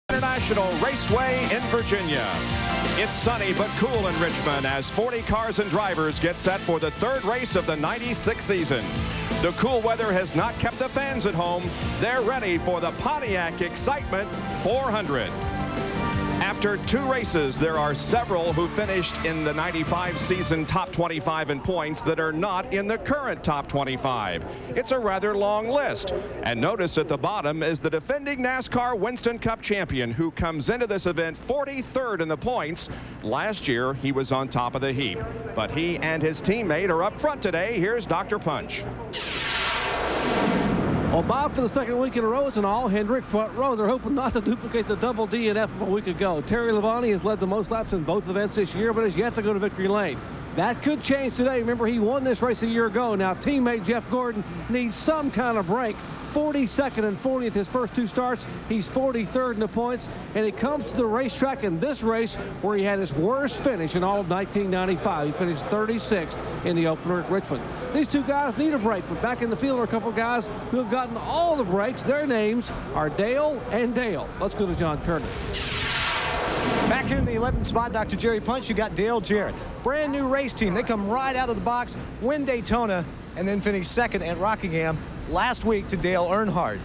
International Raceway in Virginia. It's sunny but cool in Richmond as 40 cars and drivers get set for the third race of the 96 season. The cool weather has not kept the fans at home. They're ready for the Pontiac Excitement 400. After 2 races, there are several who finished in the 95 season top 25 in points that are not in the current top 25. It's a rather long list. And notice at the bottom is the defending NASCAR Winston Cup champion who comes into this event 43rd in the points. Last year, he was on top of the heap. But he and his teammate are up front today. Here's Dr. Punch. Well, Bob, for the second week in a row, it's an all-Hendrick front row. They're hoping not to duplicate the double DNF of a week ago. Terry Labonte has led the most laps in both events this year, but has yet to go to victory lane. That could change today. Remember, he won this race a year ago. Now, teammate Jeff Gordon needs some kind of break. 42nd and 40th his first 2 starts. He's 43rd in the points, and it comes to the racetrack in this race where he had his worst finish in all of 1995. He finished 36th in the opener at Richmond. These 2 guys need a break, but back in the field are a couple guys who have gotten all the breaks. Their names are Dale and Dale. Let's go to John Kernan. Back in the 11th spot, Dr. Jerry Punch, you got Dale Jarrett. Brand new race team. They come right out of the box, win Daytona, and then finish 2nd at Rockingham last week to Dale Earnhardt.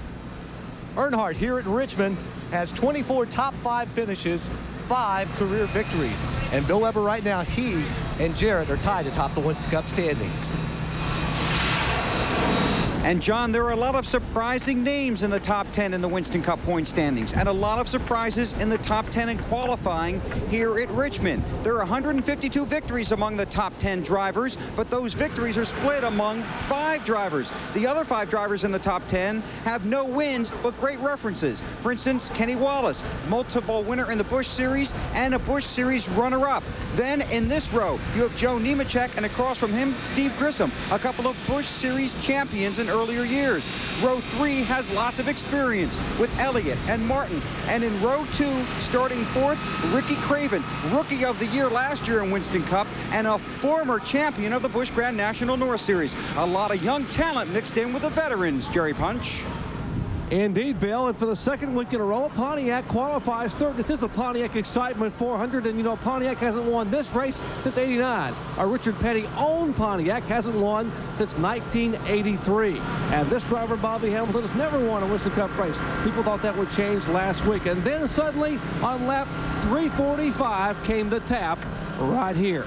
Earnhardt here at Richmond has 24 top 5 finishes, 5 career victories. And Bill Weber right now, he and Jarrett are tied atop the Winston Cup standings. And, John, there are a lot of surprising names in the top 10 in the Winston Cup point standings, and a lot of surprises in the top 10 in qualifying here at Richmond. There are 152 victories among the top 10 drivers, but those victories are split among 5 drivers. The other 5 drivers in the top 10 have no wins, but great references. For instance, Kenny Wallace, multiple winner in the Busch Series and a Busch Series runner-up. Then in this row, you have Joe Nemechek, and across from him, Steve Grissom, a couple of Busch Series champions in earlier years. Row 3 has lots of experience with Elliott and Martin. And in row 2, starting 4th, Ricky Craven, Rookie of the Year last year in Winston Cup and a former champion of the Busch Grand National North Series. A lot of young talent mixed in with the veterans, Jerry Punch. Indeed, Bill, and for the second week in a row, Pontiac qualifies 3rd. This is the Pontiac Excitement 400, and you know Pontiac hasn't won this race since '89. Richard Petty-owned Pontiac hasn't won since 1983. And this driver, Bobby Hamilton, has never won a Winston Cup race. People thought that would change last week. And then suddenly, on lap 345, came the tap right here.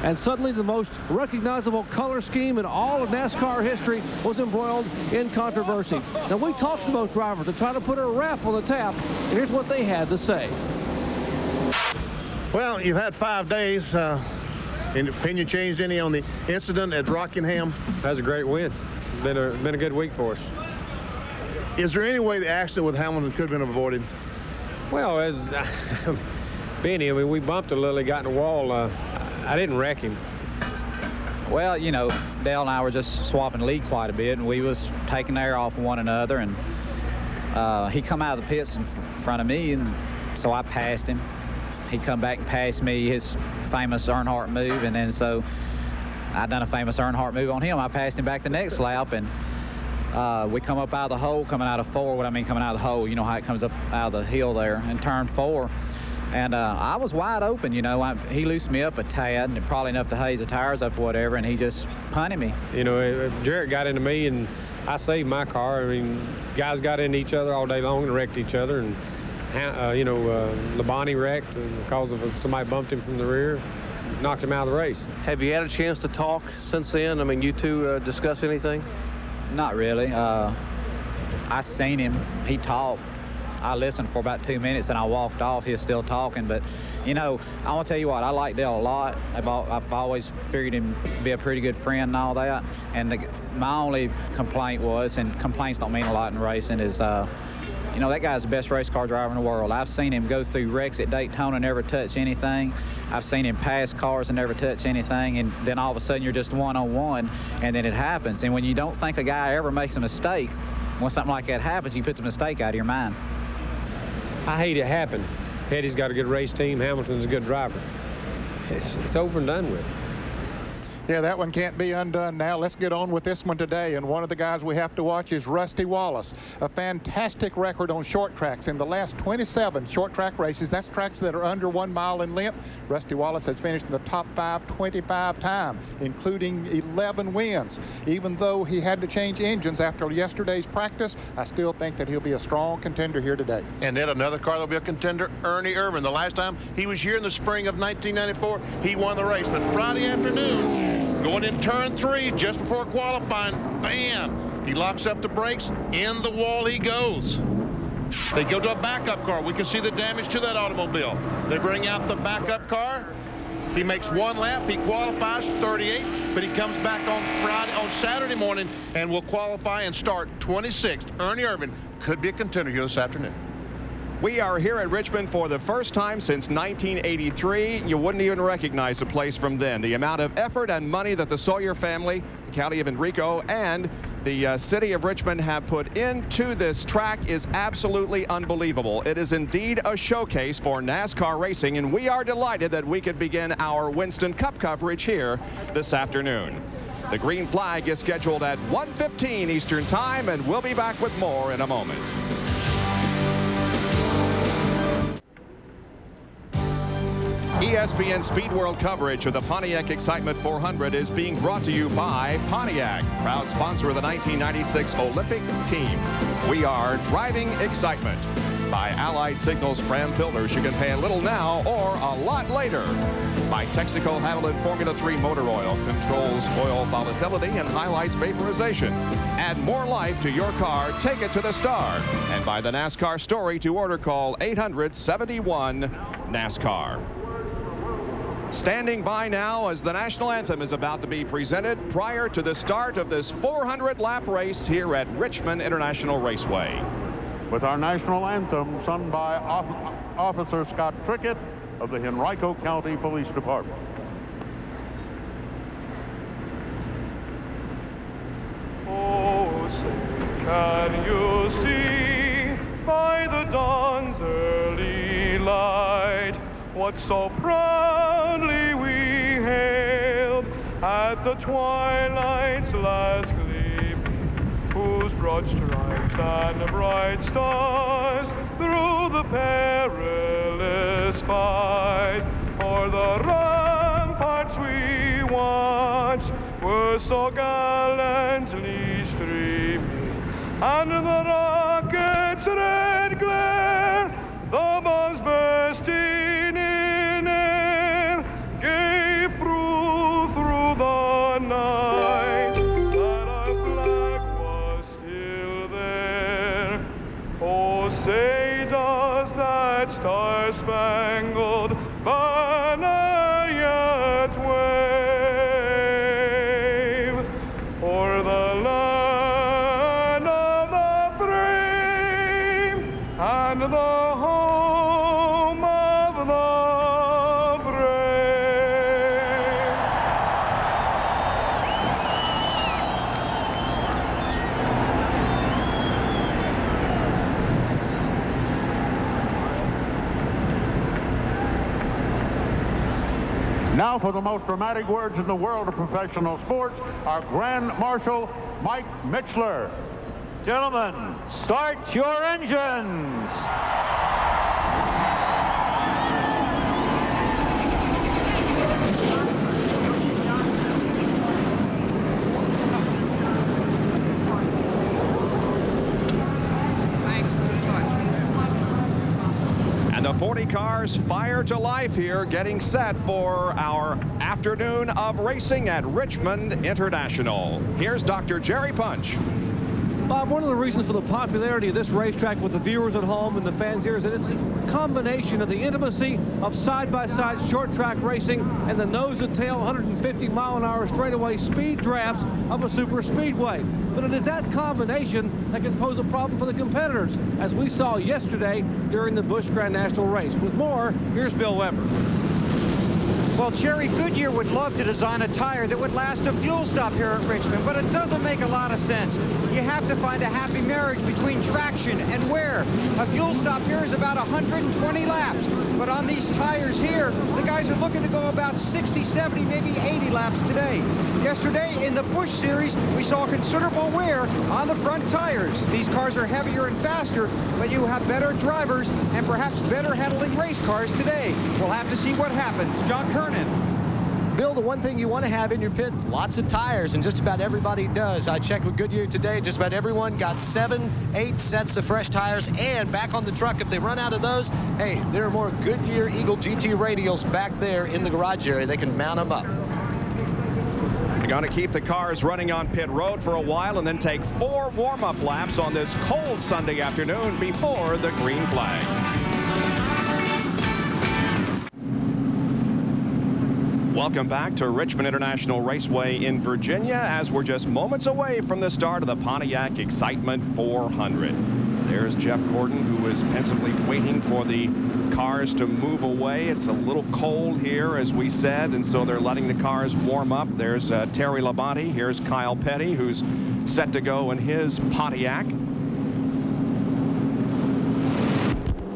And suddenly the most recognizable color scheme in all of NASCAR history was embroiled in controversy. Now, we talked to both drivers to try to put a wrap on the tap, and here's what they had to say. Well, you've had 5 days. Any opinion changed any on the incident at Rockingham? That's a great win. Been a good week for us. Is there any way the accident with Hamilton could have been avoided? Well, as Benny, I mean, we bumped a little, he got in the wall. I didn't wreck him. Well, you know, Dale and I were just swapping lead quite a bit, and we was taking air off of one another, and he come out of the pits in front of me, and so I passed him. He come back and passed me his famous Earnhardt move, and then so I done a famous Earnhardt move on him. I passed him back the next lap, and we come up out of the hole, coming out of 4. What I mean coming out of the hole, you know how it comes up out of the hill there, in turn 4. And I was wide open, you know. He loosened me up a tad, and probably enough to haze the tires up, whatever, and he just punted me. You know, Jarrett got into me, and I saved my car. I mean, guys got into each other all day long and wrecked each other, and, Labonte wrecked because of somebody bumped him from the rear, knocked him out of the race. Have you had a chance to talk since then? I mean, you two discuss anything? Not really. I seen him. He talked. I listened for about 2 minutes, and I walked off. He was still talking. But, you know, I want to tell you what, I like Dale a lot. I've always figured him to be a pretty good friend and all that. And my only complaint was, and complaints don't mean a lot in racing, is, you know, that guy's the best race car driver in the world. I've seen him go through wrecks at Daytona and never touch anything. I've seen him pass cars and never touch anything. And then all of a sudden you're just one-on-one, and then it happens. And when you don't think a guy ever makes a mistake, when something like that happens, you put the mistake out of your mind. I hate it happen. Petty's got a good race team. Hamilton's a good driver. It's over and done with. Yeah, that one can't be undone now. Let's get on with this one today. And one of the guys we have to watch is Rusty Wallace. A fantastic record on short tracks. In the last 27 short track races, that's tracks that are under 1 mile in length. Rusty Wallace has finished in the top 5 25 times, including 11 wins. Even though he had to change engines after yesterday's practice, I still think that he'll be a strong contender here today. And then another car that'll be a contender, Ernie Irvin. The last time he was here in the spring of 1994, he won the race. But Friday afternoon, going in turn 3 just before qualifying, bam, he locks up the brakes, in the wall he goes. They go to a backup car. We can see the damage to that automobile. They bring out the backup car. He makes 1 lap. He qualifies 38, but he comes back on Saturday morning and will qualify and start 26th. Ernie Irvin could be a contender here this afternoon. We are here at Richmond for the first time since 1983. You wouldn't even recognize the place from then. The amount of effort and money that the Sawyer family, the County of Enrico, and the City of Richmond have put into this track is absolutely unbelievable. It is indeed a showcase for NASCAR racing, and we are delighted that we could begin our Winston Cup coverage here this afternoon. The green flag is scheduled at 1:15 Eastern Time, and we'll be back with more in a moment. ESPN Speed World coverage of the Pontiac Excitement 400 is being brought to you by Pontiac, proud sponsor of the 1996 Olympic team. We are driving excitement. By Allied Signals Fram filters, you can pay a little now or a lot later. By Texaco Haviland Formula 3 motor oil, controls oil volatility and highlights vaporization. Add more life to your car, take it to the star. And by the NASCAR Story, to order, call 800-71-NASCAR. Standing by now as the national anthem is about to be presented prior to the start of this 400-lap race here at Richmond International Raceway. With our national anthem sung by Officer Scott Trickett of the Henrico County Police Department. Oh, say, can you see by the dawn's early light what so proudly we hailed at the twilight's last gleaming, whose broad stripes and bright stars through the perilous fight o'er the ramparts we watched were so gallantly streaming, and the rocket's red glare, the bombs bursting in air, gave proof through the night that our flag was still there. Oh, say does that star-spangled banner yet wave o'er the land of the brave and the home of the brave? Now for the most dramatic words in the world of professional sports, our Grand Marshal, Mike Mitchler. Gentlemen, start your engines. And the 40 cars fire to life here, getting set for our afternoon of racing at Richmond International. Here's Dr. Jerry Punch. Bob, one of the reasons for the popularity of this racetrack with the viewers at home and the fans here is that it's a combination of the intimacy of side-by-side short track racing and the nose-to-tail 150-mile-an-hour straightaway speed drafts of a super speedway. But it is that combination that can pose a problem for the competitors, as we saw yesterday during the Busch Grand National race. With more, here's Bill Weber. Well, Jerry Goodyear would love to design a tire that would last a fuel stop here at Richmond, but it doesn't make a lot of sense. You have to find a happy marriage between traction and wear. A fuel stop here is about 120 laps, but on these tires here, the guys are looking to go about 60, 70, maybe 80 laps today. Yesterday in the Busch Series, we saw considerable wear on the front tires. These cars are heavier and faster, but you have better drivers and perhaps better handling race cars today. We'll have to see what happens. John Kernan. Bill, the one thing you want to have in your pit, lots of tires, and just about everybody does. I checked with Goodyear today. Just about everyone got 7, 8 sets of fresh tires, and back on the truck, if they run out of those, hey, there are more Goodyear Eagle GT radials back there in the garage area. They can mount them up. We're going to keep the cars running on pit road for a while and then take 4 warm-up laps on this cold Sunday afternoon before the green flag. Welcome back to Richmond International Raceway in Virginia as we're just moments away from the start of the Pontiac Excitement 400. There's Jeff Gordon, who is pensively waiting for the cars to move away. It's a little cold here, as we said, and so they're letting the cars warm up. There's Terry Labonte. Here's Kyle Petty, who's set to go in his Pontiac.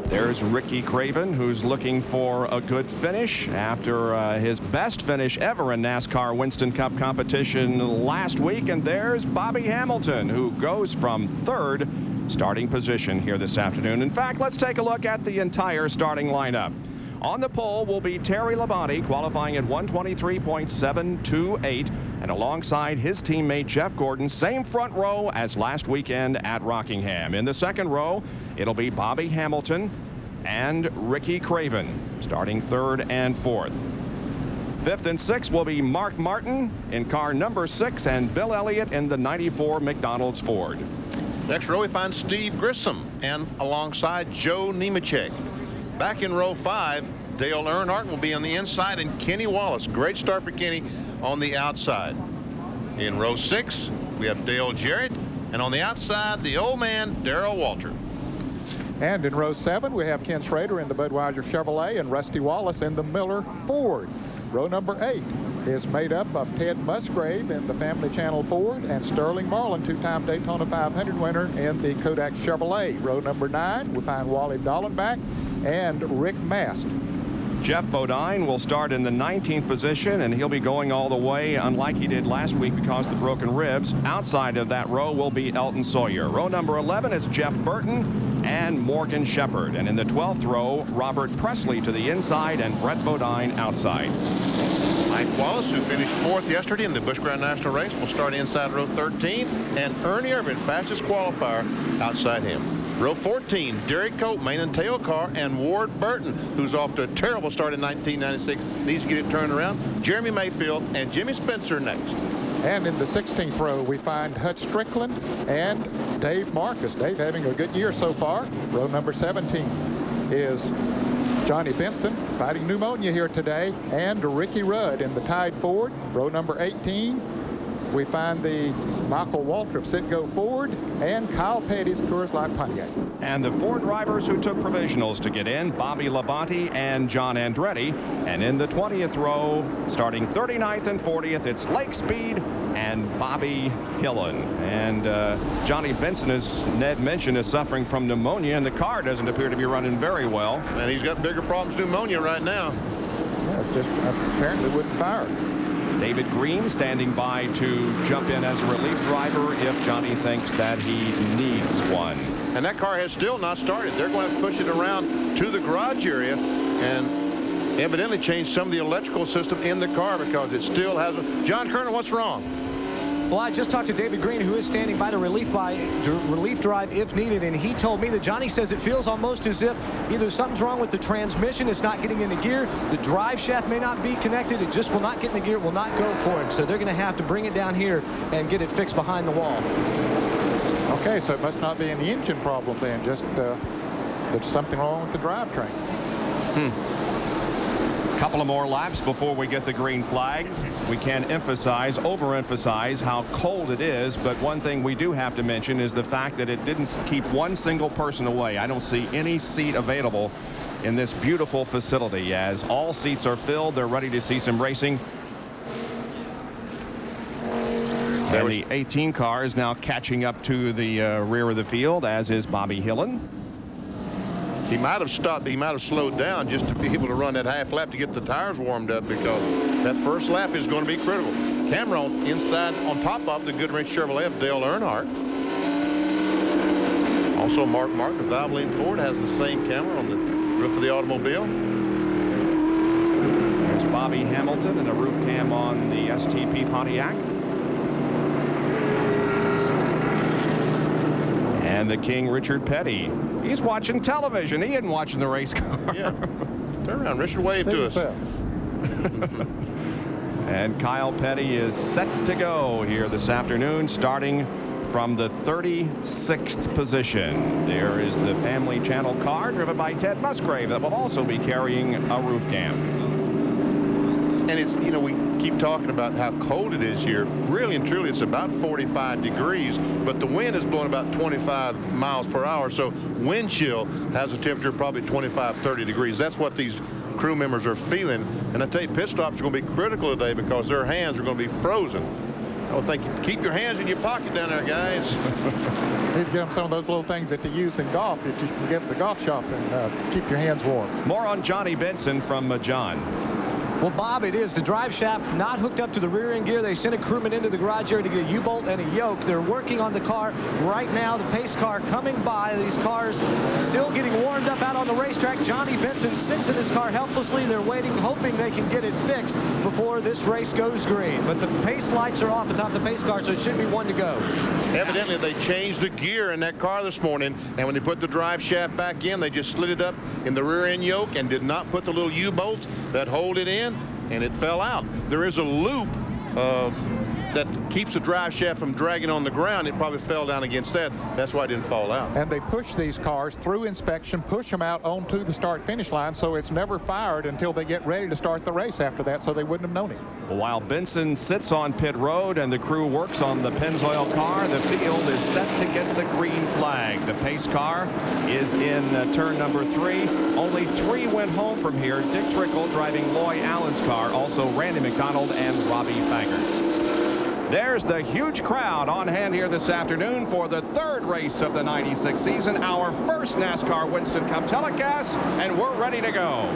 There's Ricky Craven, who's looking for a good finish after his best finish ever in NASCAR Winston Cup competition last week. And there's Bobby Hamilton, who goes from 3rd starting position here this afternoon. In fact, let's take a look at the entire starting lineup. On the pole will be Terry Labonte, qualifying at 123.728, and alongside his teammate Jeff Gordon, same front row as last weekend at Rockingham. In the second row, it'll be Bobby Hamilton and Ricky Craven, starting 3rd and 4th. 5th and 6th will be Mark Martin in car number 6 and Bill Elliott in the 94 McDonald's Ford. Next row we find Steve Grissom and alongside Joe Nemechek. Back in row 5, Dale Earnhardt will be on the inside and Kenny Wallace. Great start for Kenny on the outside. In row 6, we have Dale Jarrett, and on the outside, the old man, Darrell Walter. And in row 7, we have Ken Schrader in the Budweiser Chevrolet and Rusty Wallace in the Miller Ford. Row number 8 is made up of Ted Musgrave in the Family Channel Ford and Sterling Marlin, 2-time Daytona 500 winner in the Kodak Chevrolet. Row number 9, we find Wally Dallenbach and Rick Mast. Jeff Bodine will start in the 19th position, and he'll be going all the way, unlike he did last week because of the broken ribs. Outside of that row will be Elton Sawyer. Row number 11 is Jeff Burton and Morgan Shepherd. And in the 12th row, Robert Presley to the inside and Brett Bodine outside. Mike Wallace, who finished 4th yesterday in the Busch Grand National Race, will start inside row 13, and Ernie Irvin, fastest qualifier, outside him. Row 14, Derek Cope, main and tail car, and Ward Burton, who's off to a terrible start in 1996, needs to get it turned around. Jeremy Mayfield and Jimmy Spencer next. And in the 16th row, we find Hutch Strickland and Dave Marcus. Dave having a good year so far. Row number 17 is Johnny Benson, fighting pneumonia here today, and Ricky Rudd in the Tide Ford. Row number 18, we find the Michael Waltrip Citgo Ford and Kyle Petty's Coors Light Pontiac. And the 4 drivers who took provisionals to get in, Bobby Labonte and John Andretti. And in the 20th row, starting 39th and 40th, it's Lake Speed and Bobby Hillen. And Johnny Benson, as Ned mentioned, is suffering from pneumonia, and the car doesn't appear to be running very well. And he's got bigger problems with pneumonia right now. Yeah, just apparently wouldn't fire. David Green standing by to jump in as a relief driver if Johnny thinks that he needs one. And that car has still not started. They're going to push it around to the garage area and evidently change some of the electrical system in the car because it still hasn't. John Kernan, what's wrong? Well, I just talked to David Green, who is standing by to relief drive if needed, and he told me that Johnny says it feels almost as if either something's wrong with the transmission, it's not getting into gear, the drive shaft may not be connected, it just will not get into gear, it will not go for him. So they're going to have to bring it down here and get it fixed behind the wall. Okay, so it must not be an engine problem then, just there's something wrong with the drivetrain. Couple of more laps before we get the green flag. We can overemphasize how cold it is, but one thing we do have to mention is the fact that it didn't keep one single person away. I don't see any seat available in this beautiful facility. As all seats are filled, they're ready to see some racing. And the 18 car is now catching up to the rear of the field, as is Bobby Hillin. He might have stopped. He might have slowed down just to be able to run that half lap to get the tires warmed up, because that first lap is going to be critical. Camera inside on top of the Goodrich Chevrolet of Dale Earnhardt. Also, Mark Martin of Valvoline Ford has the same camera on the roof of the automobile. There's Bobby Hamilton and a roof cam on the STP Pontiac. And the King, Richard Petty. He's watching television. He isn't watching the race car. Yeah. Turn around, Richard. Wave to us. And Kyle Petty is set to go here this afternoon, starting from the 36th position. There is the Family Channel car driven by Ted Musgrave that will also be carrying a roof cam. And it's, you know, we keep talking about how cold it is here. Really and truly, it's about 45 degrees, but the wind is blowing about 25 miles per hour. So wind chill has a temperature of probably 25, 30 degrees. That's what these crew members are feeling. And I tell you, pit stops are going to be critical today because their hands are going to be frozen. I would think, keep your hands in your pocket down there, guys. Need to get them some of those little things that you use in golf that you can get at the golf shop and keep your hands warm. More on Johnny Benson from John. Well, Bob, it is the drive shaft not hooked up to the rear end gear. They sent a crewman into the garage area to get a U-bolt and a yoke. They're working on the car right now. The pace car coming by. These cars still getting warmed up out on the racetrack. Johnny Benson sits in his car helplessly. They're waiting, hoping they can get it fixed before this race goes green. But the pace lights are off atop the pace car, so it should be one to go. Evidently, they changed the gear in that car this morning, and when they put the drive shaft back in, they just slid it up in the rear end yoke and did not put the little U-bolts that hold it in, and it fell out. There is a loop that keeps the drive shaft from dragging on the ground. It probably fell down against that. That's why it didn't fall out. And they push these cars through inspection, push them out onto the start-finish line, so it's never fired until they get ready to start the race after that, so they wouldn't have known it. While Benson sits on pit road and the crew works on the Pennzoil car, the field is set to get the green flag. The pace car is in turn number 3. Only 3 went home from here. Dick Trickle driving Loy Allen's car, also Randy McDonald and Robbie Faggart. There's the huge crowd on hand here this afternoon for the 3rd race of the 96 season, our first NASCAR Winston Cup telecast, and we're ready to go.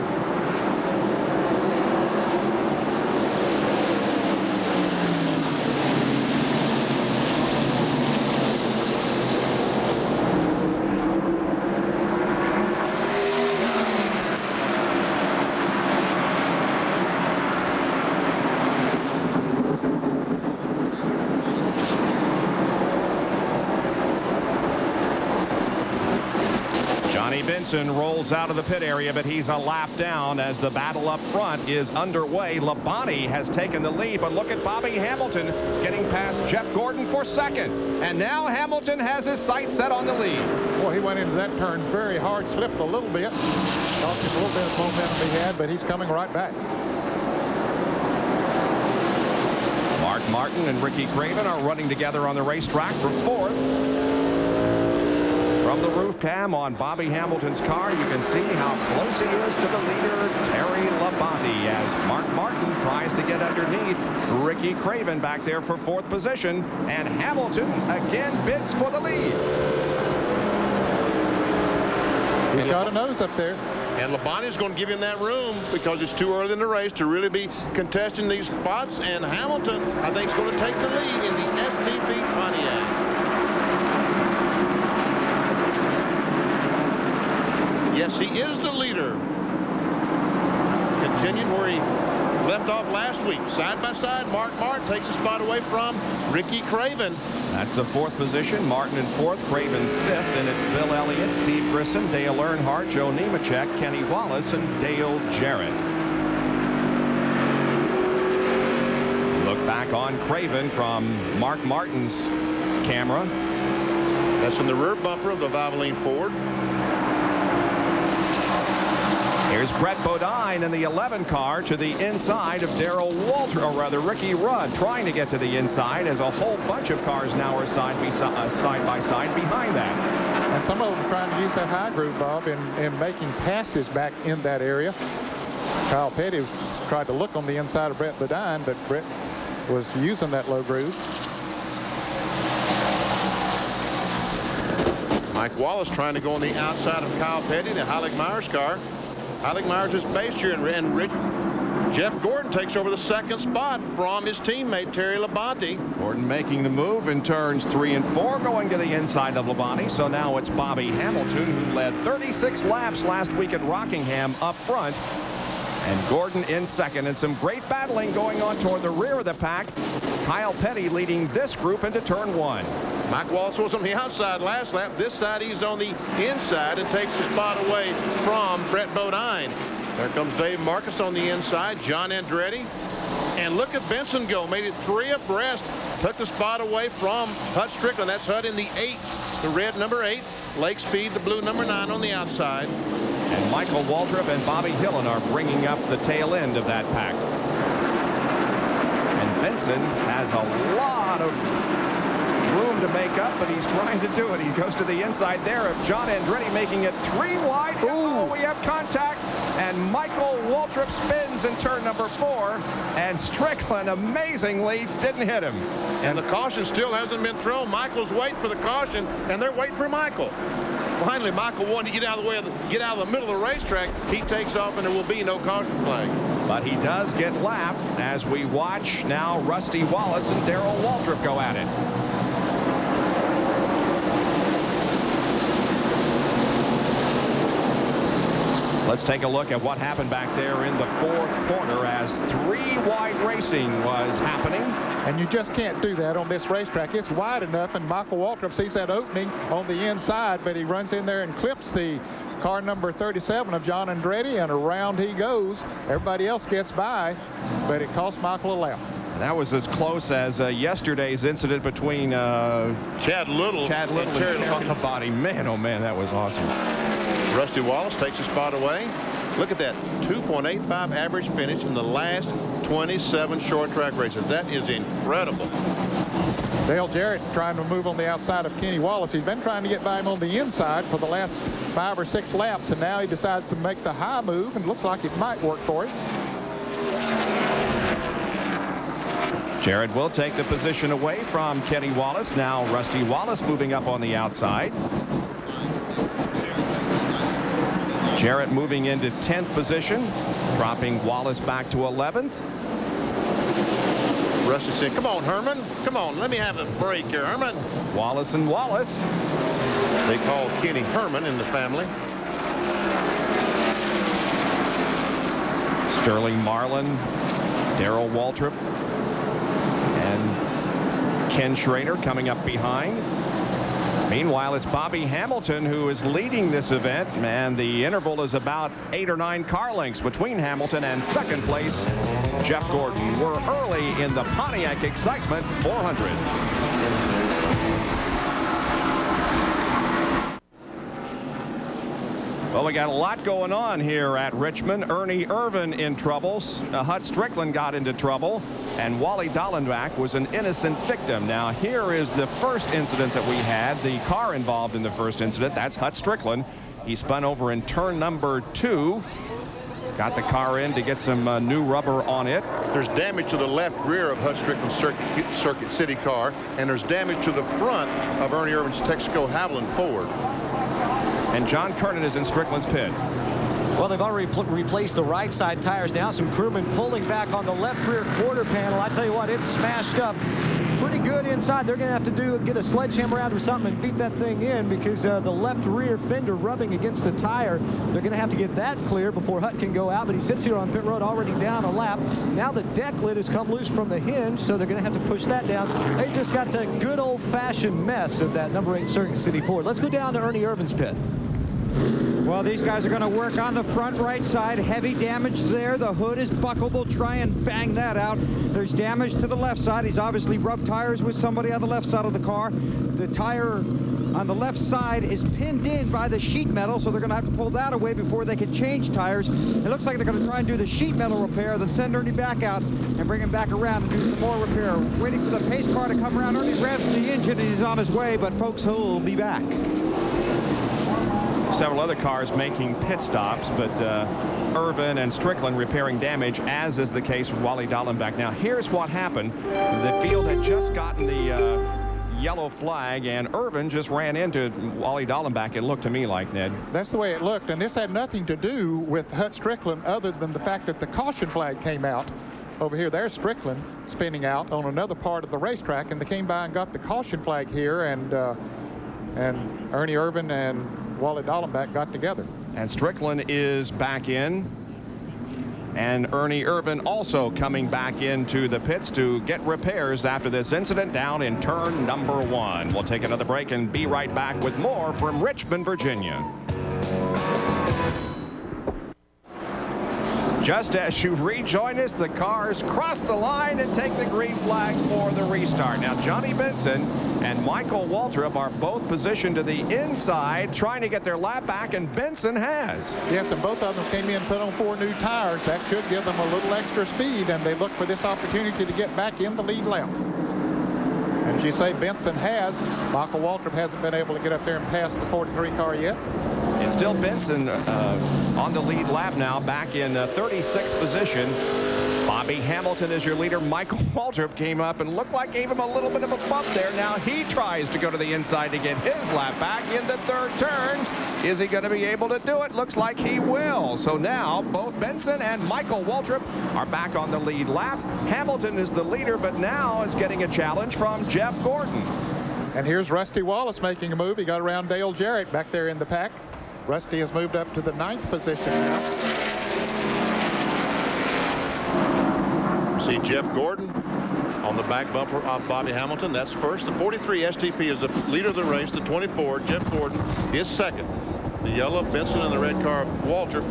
Benson rolls out of the pit area, but he's a lap down as the battle up front is underway. Labonte has taken the lead, but look at Bobby Hamilton getting past Jeff Gordon for second. And now Hamilton has his sights set on the lead. Well, he went into that turn very hard, slipped a little bit. Lost just a little bit of momentum he had, but he's coming right back. Mark Martin and Ricky Craven are running together on the racetrack for 4th. From the roof cam on Bobby Hamilton's car, you can see how close he is to the leader, Terry Labonte, as Mark Martin tries to get underneath Ricky Craven back there for 4th position, and Hamilton again bids for the lead. He's got a nose up there. And Labonte is going to give him that room because it's too early in the race to really be contesting these spots, and Hamilton, I think, is going to take the lead in the STP Pontiac. Yes, he is the leader. Continued where he left off last week. Side by side, Mark Martin takes a spot away from Ricky Craven. That's the 4th position. Martin in 4th, Craven 5th, and it's Bill Elliott, Steve Grissom, Dale Earnhardt, Joe Nemechek, Kenny Wallace, and Dale Jarrett. Look back on Craven from Mark Martin's camera. That's in the rear bumper of the Valvoline Ford. Here's Brett Bodine in the 11 car to the inside of Darrell Walter, or rather Ricky Rudd, trying to get to the inside as a whole bunch of cars now are side by side behind that. And some of them trying to use that high groove, Bob, in making passes back in that area. Kyle Petty tried to look on the inside of Brett Bodine, but Brett was using that low groove. Mike Wallace trying to go on the outside of Kyle Petty to Heilig Meyer's car. Heilig Meyer's is based here in Richmond. Jeff Gordon takes over the second spot from his teammate Terry Labonte. Gordon making the move in turns 3 and 4, going to the inside of Labonte. So now it's Bobby Hamilton, who led 36 laps last week at Rockingham up front. And Gordon in second, and some great battling going on toward the rear of the pack. Kyle Petty leading this group into turn 1. Mike Wallace was on the outside last lap. This side he's on the inside and takes the spot away from Brett Bodine. There comes Dave Marcus on the inside, John Andretti. And look at Benson go, made it 3 abreast, took the spot away from Hut Strickland. That's Hut in the 8, the red number 8, Lake Speed, the blue number 9 on the outside. And Michael Waltrip and Bobby Hillen are bringing up the tail end of that pack. And Benson has a lot of room to make up, but he's trying to do it. He goes to the inside there of John Andretti, making it 3 wide. Oh, we have contact. And Michael Waltrip spins in turn number 4, and Strickland amazingly didn't hit him. And the caution still hasn't been thrown. Michael's waiting for the caution, and they're waiting for Michael. Finally, Michael wanted to get out of the way, get out of the middle of the racetrack. He takes off, and there will be no caution flag. But he does get lapped as we watch now Rusty Wallace and Darrell Waltrip go at it. Let's take a look at what happened back there in the 4th corner as 3 wide racing was happening. And you just can't do that on this racetrack. It's wide enough, and Michael Waltrip sees that opening on the inside, but he runs in there and clips the car number 37 of John Andretti, and around he goes. Everybody else gets by, but it cost Michael a lap. That was as close as yesterday's incident between Chad Little and Terry Labonte. Man, oh man, that was awesome. Rusty Wallace takes his spot away. Look at that, 2.85 average finish in the last 27 short track races. That is incredible. Dale Jarrett trying to move on the outside of Kenny Wallace. He's been trying to get by him on the inside for the last 5 or 6 laps, and now he decides to make the high move, and looks like it might work for him. Jarrett will take the position away from Kenny Wallace. Now Rusty Wallace moving up on the outside. Jarrett moving into 10th position, dropping Wallace back to 11th. Rusty said, come on, Herman. Come on, let me have a break here, Herman. Wallace and Wallace. They call Kenny Herman in the family. Sterling Marlin, Darrell Waltrip, and Ken Schrader coming up behind. Meanwhile, it's Bobby Hamilton who is leading this event, and the interval is about 8 or 9 car lengths between Hamilton and second place Jeff Gordon. We're early in the Pontiac Excitement 400. Well, we got a lot going on here at Richmond. Ernie Irvin in trouble. Hut Strickland got into trouble. And Wally Dallenbach was an innocent victim. Now, here is the first incident that we had. The car involved in the first incident. That's Hut Strickland. He spun over in turn number 2. Got the car in to get some new rubber on it. There's damage to the left rear of Hut Strickland's Circuit City car. And there's damage to the front of Ernie Irvin's Texaco Havoline Ford. And John Kernan is in Strickland's pit. Well, they've already replaced the right side tires. Now some crewmen pulling back on the left rear quarter panel. I tell you what, it's smashed up pretty good inside. They're going to have to get a sledgehammer out or something and beat that thing in, because the left rear fender rubbing against the tire. They're going to have to get that clear before Hut can go out. But he sits here on pit road already down a lap. Now the deck lid has come loose from the hinge, so they're going to have to push that down. They just got a good old-fashioned mess of that number 8 Circuit City Ford. Let's go down to Ernie Irvin's pit. Well, these guys are going to work on the front right side. Heavy damage there. The hood is buckled. They'll try and bang that out. There's damage to the left side. He's obviously rubbed tires with somebody on the left side of the car. The tire on the left side is pinned in by the sheet metal, so they're going to have to pull that away before they can change tires. It looks like they're going to try and do the sheet metal repair, then send Ernie back out and bring him back around and do some more repair. Waiting for the pace car to come around. Ernie revs the engine and he's on his way, but folks, he'll be back. several other cars making pit stops, but Irvin and Strickland repairing damage, as is the case with Wally Dallenbach. Now, here's what happened. The field had just gotten the yellow flag, and Irvin just ran into Wally Dallenbach, it looked to me like, Ned. That's the way it looked, and this had nothing to do with Hut Strickland other than the fact that the caution flag came out. Over here, there's Strickland spinning out on another part of the racetrack, and they came by and got the caution flag here, and Ernie Irvin and Wally Dallenbach got together. And Strickland is back in. And Ernie Irvin also coming back into the pits to get repairs after this incident down in turn number 1. We'll take another break and be right back with more from Richmond, Virginia. Just as you rejoin us, the cars cross the line and take the green flag for the restart. Now, Johnny Benson and Michael Waltrip are both positioned to the inside, trying to get their lap back, and Benson has. Yes, and both of them came in and put on 4 new tires. That should give them a little extra speed, and they look for this opportunity to get back in the lead lap. And as you say, Benson has. Michael Waltrip hasn't been able to get up there and pass the 43 car yet. It's still Benson on the lead lap now, back in 36th position. Bobby Hamilton is your leader. Michael Waltrip came up and looked like gave him a little bit of a bump there. Now he tries to go to the inside to get his lap back in the 3rd turn. Is he going to be able to do it? Looks like he will. So now both Benson and Michael Waltrip are back on the lead lap. Hamilton is the leader, but now is getting a challenge from Jeff Gordon. And here's Rusty Wallace making a move. He got around Dale Jarrett back there in the pack. Rusty has moved up to the 9th position now. See Jeff Gordon on the back bumper of Bobby Hamilton. That's first. The 43 STP is the leader of the race. The 24, Jeff Gordon, is second. The yellow, Benson, and the red car, Waltrip,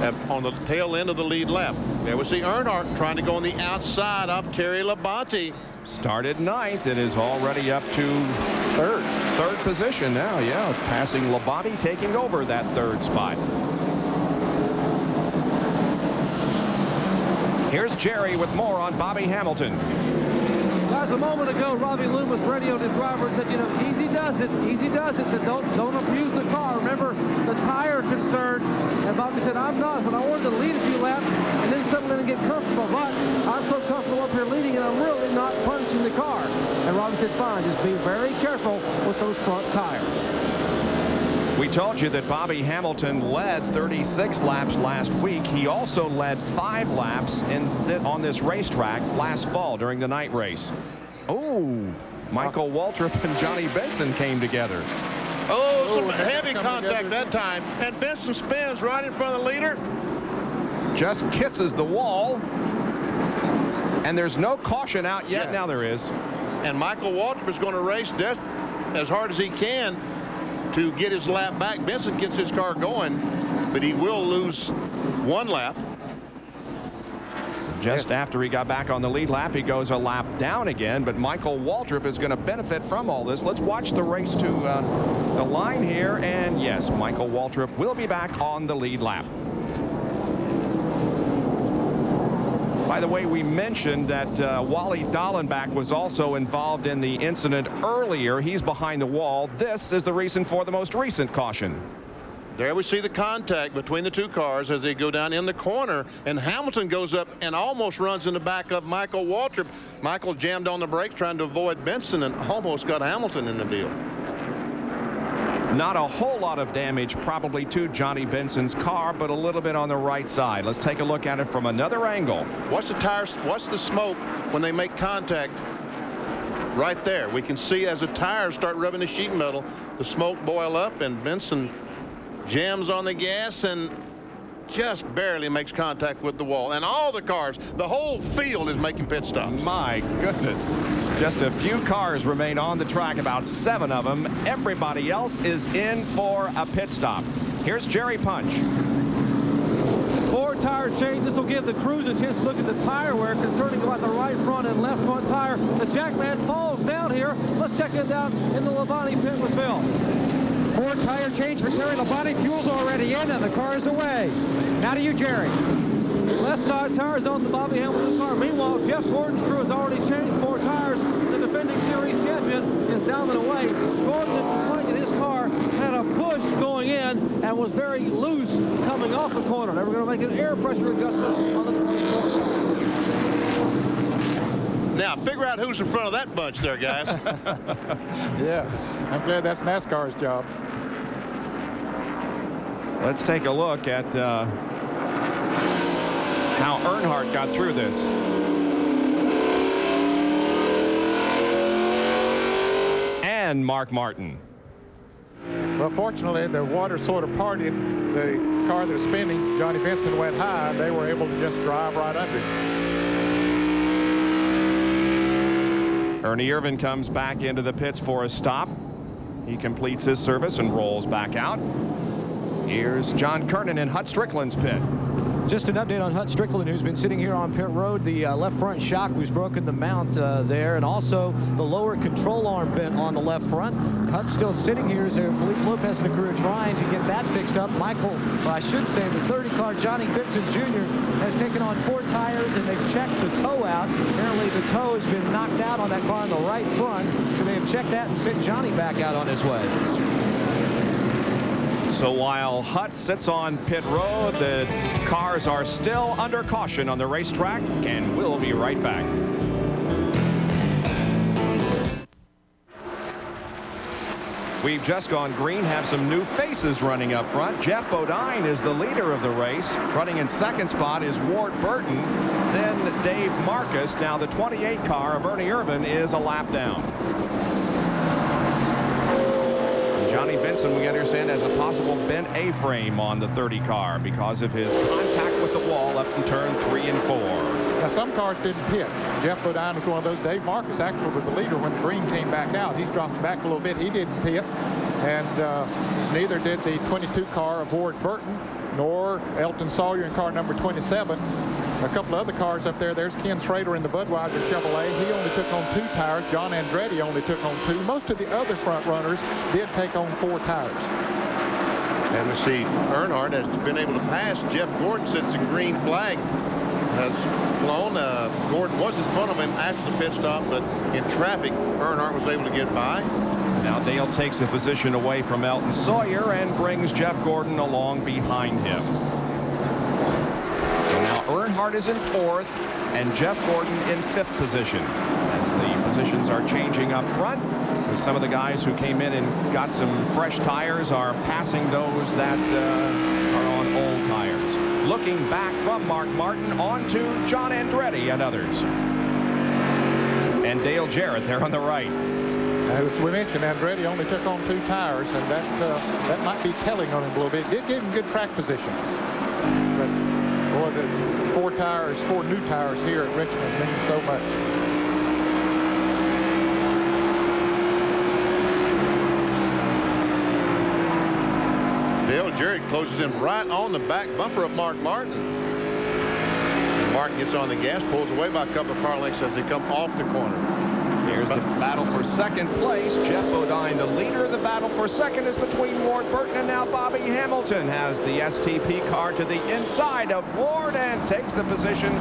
have on the tail end of the lead lap. There we see Earnhardt trying to go on the outside of Terry Labonte. Started 9th. It is already up to third position now. Yeah, passing Labonte, taking over that 3rd spot. Here's Jerry with more on Bobby Hamilton. Guys, a moment ago, Robbie Loomis radioed his driver and said, you know, easy does it, said don't abuse the car. Remember the tire concern. And Bobby said, I'm not, but I wanted to lead a few laps and then settle in and get comfortable. But I'm so comfortable up here leading, and I'm really not punching the car. And Robbie said, fine, just be very careful with those front tires. We told you that Bobby Hamilton led 36 laps last week. He also led 5 laps on this racetrack last fall during the night race. Oh, Michael Waltrip and Johnny Benson came together. Oh, some heavy contact that time. And Benson spins right in front of the leader. Just kisses the wall. And there's no caution out yet. Yeah. Now there is. And Michael Waltrip is going to race as hard as he can to get his lap back. Benson gets his car going, but he will lose 1 lap. Just after he got back on the lead lap, he goes a lap down again, but Michael Waltrip is going to benefit from all this. Let's watch the race to the line here, and yes, Michael Waltrip will be back on the lead lap. By the way, we mentioned that Wally Dallenbach was also involved in the incident earlier. He's behind the wall. This is the reason for the most recent caution. There we see the contact between the 2 cars as they go down in the corner, and Hamilton goes up and almost runs in the back of Michael Waltrip. Michael jammed on the brake trying to avoid Benson and almost got Hamilton in the deal. Not a whole lot of damage probably to Johnny Benson's car, but a little bit on the right side. Let's take a look at it from another angle. Watch the tires, watch the smoke when they make contact right there. We can see as the tires start rubbing the sheet metal, the smoke boil up, and Benson jams on the gas and just barely makes contact with the wall. And all the cars, the whole field is making pit stops. My goodness. Just a few cars remain on the track, about 7 of them. Everybody else is in for a pit stop. Here's Jerry Punch. 4 tire change. This will give the crews a chance to look at the tire wear concerning about the right front and left front tire. The Jackman falls down here. Let's check it down in the Labonte pit with Bill. 4 tire change for Terry Labonte. Fuel's already in and the car is away. Now to you, Jerry. Left side tires on the Bobby Hamilton car. Meanwhile, Jeff Gordon's crew has already changed 4 tires in the defending series champion, is down and away. Gordon, in his car, had a push going in and was very loose coming off the corner. They were going to make an air pressure adjustment on the 24th. Now, figure out who's in front of that bunch there, guys. Yeah, I'm glad that's NASCAR's job. Let's take a look at how Earnhardt got through this. And Mark Martin. Well, fortunately, the water sort of parted. The car that was spinning, Johnny Vincent, went high, and they were able to just drive right under. Ernie Irvan comes back into the pits for a stop. He completes his service and rolls back out. Here's John Kernan in Hut Strickland's pit. Just an update on Hut Strickland, who's been sitting here on pit road. The left front shock was broken, the mount there, and also the lower control arm bent on the left front. Hut's still sitting here as Felipe Lopez and the crew are trying to get that fixed up. Michael, or I should say, the 30 car Johnny Vincent Jr. has taken on 4 tires, and they've checked the toe out. Apparently the toe has been knocked out on that car on the right front, so they have checked that and sent Johnny back out on his way. So while Hut sits on pit road, the cars are still under caution on the racetrack, and we'll be right back. We've just gone green, have some new faces running up front. Jeff Bodine is the leader of the race. Running in second spot is Ward Burton, then Dave Marcus. Now the 28 car of Ernie Irvan is a lap down. Johnny Vincent, we understand, has a possible bent A-frame on the 30 car because of his contact with the wall up in turn 3 and 4. Now, some cars didn't pit. Jeff Bodine was one of those. Dave Marcus actually was the leader when the green came back out. He's dropped back a little bit. He didn't pit. And neither did the 22 car of Ward Burton, nor Elton Sawyer in car number 27. A couple of other cars up there. There's Ken Schrader in the Budweiser Chevrolet. He only took on 2 tires. John Andretti only took on 2. Most of the other front runners did take on 4 tires. And we see Earnhardt has been able to pass Jeff Gordon since the green flag has flown. Gordon was in front of him after the pit stop, but in traffic, Earnhardt was able to get by. Now Dale takes a position away from Elton Sawyer and brings Jeff Gordon along behind him. Earnhardt is in 4th and Jeff Gordon in 5th position as the positions are changing up front, with some of the guys who came in and got some fresh tires are passing those that are on old tires. Looking back from Mark Martin on to John Andretti and others. And Dale Jarrett there on the right. As we mentioned, Andretti only took on 2 tires, and that might be telling on him a little bit. Did give him good track position. But boy, the 4 new tires here at Richmond means so much. Dale Jarrett closes in right on the back bumper of Mark Martin. And Mark gets on the gas, pulls away by a couple of car lengths as they come off the corner. Here's the battle for second place. Jeff Bodine, the leader. The battle for second is between Ward Burton and now Bobby Hamilton has the STP car to the inside of Ward and takes the position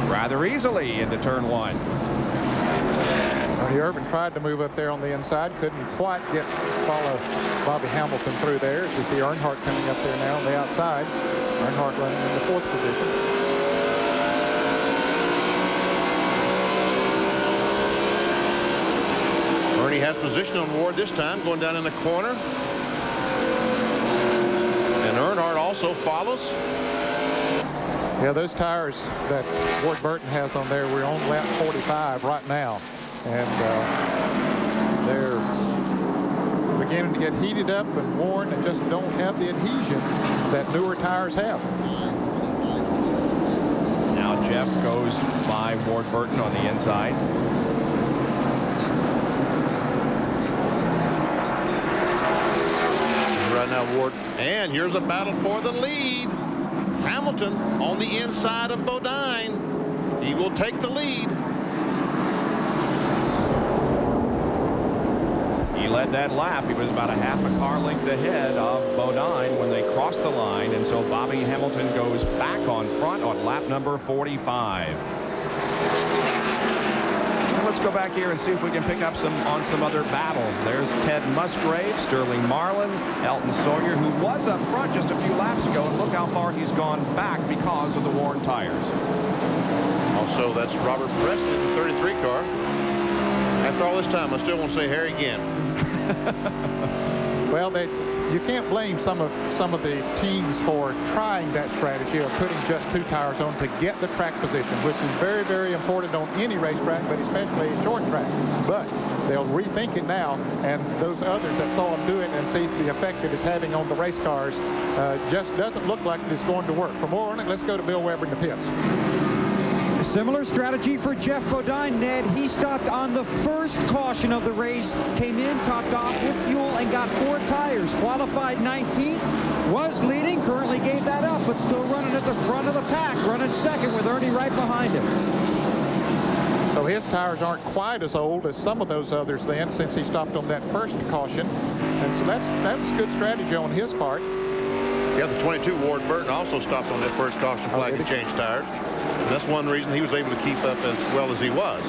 rather easily into turn 1. Ernie Irvan tried to move up there on the inside, couldn't quite follow Bobby Hamilton through there. As we see Earnhardt coming up there now on the outside. Earnhardt running in the 4th position. Ernie has position on Ward this time, going down in the corner. And Earnhardt also follows. Yeah, those tires that Ward Burton has on there, we're on lap 45 right now. And they're beginning to get heated up and worn and just don't have the adhesion that newer tires have. Now Jeff goes by Ward Burton on the inside. Right now, Ward. And here's a battle for the lead. Hamilton on the inside of Bodine. He will take the lead. He led that lap. He was about a half a car length ahead of Bodine when they crossed the line, and so Bobby Hamilton goes back on front on lap number 45. let's go back here and see if we can pick up on some other battles. There's Ted Musgrave, Sterling Marlin, Elton Sawyer, who was up front just a few laps ago, and look how far he's gone back because of the worn tires. Also, that's Robert Preston in the 33 car. After all this time, I still won't say Harry again. Well, you can't blame some of the teams for trying that strategy of putting just 2 tires on to get the track position, which is very, very important on any racetrack, but especially a short track. But they'll rethink it now, and those others that saw them do it and see the effect it is having on the race cars just doesn't look like it's going to work. For more on it, let's go to Bill Weber in the pits. Similar strategy for Jeff Bodine, Ned. He stopped on the first caution of the race, came in, topped off with fuel, and got 4 tires. Qualified 19th, was leading, currently gave that up, but still running at the front of the pack, running second with Ernie right behind him. So his tires aren't quite as old as some of those others then, since he stopped on that first caution. And so that's good strategy on his part. Yeah, the 22 Ward Burton also stopped on that first caution flag to change tires. And that's one reason he was able to keep up as well as he was.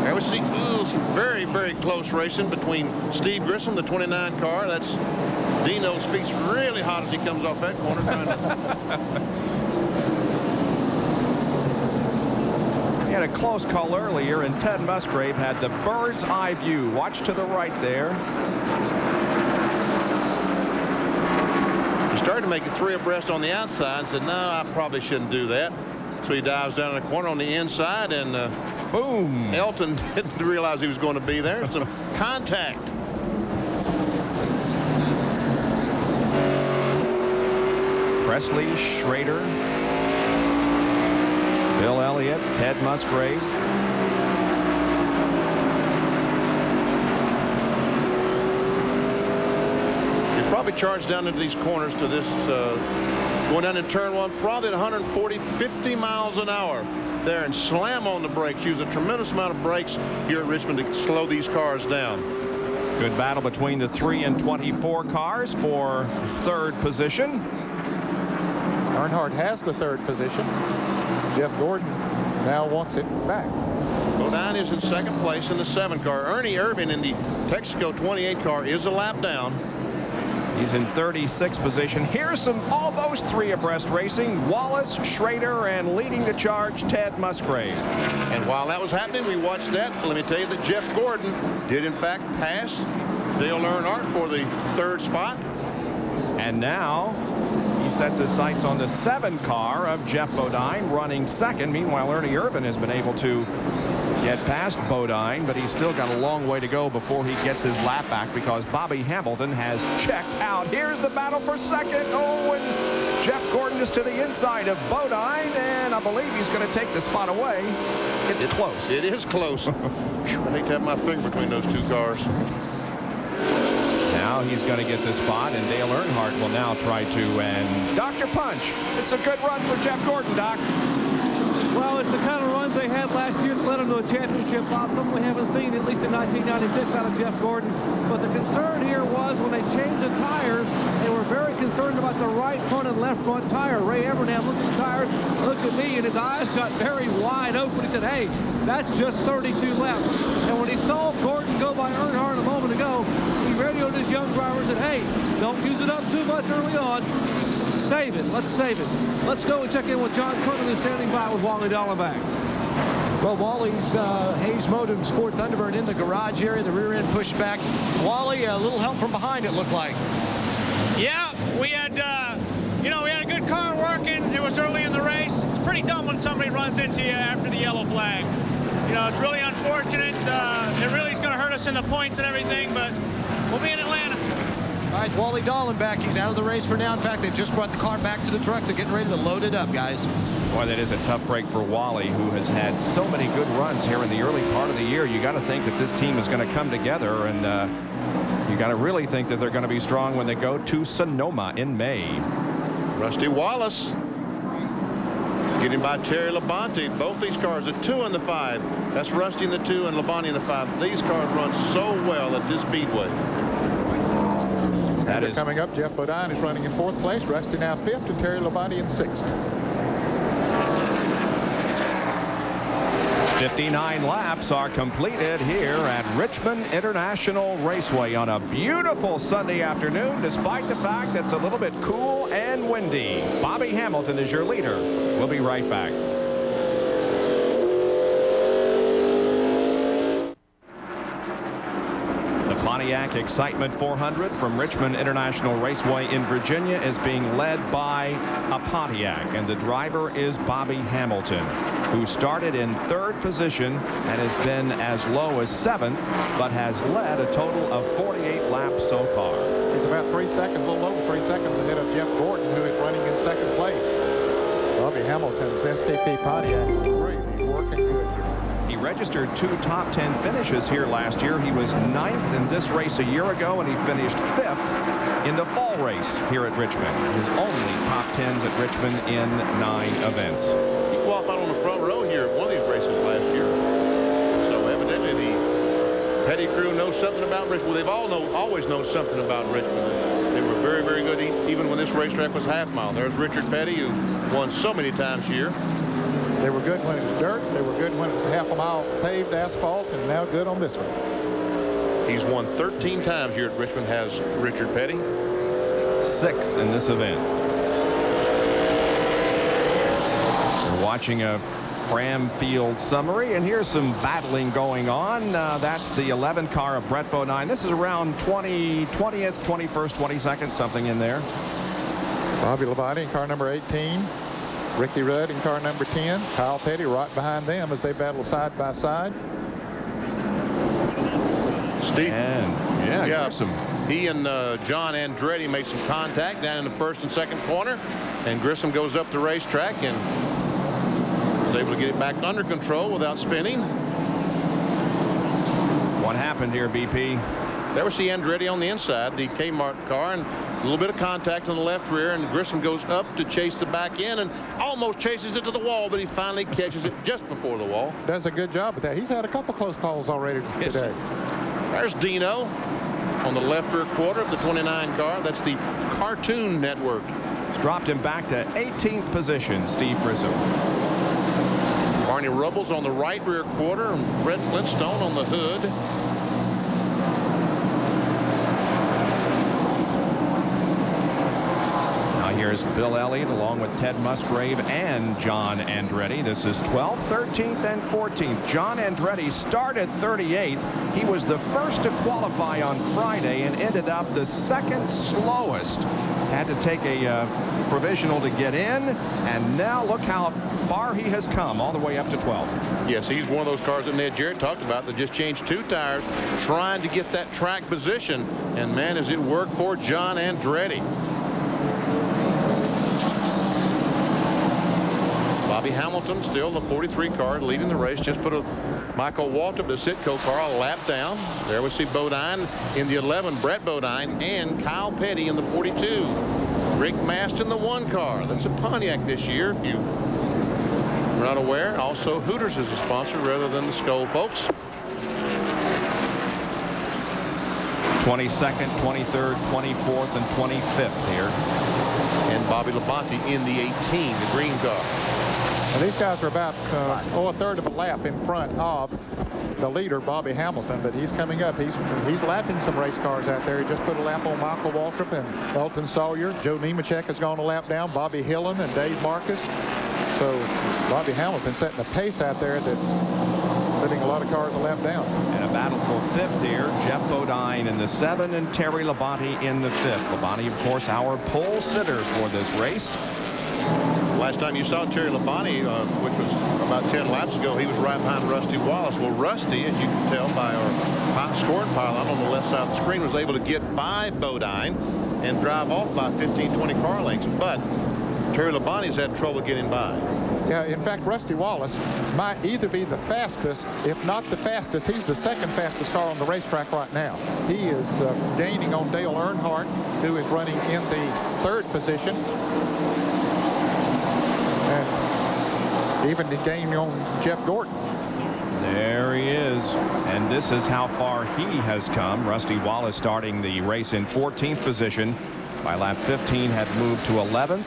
There we see some very, very close racing between Steve Grissom, the 29 car. That's Dino's feet's really hot as he comes off that corner. He had a close call earlier, and Ted Musgrave had the bird's eye view. Watch to the right there. Started to make it 3 abreast on the outside and said, no, I probably shouldn't do that. So he dives down in the corner on the inside, and boom. Elton didn't realize he was going to be there. Some contact. Presley, Schrader, Bill Elliott, Ted Musgrave. Probably charged down into these corners to this, going down in turn 1, probably at 140, 50 miles an hour there, and slam on the brakes. Use a tremendous amount of brakes here in Richmond to slow these cars down. Good battle between the 3 and 24 cars for 3rd position. Earnhardt has the 3rd position. Jeff Gordon now wants it back. Bodine is in 2nd place in the 7 car. Ernie Irvin in the Texaco 28 car is a lap down. He's in 36th position. Here's some almost 3 abreast racing. Wallace, Schrader, and leading the charge, Ted Musgrave. And while that was happening, we watched that. Let me tell you that Jeff Gordon did, in fact, pass Dale Earnhardt for the 3rd spot. And now he sets his sights on the 7 car of Jeff Bodine, running 2nd. Meanwhile, Ernie Irvin has been able to get past Bodine, but he's still got a long way to go before he gets his lap back, because Bobby Hamilton has checked out. Here's the battle for 2nd. Oh, and Jeff Gordon is to the inside of Bodine, and I believe he's going to take the spot away. It's close. It is close. I hate to have my finger between those 2 cars. Now he's going to get the spot, and Dale Earnhardt will now try to, and Dr. Punch. It's a good run for Jeff Gordon, Doc. Well, it's the kind of runs they had last year that led them to a championship optimum. We haven't seen, at least in 1996, out of Jeff Gordon. But the concern here was when they changed the tires, they were very concerned about the right front and left front tire. Ray Evernham looked at the tires, looked at me, and his eyes got very wide open. He said, hey, that's just 32 left. And when he saw Gordon go by Earnhardt a moment ago, he radioed his young driver and said, hey, don't use it up too much early on. Save it. Let's save it. Let's go and check in with John Curtin, who's standing by with Wally Dallenbach. Well, Wally's Hayes Modem's Ford Thunderbird in the garage area, the rear end pushed back. Wally, a little help from behind, it looked like. Yeah, we had, we had a good car working. It was early in the race. It's pretty dumb when somebody runs into you after the yellow flag. It's really unfortunate. It really is going to hurt us in the points and everything, but we'll be in Atlanta. All right, Wally Dallenbach, he's out of the race for now. In fact, they just brought the car back to the truck. They're getting ready to load it up, guys. Boy, that is a tough break for Wally, who has had so many good runs here in the early part of the year. You got to think that this team is going to come together, and you got to really think that they're going to be strong when they go to Sonoma in May. Rusty Wallace getting by Terry Labonte. Both these cars, the 2 and the 5. That's Rusty in the 2 and Labonte in the 5. These cars run so well at this speedway. That is coming up. Jeff Bodine is running in 4th place. Rusty now 5th, and Terry Labonte in 6th. 59 laps are completed here at Richmond International Raceway on a beautiful Sunday afternoon, despite the fact that it's a little bit cool and windy. Bobby Hamilton is your leader. We'll be right back. The Pontiac Excitement 400 from Richmond International Raceway in Virginia is being led by a Pontiac, and the driver is Bobby Hamilton, who started in 3rd position and has been as low as 7th, but has led a total of 48 laps so far. He's about 3 seconds, a little over 3 seconds ahead of Jeff Gordon, who is running in 2nd place. Bobby Hamilton's STP Pontiac is great. He's working good here. He registered 2 top 10 finishes here last year. He was 9th in this race a year ago, and he finished 5th in the fall race here at Richmond. His only top 10s at Richmond in 9 events. He qualified on the front row here at one of these races last year. So evidently the Petty crew knows something about Richmond. Well, they've always known something about Richmond. They were very, very good even when this racetrack was half mile. There's Richard Petty, who won so many times here. They were good when it was dirt. They were good when it was half a mile paved asphalt, and now good on this one. He's won 13 times here at Richmond, has Richard Petty. 6 in this event. We're watching a Cram Field summary, and here's some battling going on. That's the 11 car of Brett Bodine. This is around 20th, 21st, 22nd, something in there. Bobby Labonte in car number 18. Ricky Rudd in car number 10. Kyle Petty right behind them as they battle side by side. Steve. And yeah. He and John Andretti made some contact down in the 1st and 2nd corner, and Grissom goes up the racetrack and was able to get it back under control without spinning. What happened here, BP? There we see Andretti on the inside, the Kmart car, and a little bit of contact on the left rear, and Grissom goes up to chase the back end and almost chases it to the wall, but he finally catches it just before the wall. Does a good job with that. He's had a couple close calls already today. There's Dino on the left rear quarter of the 29 car. That's the Cartoon Network. It's dropped him back to 18th position, Steve Grissom. Barney Rubbles on the right rear quarter, and Brett Flintstone on the hood. Here's Bill Elliott along with Ted Musgrave and John Andretti. This is 12th, 13th, and 14th. John Andretti started 38th. He was the first to qualify on Friday and ended up the 2nd slowest. Had to take a provisional to get in, and now look how far he has come, all the way up to 12th. Yes, he's one of those cars that Ned Jarrett talked about that just changed 2 tires trying to get that track position, and man, does it work for John Andretti. Bobby Hamilton, still the 43 car, leading the race. Just put a Michael Waltrip, the Sitco car, a lap down. There we see Bodine in the 11, Brett Bodine, and Kyle Petty in the 42. Rick Mast in the 1 car. That's a Pontiac this year, if you are not aware. Also, Hooters is a sponsor rather than the Skoll folks. 22nd, 23rd, 24th, and 25th here. And Bobby Labonte in the 18, the green car. Now these guys are about a third of a lap in front of the leader, Bobby Hamilton, but he's coming up. He's lapping some race cars out there. He just put a lap on Michael Waltrip and Elton Sawyer. Joe Nemechek has gone a lap down. Bobby Hillen and Dave Marcus. So Bobby Hamilton setting a pace out there that's putting a lot of cars a lap down. And a battle for 5th here. Jeff Bodine in the 7 and Terry Labonte in the 5th. Labonte, of course, our pole sitter for this race. Last time you saw Terry Labonte, which was about 10 laps ago, he was right behind Rusty Wallace. Well, Rusty, as you can tell by our scoring pylon on the left side of the screen, was able to get by Bodine and drive off by 15, 20 car lengths. But Terry Labonte's had trouble getting by. Yeah, in fact, Rusty Wallace might either be the fastest, if not the fastest. He's the 2nd fastest car on the racetrack right now. He is gaining on Dale Earnhardt, who is running in the 3rd position. And even gaining on Jeff Gordon. There he is. And this is how far he has come. Rusty Wallace starting the race in 14th position. By lap 15 had moved to 11th.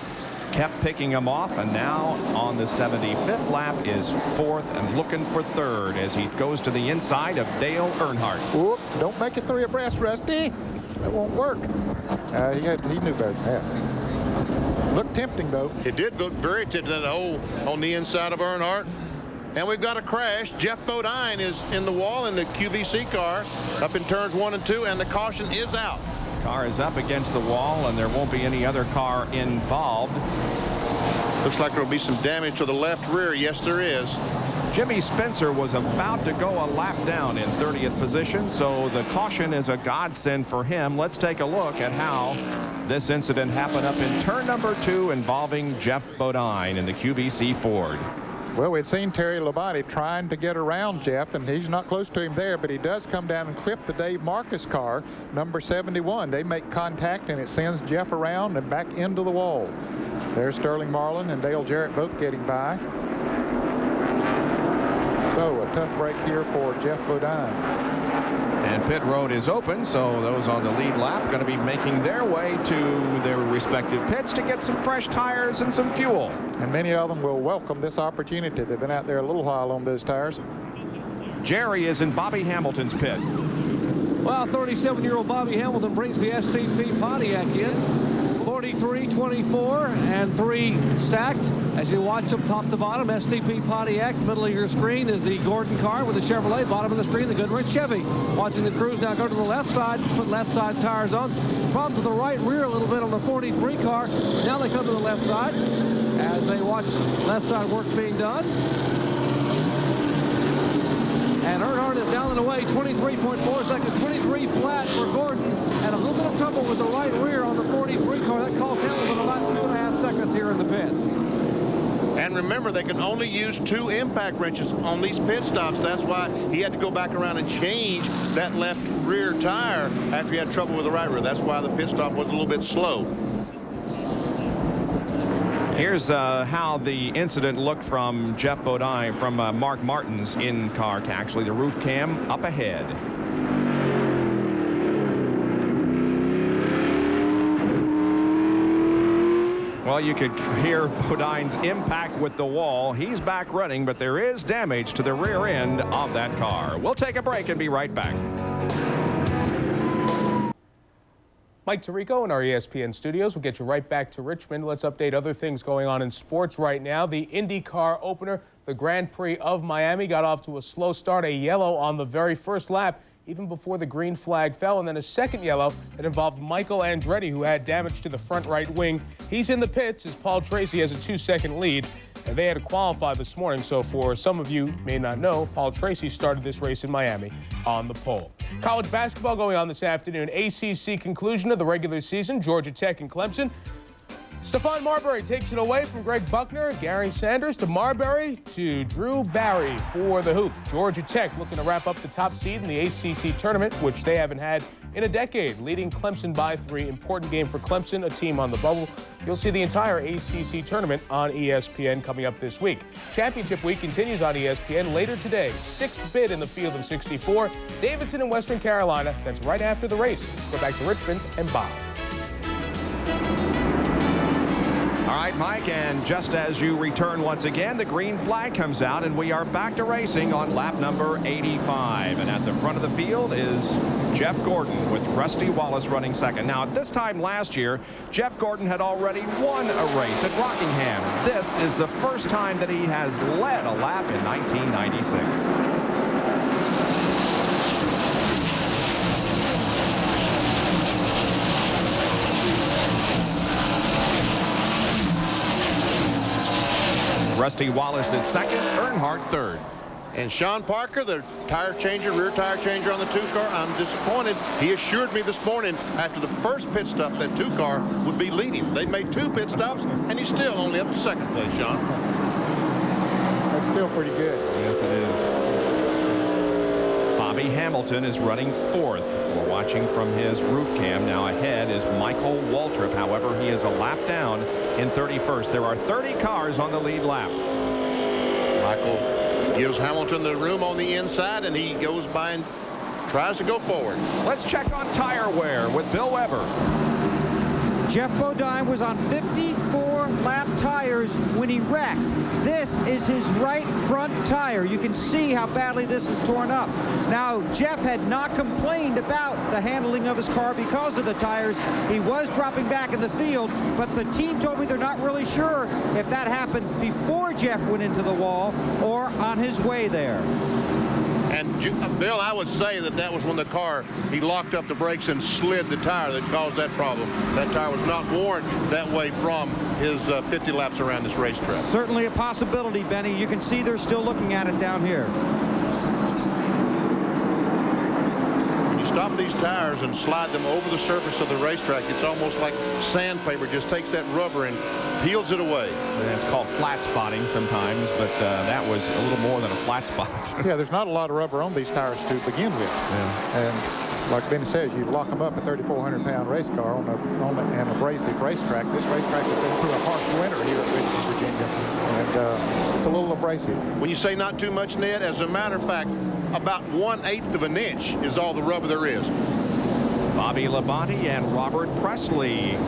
kept picking him off, and now on the 75th lap is 4th and looking for 3rd as he goes to the inside of Dale Earnhardt. Whoop, don't make it 3 abreast, Rusty. That won't work. He knew better than that. Looked tempting, though. It did look very tempting, that hole on the inside of Earnhardt. And we've got a crash. Jeff Bodine is in the wall in the QVC car up in turns 1 and 2, and the caution is out. Car is up against the wall, and there won't be any other car involved. Looks like there will be some damage to the left rear. Yes, there is. Jimmy Spencer was about to go a lap down in 30th position, so the caution is a godsend for him. Let's take a look at how this incident happened up in turn number 2 involving Jeff Bodine in the QVC Ford. Well, we'd seen Terry Labonte trying to get around Jeff, and he's not close to him there, but he does come down and clip the Dave Marcus car, number 71. They make contact, and it sends Jeff around and back into the wall. There's Sterling Marlin and Dale Jarrett both getting by. So a tough break here for Jeff Bodine. And pit road is open, so those on the lead lap are going to be making their way to their respective pits to get some fresh tires and some fuel. And many of them will welcome this opportunity. They've been out there a little while on those tires. Jerry is in Bobby Hamilton's pit. Well, 37-year-old Bobby Hamilton brings the STP Pontiac in. 43, 24, and 3 stacked. As you watch them top to bottom, STP Pontiac, middle of your screen is the Gordon car with the Chevrolet, bottom of the screen, the Goodrich Chevy. Watching the crews now go to the left side, put left side tires on. Problems with the right rear a little bit on the 43 car. Now they come to the left side as they watch left side work being done. And Earnhardt is down and away, 23.4 seconds, 23 flat for Gordon, and a little bit of trouble with the right rear on the 43 car. That cost Hamilton about 2.5 seconds here in the pit. And remember, they can only use 2 impact wrenches on these pit stops. That's why he had to go back around and change that left rear tire after he had trouble with the right rear. That's why the pit stop was a little bit slow. Here's how the incident looked from Jeff Bodine, from Mark Martin's in-car, actually, the roof cam up ahead. Well, you could hear Bodine's impact with the wall. He's back running, but there is damage to the rear end of that car. We'll take a break and be right back. Mike Tirico in our ESPN studios. We'll get you right back to Richmond. Let's update other things going on in sports right now. The IndyCar opener, the Grand Prix of Miami, got off to a slow start, a yellow on the very first lap, even before the green flag fell, and then a second yellow that involved Michael Andretti, who had damage to the front right wing. He's in the pits as Paul Tracy has a 2-second lead. And they had to qualify this morning, so for some of you may not know, Paul Tracy started this race in Miami on the pole. College basketball going on this afternoon. ACC conclusion of the regular season, Georgia Tech and Clemson. Stephon Marbury takes it away from Greg Buckner, Gary Sanders to Marbury to Drew Barry for the hoop. Georgia Tech looking to wrap up the top seed in the ACC tournament, which they haven't had in a decade, leading Clemson by 3. Important game for Clemson, a team on the bubble. You'll see the entire ACC tournament on ESPN coming up this week. Championship week continues on ESPN later today. 6th bid in the field of 64. Davidson in Western Carolina. That's right after the race. Let's go back to Richmond and Bob. All right, Mike, and just as you return once again, the green flag comes out, and we are back to racing on lap number 85. And at the front of the field is Jeff Gordon with Rusty Wallace running second. Now, at this time last year, Jeff Gordon had already won a race at Rockingham. This is the first time that he has led a lap in 1996. Rusty Wallace is second, Earnhardt third. And Sean Parker, the tire changer, rear tire changer on the 2 car, I'm disappointed. He assured me this morning after the first pit stop that 2 car would be leading. They made 2 pit stops, and he's still only up to second place, Sean. That's still pretty good. Yes, it is. Bobby Hamilton is running fourth. We're watching from his roof cam. Now ahead is Michael Waltrip. However, he is a lap down in 31st. There are 30 cars on the lead lap. Michael gives Hamilton the room on the inside, and he goes by and tries to go forward. Let's check on tire wear with Bill Weber. Jeff Bodine was on 54-lap tires when he wrecked. This is his right front tire. You can see how badly this is torn up. Now, Jeff had not complained about the handling of his car because of the tires. He was dropping back in the field, but the team told me they're not really sure if that happened before Jeff went into the wall or on his way there. And Bill, I would say that was when the car, he locked up the brakes and slid the tire that caused that problem. That tire was not worn that way from his 50 laps around this racetrack. Certainly a possibility, Benny. You can see they're still looking at it down here. When you stop these tires and slide them over the surface of the racetrack, it's almost like sandpaper. Just takes that rubber and peels it away. And it's called flat spotting sometimes, but that was a little more than a flat spot. Yeah, there's not a lot of rubber on these tires to begin with. Yeah. And like Benny says, you lock them up a 3,400-pound race car on an abrasive racetrack. This racetrack has been through a harsh winter here at Richmond, Virginia, and it's a little abrasive. When you say not too much, Ned, as a matter of fact, about 1/8 of an inch is all the rubber there is. Bobby Labonte and Robert Presley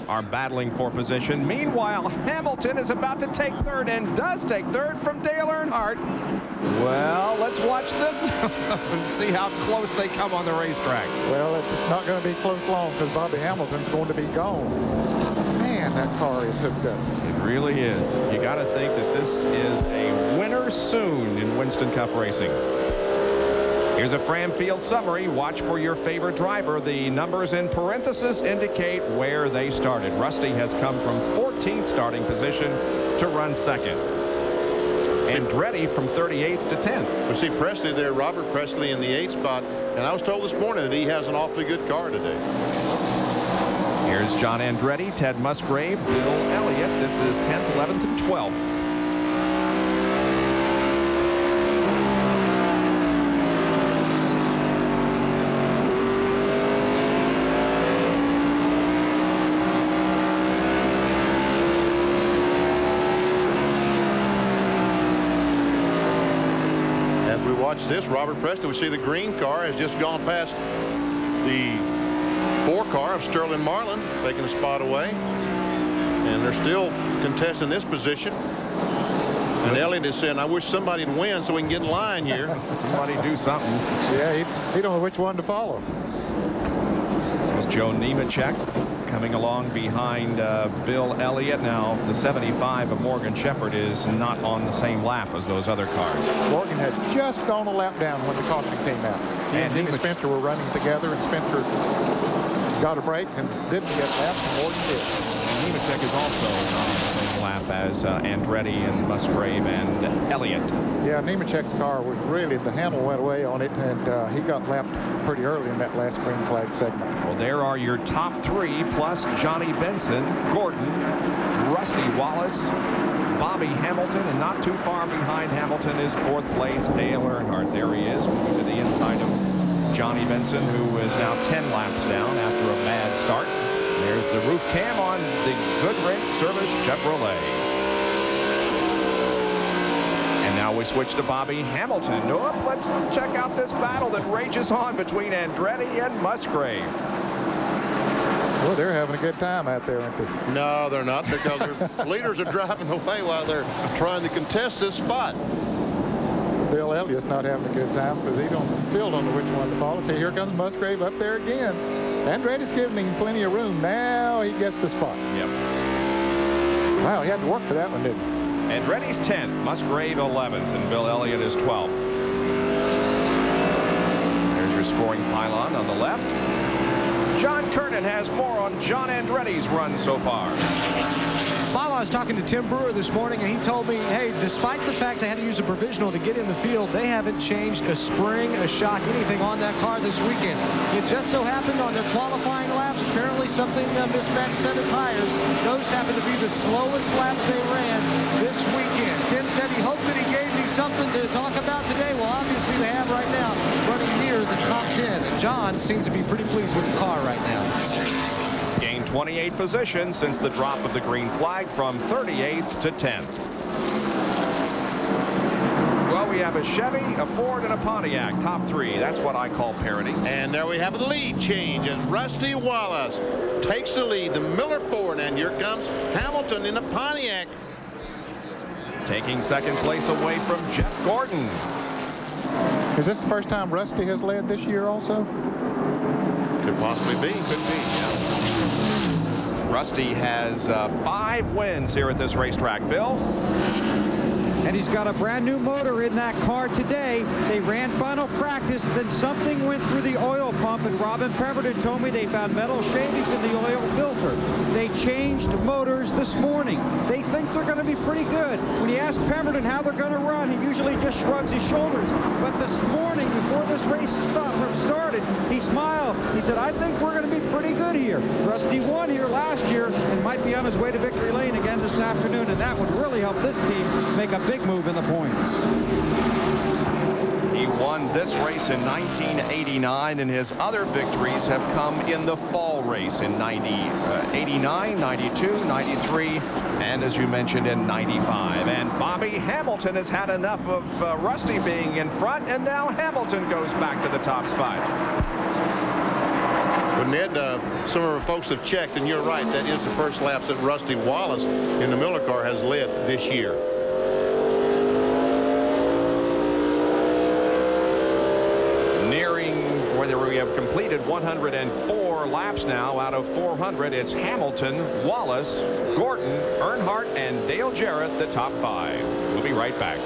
are battling for position. Meanwhile, Hamilton is about to take third and does take third from Dale Earnhardt. Well, let's watch this and see how close they come on the racetrack. Well, it's not going to be close long because Bobby Hamilton's going to be gone. Man, that car is hooked up. It really is. You got to think that this is a winner soon in Winston Cup racing. Here's a Fram Field summary. Watch for your favorite driver. The numbers in parentheses indicate where they started. Rusty has come from 14th starting position to run second. Andretti from 38th to 10th. We see Presley there, Robert Presley in the 8th spot. And I was told this morning that he has an awfully good car today. Here's John Andretti, Ted Musgrave, Bill Elliott. This is 10th, 11th, and 12th. Watch this, Robert Presley. We see the green car has just gone past the 4 car of Sterling Marlin, taking a spot away. And they're still contesting this position. And Elliott is saying, I wish somebody'd win so we can get in line here. Somebody do something. Yeah, he don't know which one to follow. There's Joe Nemechek coming along behind Bill Elliott. Now, the 75 of Morgan Shepherd is not on the same lap as those other cars. Morgan had just gone a lap down when the caution came out. And he and Spencer were running together, and Spencer got a break and didn't get lapped, and Morgan did. Nemechek is also not on the same lap as Andretti and Musgrave and Elliott. Yeah, Nemechek's car was really, the handle went away on it, and he got lapped pretty early in that last green flag segment. Well, there are your top 3, plus Johnny Benson, Gordon, Rusty Wallace, Bobby Hamilton, and not too far behind Hamilton is 4th place Dale Earnhardt. There he is, moving to the inside of Johnny Benson, who is now 10 laps down after a bad start. There's the roof cam on the Goodrich Service Chevrolet. And now we switch to Bobby Hamilton. Oh, let's check out this battle that rages on between Andretti and Musgrave. Well, they're having a good time out there, aren't they? No, they're not, because their leaders are driving away while they're trying to contest this spot. Bill Elliott's not having a good time because he still don't know which one to follow. See, here comes Musgrave up there again. Andretti's giving him plenty of room. Now he gets the spot. Yep. Wow, he had to work for that one, didn't he? Andretti's 10th, Musgrave 11th, and Bill Elliott is 12th. There's your scoring pylon on the left. John Kernan has more on John Andretti's run so far. Bob, I was talking to Tim Brewer this morning, and he told me, hey, despite the fact they had to use a provisional to get in the field, they haven't changed a spring, a shock, anything on that car this weekend. It just so happened on their qualifying laps, apparently something mismatched set of tires. Those happen to be the slowest laps they ran this weekend. Tim said he hoped that he gave me something to talk about today. Well, obviously they have right now, running near the top 10. And John seems to be pretty pleased with the car right now. It's gained 28 positions since the drop of the green flag from 38th to 10th. Well, we have a Chevy, a Ford, and a Pontiac. Top three. That's what I call parity. And there we have the lead change as Rusty Wallace takes the lead. The Miller Ford, and here comes Hamilton in the Pontiac. Taking second place away from Jeff Gordon. Is this the first time Rusty has led this year also? Could possibly be. Could be, yeah. Rusty has 5 wins here at this racetrack. Bill? And he's got a brand new motor in that car today. They ran final practice, then something went through the oil pump, and Robin Pemberton told me they found metal shavings in the oil filter. They changed motors this morning. They think they're going to be pretty good. When you ask Pemberton how they're going to run, he usually just shrugs his shoulders. But this morning, before this race started, he smiled. He said, I think we're going to be pretty good here. Rusty won here last year and might be on his way to victory lane again this afternoon, and that would really help this team make a big move in the points. He won this race in 1989, and his other victories have come in the fall race in 89, 92, 93, and as you mentioned, in 95. And Bobby Hamilton has had enough of Rusty being in front, and now Hamilton goes back to the top spot. But Ned, some of our folks have checked, and you're right, that is the first lap that Rusty Wallace in the Miller car has led this year. Whether we have completed 104 laps now out of 400, it's Hamilton, Wallace, Gordon, Earnhardt, and Dale Jarrett, the top 5. We'll be right back.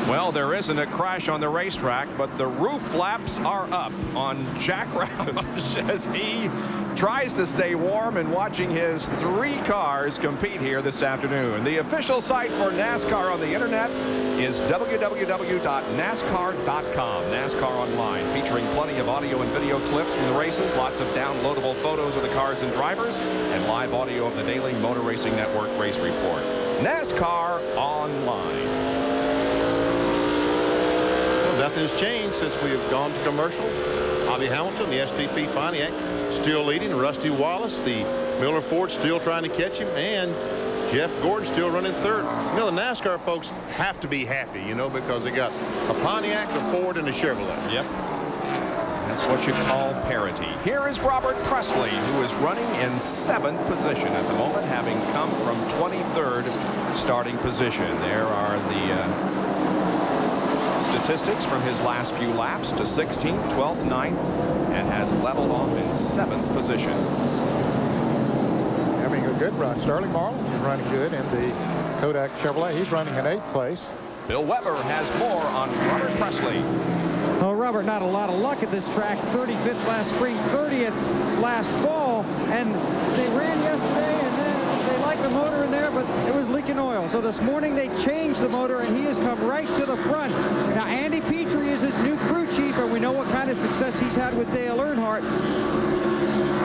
Well, there isn't a crash on the racetrack, but the roof flaps are up on Jack Roush as he tries to stay warm and watching his 3 cars compete here this afternoon. The official site for NASCAR on the internet is www.nascar.com. NASCAR Online, featuring plenty of audio and video clips from the races, lots of downloadable photos of the cars and drivers, and live audio of the daily Motor Racing Network race report. NASCAR Online. Well, nothing has changed since we have gone to commercial. Bobby Hamilton, the STP Pontiac, still leading. Rusty Wallace, the Miller Ford, still trying to catch him, and Jeff Gordon still running third. You know, the NASCAR folks have to be happy, you know, because they got a Pontiac, a Ford, and a Chevrolet. Yep. That's what you call parity. Here is Robert Presley, who is running in 7th position at the moment, having come from 23rd starting position. There are the statistics from his last few laps to 16th, 12th, 9th, and has leveled off in 7th position. Having a good run. Sterling Marlin is running good in the Kodak Chevrolet. He's running in 8th place. Bill Weber has more on Robert Presley. Well, Robert, not a lot of luck at this track. 35th last spring, 30th last fall, and they ran yesterday, and then they liked the motor in there, but it was leaking oil. So this morning they changed the motor, and he has come right to the front. Now, Andy Petrie is his new crew chief, and we know what kind of success he's had with Dale Earnhardt.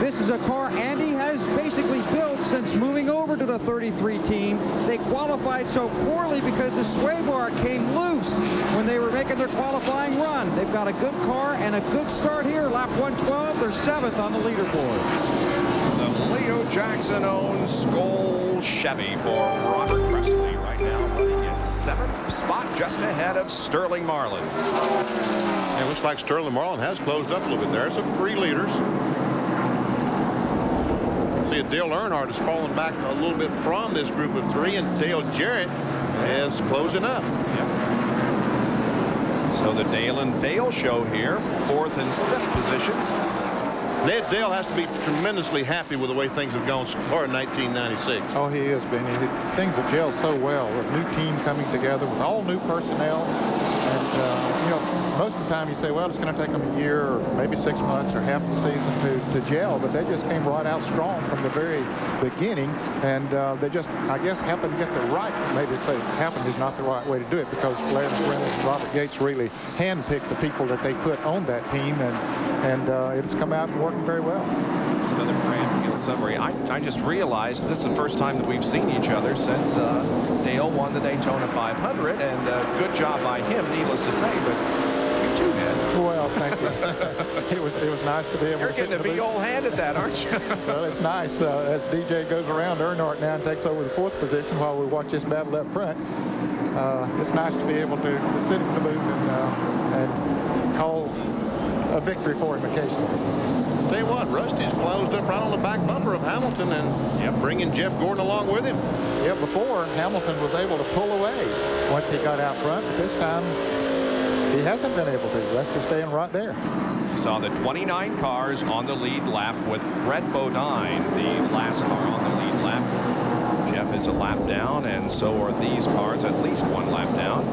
This is a car Andy has basically built since moving over to the 33 team. They qualified so poorly because the sway bar came loose when they were making their qualifying run. They've got a good car and a good start here. Lap 112, they're 7th on the leaderboard. The Leo Jackson-owned Skoll Chevy for Robert Presley right now running in 7th spot, just ahead of Sterling Marlin. It looks like Sterling Marlin has closed up a little bit there. So 3 leaders. See, Dale Earnhardt has fallen back a little bit from this group of 3, and Dale Jarrett is closing up. Yep. So the Dale and Dale show here, 4th and 5th position. Ned Dale has to be tremendously happy with the way things have gone so far in 1996. Oh, he has been. Things have gelled so well. A new team coming together with all new personnel. And, you know, most of the time you say, well, it's going to take them a year or maybe 6 months or half the season to gel. But they just came right out strong from the very beginning. And they just, I guess, happened to get the right, maybe say happened is not the right way to do it, because Larry Reynolds and Robert Gates really handpicked the people that they put on that team. And it's come out and working very well. Another grand summary. I just realized this is the first time that we've seen each other since Dale won the Daytona 500, and good job by him, needless to say, but you too, Ned. Well, thank you. It was nice to be able You're to sit getting in a the big booth. old hand at that, aren't you? Well, it's nice. As DJ goes around, Earnhardt now takes over the 4th position while we watch this battle up front. It's nice to be able to sit in the booth and call a victory for him occasionally. Tell you what, Rusty's closed up right on the back bumper of Hamilton and bringing Jeff Gordon along with him. Yeah, before Hamilton was able to pull away once he got out front, but this time he hasn't been able to. Rusty's staying right there. Saw the 29 cars on the lead lap with Brett Bodine, the last car on the lead lap. Jeff is a lap down, and so are these cars at least one lap down.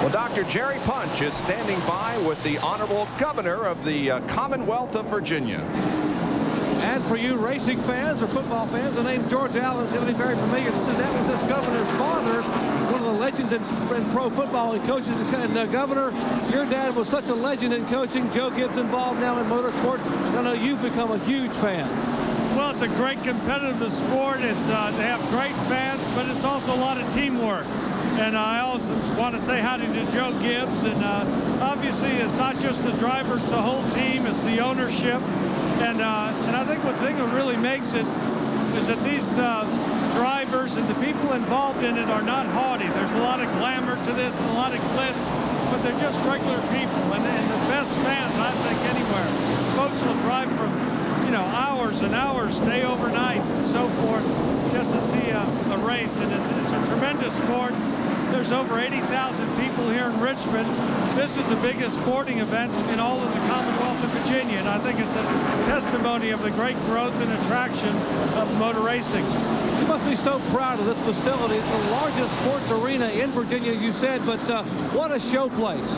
Well, Dr. Jerry Punch is standing by with the Honorable Governor of the Commonwealth of Virginia. And for you racing fans or football fans, the name George Allen is going to be very familiar. That was this governor's father, one of the legends in pro football and coaches. And Governor, your dad was such a legend in coaching. Joe Gibbs involved now in motorsports. I know you've become a huge fan. Well, it's a great competitive sport. It's they have great fans, but it's also a lot of teamwork. And I always want to say howdy to Joe Gibbs. And obviously, it's not just the drivers, the whole team. It's the ownership. And I think the thing that really makes it is that these drivers and the people involved in it are not haughty. There's a lot of glamour to this and a lot of glitz, but they're just regular people. And the best fans, I think, anywhere. Folks will drive from, hours and hours, stay overnight and so forth just to see a race. And it's a tremendous sport. There's over 80,000 people here in Richmond. This is the biggest sporting event in all of the Commonwealth of Virginia, and I think it's a testimony of the great growth and attraction of motor racing. You must be so proud of this facility. It's the largest sports arena in Virginia, you said, but what a show place.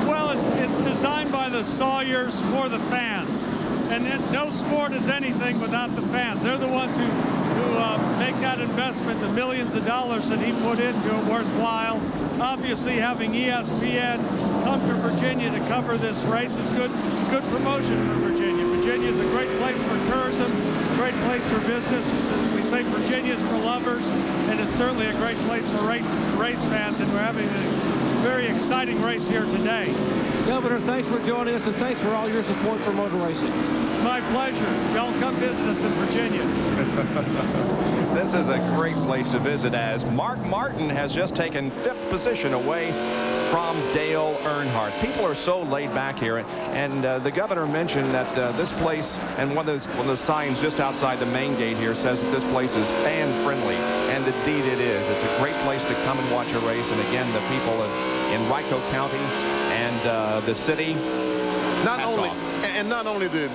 Well, it's designed by the Sawyers for the fans, and no sport is anything without the fans. They're the ones who make that investment, the millions of dollars that he put into it, worthwhile. Obviously, having ESPN come to Virginia to cover this race is good promotion for Virginia. Virginia is a great place for tourism, great place for business. We say Virginia is for lovers, and it's certainly a great place for race fans, and we're having a very exciting race here today. Governor, thanks for joining us, and thanks for all your support for motor racing. My pleasure. Y'all come visit us in Virginia. This is a great place to visit, as Mark Martin has just taken 5th position away from Dale Earnhardt. People are so laid back here, and the governor mentioned that this place, and one of the signs just outside the main gate here says that this place is fan-friendly, and indeed it is. It's a great place to come and watch a race, and again, the people in Henrico County and the city, not only the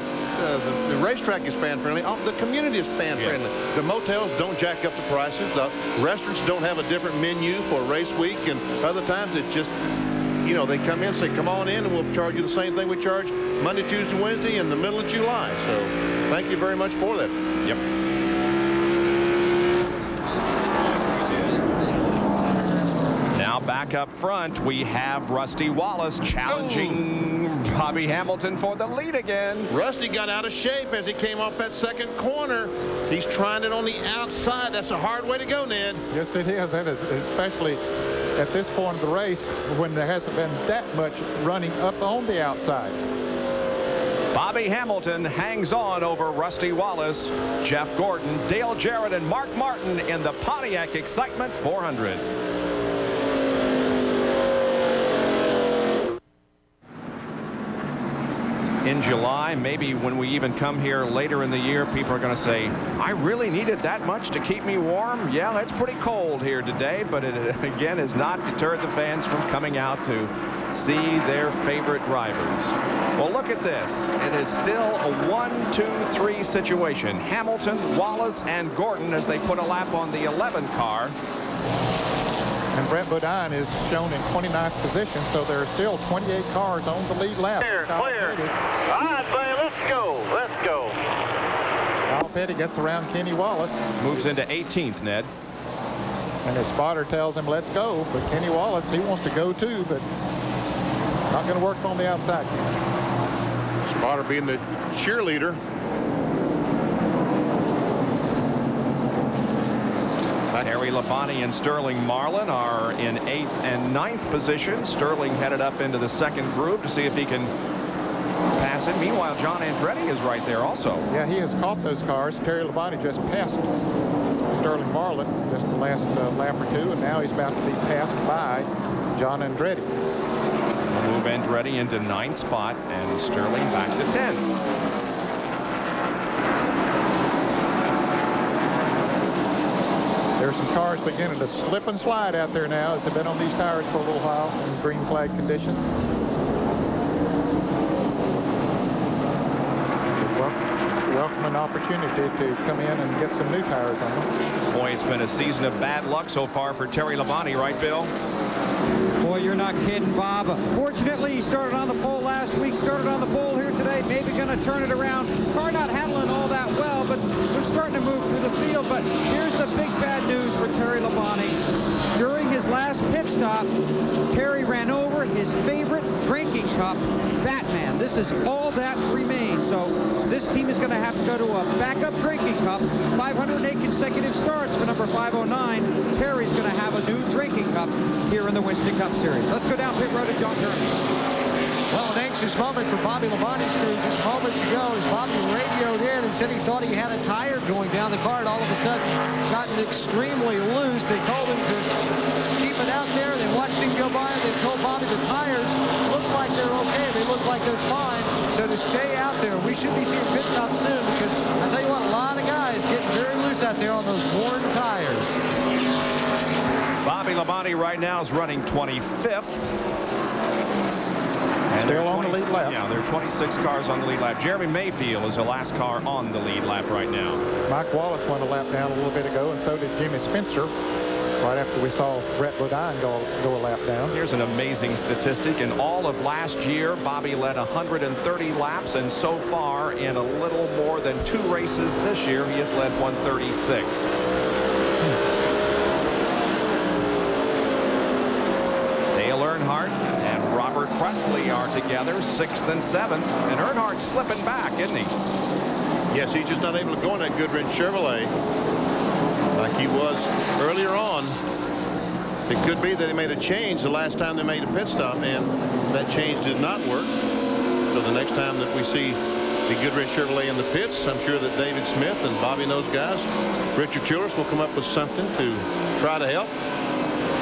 racetrack is fan-friendly, the community is fan-friendly. Yeah. The motels don't jack up the prices. The restaurants don't have a different menu for race week, and other times it's just, they come in and say, come on in, and we'll charge you the same thing we charge Monday, Tuesday, Wednesday in the middle of July. So thank you very much for that. Yep. Now back up front, we have Rusty Wallace challenging Bobby Hamilton for the lead again. Rusty got out of shape as he came off that second corner. He's trying it on the outside. That's a hard way to go, Ned. Yes, it is. That is, especially at this point of the race when there hasn't been that much running up on the outside. Bobby Hamilton hangs on over Rusty Wallace, Jeff Gordon, Dale Jarrett, and Mark Martin in the Pontiac Excitement 400. In July, maybe when we even come here later in the year, people are going to say, I really needed that much to keep me warm. Yeah, it's pretty cold here today, but it again has not deterred the fans from coming out to see their favorite drivers. Well, look at this. It is still a 1-2-3 situation. Hamilton, Wallace, and Gordon as they put a lap on the 11 car. And Brett Bodine is shown in 29th position, so there are still 28 cars on the lead lap. Clear. I'd say let's go. Let's go. Kyle Petty gets around Kenny Wallace. Moves into 18th, Ned. And his spotter tells him, let's go. But Kenny Wallace, he wants to go too, but not going to work on the outside. Spotter being the cheerleader. Terry Labonte and Sterling Marlin are in 8th and 9th position. Sterling headed up into the second group to see if he can pass it. Meanwhile, John Andretti is right there also. Yeah, he has caught those cars. Terry Labonte just passed Sterling Marlin just the last lap or two, and now he's about to be passed by John Andretti. We'll move Andretti into 9th spot and Sterling back to 10th. There's some cars beginning to slip and slide out there now as they've been on these tires for a little while in green flag conditions. Welcome an opportunity to come in and get some new tires on them. Boy, it's been a season of bad luck so far for Terry Labonte, right, Bill? Boy, you're not kidding, Bob. Fortunately, he started on the pole last week, started on the pole here today, maybe going to turn it around. Car not handling all that well, but we're starting to move through the field. But here's the big bad news for Terry Labonte. During his last pit stop, Terry ran over his favorite drinking cup, Batman. This is all that remains. So this team is going to have to go to a backup drinking cup. 508 consecutive starts for number 509. Terry's going to have a new drinking cup here in the Winston Cup Series. Let's go down pit road to John Turner. Well, an anxious moment for Bobby Labonte's crew just moments ago as Bobby radioed in and said he thought he had a tire going down the car, and all of a sudden gotten extremely loose. They told him to keep it out there. They watched him go by, and they told Bobby the tires look like they're okay. They look like they're fine. So to stay out there, we should be seeing pit stops soon, because I tell you what, a lot of guys getting very loose out there on those worn tires. Bobby Labonte right now is running 25th. And still on the lead lap. Yeah, there are 26 cars on the lead lap. Jeremy Mayfield is the last car on the lead lap right now. Mike Wallace won a lap down a little bit ago, and so did Jimmy Spencer right after we saw Brett Bodine go a lap down. Here's an amazing statistic. In all of last year, Bobby led 130 laps, and so far in a little more than 2 races this year, he has led 136. Dale Earnhardt and Robert Presley are together, 6th and 7th, and Earnhardt's slipping back, isn't he? Yes, he's just not able to go in that Goodrich Chevrolet like he was earlier on. It could be that he made a change the last time they made a pit stop, and that change did not work. So the next time that we see the Goodrich Chevrolet in the pits, I'm sure that David Smith and Bobby and those guys, Richard Childress, will come up with something to try to help.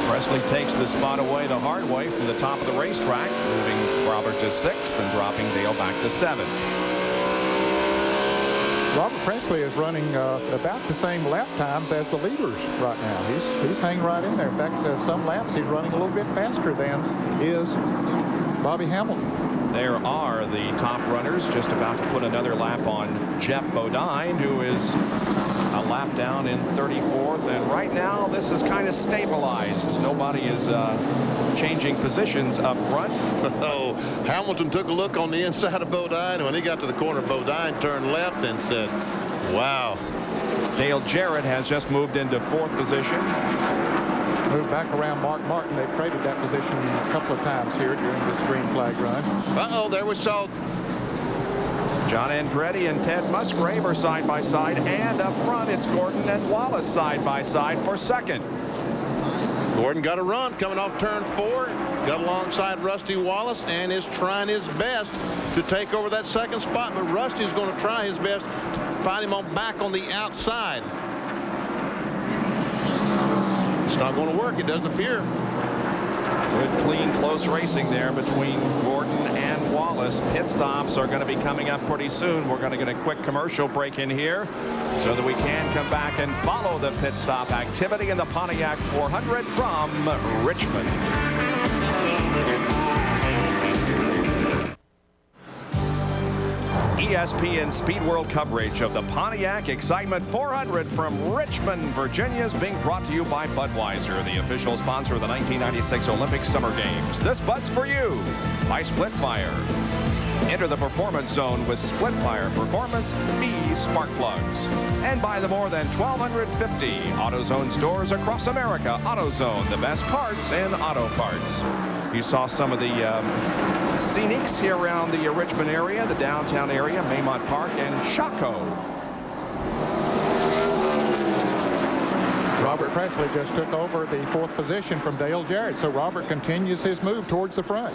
Presley takes the spot away the hard way from the top of the racetrack, moving Robert to 6th and dropping Dale back to 7th. Robert Presley is running about the same lap times as the leaders right now. He's hanging right in there. In fact, some laps he's running a little bit faster than is Bobby Hamilton. There are the top runners just about to put another lap on Jeff Bodine, who is a lap down in 34th. And right now, this is kind of stabilized as nobody is changing positions up front. Oh, Hamilton took a look on the inside of Bodine, and when he got to the corner, Bodine turned left and said, wow. Dale Jarrett has just moved into 4th position. Moved back around Mark Martin. They've traded that position a couple of times here during this green flag run. Uh-oh, there we saw John Andretti and Ted Musgrave are side by side, and up front it's Gordon and Wallace side by side for 2nd. Gordon got a run coming off turn 4, got alongside Rusty Wallace, and is trying his best to take over that 2nd spot, but Rusty's going to try his best to find him back on the outside. It's not going to work, it doesn't appear. Good, clean, close racing there between Gordon and Wallace. Pit stops are going to be coming up pretty soon. We're going to get a quick commercial break in here so that we can come back and follow the pit stop activity in the Pontiac 400 from Richmond. ESPN Speed World coverage of the Pontiac Excitement 400 from Richmond, Virginia is being brought to you by Budweiser, the official sponsor of the 1996 Olympic Summer Games. This Bud's for you by Split Fire. Enter the performance zone with Split Fire Performance V spark plugs. And by the more than 1,250 AutoZone stores across America. AutoZone, the best parts in auto parts. You saw some of the scenics here around the Richmond area, the downtown area, Maymont Park and Chaco. Robert Presley just took over the 4th position from Dale Jarrett. So Robert continues his move towards the front.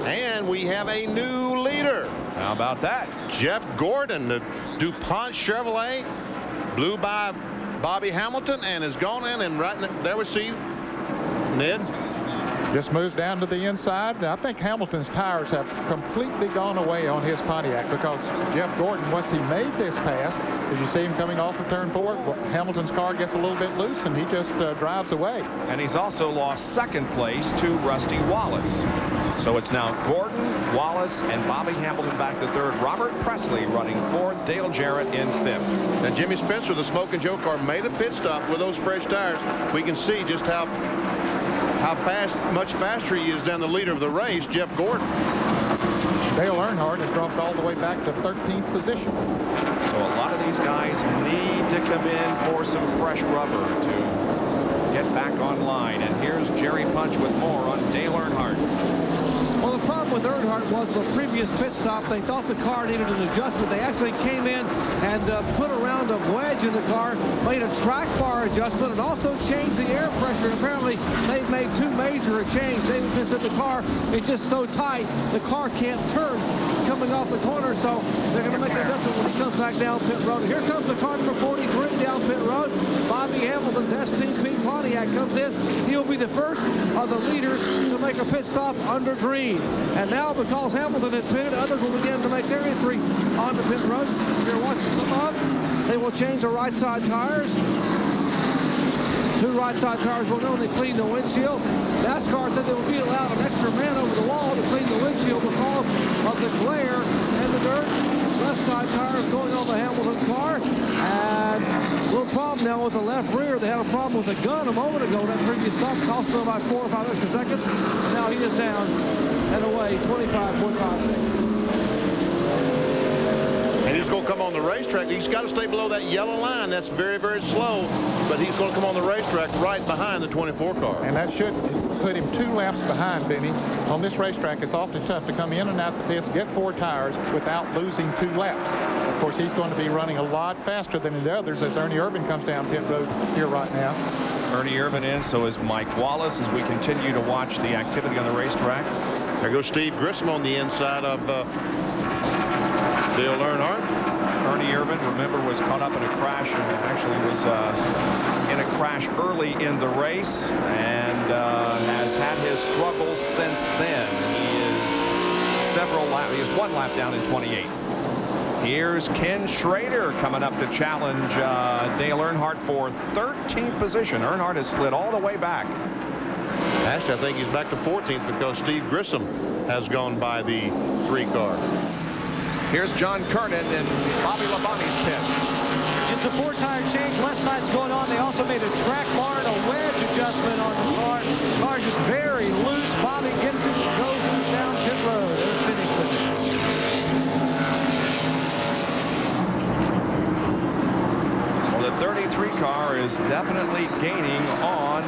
And we have a new leader. How about that? Jeff Gordon, the DuPont Chevrolet, blew by Bobby Hamilton and is gone in, and right there we see Ned. Just moves down to the inside. I think Hamilton's tires have completely gone away on his Pontiac, because Jeff Gordon, once he made this pass, as you see him coming off of turn 4, Hamilton's car gets a little bit loose and he just drives away. And he's also lost 2nd place to Rusty Wallace. So it's now Gordon, Wallace, and Bobby Hamilton back to 3rd. Robert Presley running 4th. Dale Jarrett in 5th. And Jimmy Spencer, the Smoke and Joe car, made a pit stop with those fresh tires. We can see just how much faster he is than the leader of the race, Jeff Gordon. Dale Earnhardt has dropped all the way back to 13th position. So a lot of these guys need to come in for some fresh rubber to get back online. And here's Jerry Punch with more on Dale Earnhardt. Well, the problem with Earnhardt was the previous pit stop, they thought the car needed an adjustment. They actually came in and put a round of wedge in the car, made a track bar adjustment, and also changed the air pressure. And apparently, they've made 2 major changes. David Penn said the car is just so tight, the car can't turn coming off the corner, so they're going to make an adjustment when he comes back down pit road. Here comes the car number 43 down pit road. Bobby Hamilton's STP Pontiac comes in. He'll be the first of the leaders to make a pit stop under green. And now, because Hamilton has pitted, others will begin to make their entry on the pit road. If you're watching them up, they will change the right side tires. 2 right side tires will go and they clean the windshield. NASCAR said they will be allowed an extra man over the wall to clean the windshield because of the glare and the dirt. Left side tires going on the Hamilton car. And a little problem now with the left rear. They had a problem with the gun a moment ago. That previous stop cost them about 4 or 5 extra seconds. Now he is down and away 25.5 seconds. And he's going to come on the racetrack. He's got to stay below that yellow line. That's very, very slow. But he's going to come on the racetrack right behind the 24 car. And that should put him 2 laps behind, Benny. On this racetrack, it's often tough to come in and out the pits, get 4 tires without losing 2 laps. Of course, he's going to be running a lot faster than the others as Ernie Irvan comes down pit road here right now. Ernie Irvan in, so is Mike Wallace as we continue to watch the activity on the racetrack. There goes Steve Grissom on the inside of Dale Earnhardt. Ernie Irvan, remember, was caught up in a crash and actually was in a crash early in the race and has had his struggles since then. He is 1 lap down in 28th. Here's Ken Schrader coming up to challenge Dale Earnhardt for 13th position. Earnhardt has slid all the way back. Actually, I think he's back to 14th because Steve Grissom has gone by the 3 car. Here's John Kernan in Bobby Labonte's pit. It's a 4-tire change. Left side's going on. They also made a track bar and a wedge adjustment on the car. The car just very loose. Bobby gets it, goes down pit road. They're finished with it. Well, the 33 car is definitely gaining on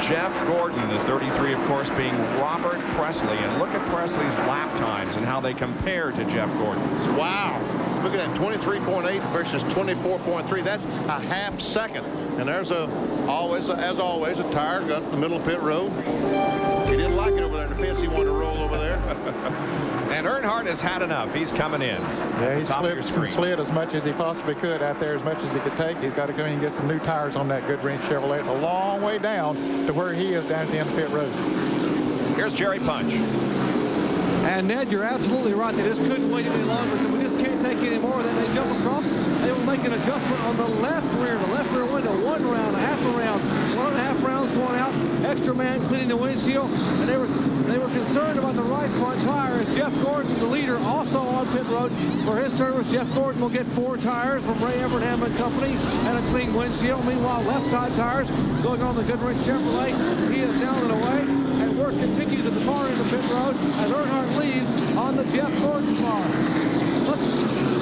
Jeff Gordon. The 33, of course, being Robert Presley. And look at Presley's lap times and how they compare to Jeff Gordon's. Wow. Look at that, 23.8 versus 24.3. That's a half second. And there's as always, a tire got in the middle of pit road. He didn't like it over there in the pits. He wanted to roll over there. And Earnhardt has had enough. He's coming in. Yeah, he slid as much as he possibly could out there, as much as he could take. He's got to come in and get some new tires on that Goodwrench Chevrolet. It's a long way down to where he is down at the end of pit road. Here's Jerry Punch. And Ned, you're absolutely right. They just couldn't wait any longer. So we just can't take any more. Then they jump across. They will make an adjustment on the left rear. The left rear window, 1 round, a half a round, 1.5 rounds going out. Extra man cleaning the windshield. And they were concerned about the right front tire. As Jeff Gordon, the leader, also on pit road for his service. Jeff Gordon will get 4 tires from Ray Evernham and Company and a clean windshield. Meanwhile, left side tires going on the Goodwrench Chevrolet. He is down and away. And work continues at the far end of pit road as Earnhardt leaves on the Jeff Gordon car.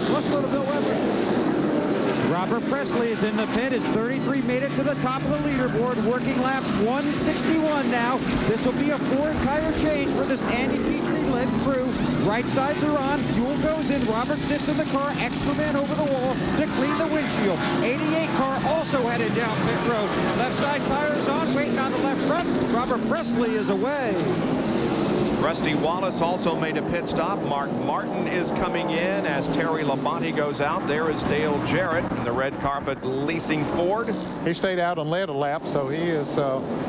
Let's go to Bill Weber. Robert Presley is in the pit. His 33 made it to the top of the leaderboard. Working lap 161 now. This will be a 4-tire change for this Andy Petrie-led heading through. Right sides are on. Fuel goes in. Robert sits in the car. Extra man over the wall to clean the windshield. 88 car also headed down pit road. Left side tires on, waiting on the left front. Robert Presley is away. Rusty Wallace also made a pit stop. Mark Martin is coming in as Terry Labonte goes out. There is Dale Jarrett in the red carpet leasing Ford. He stayed out and led a lap, so he is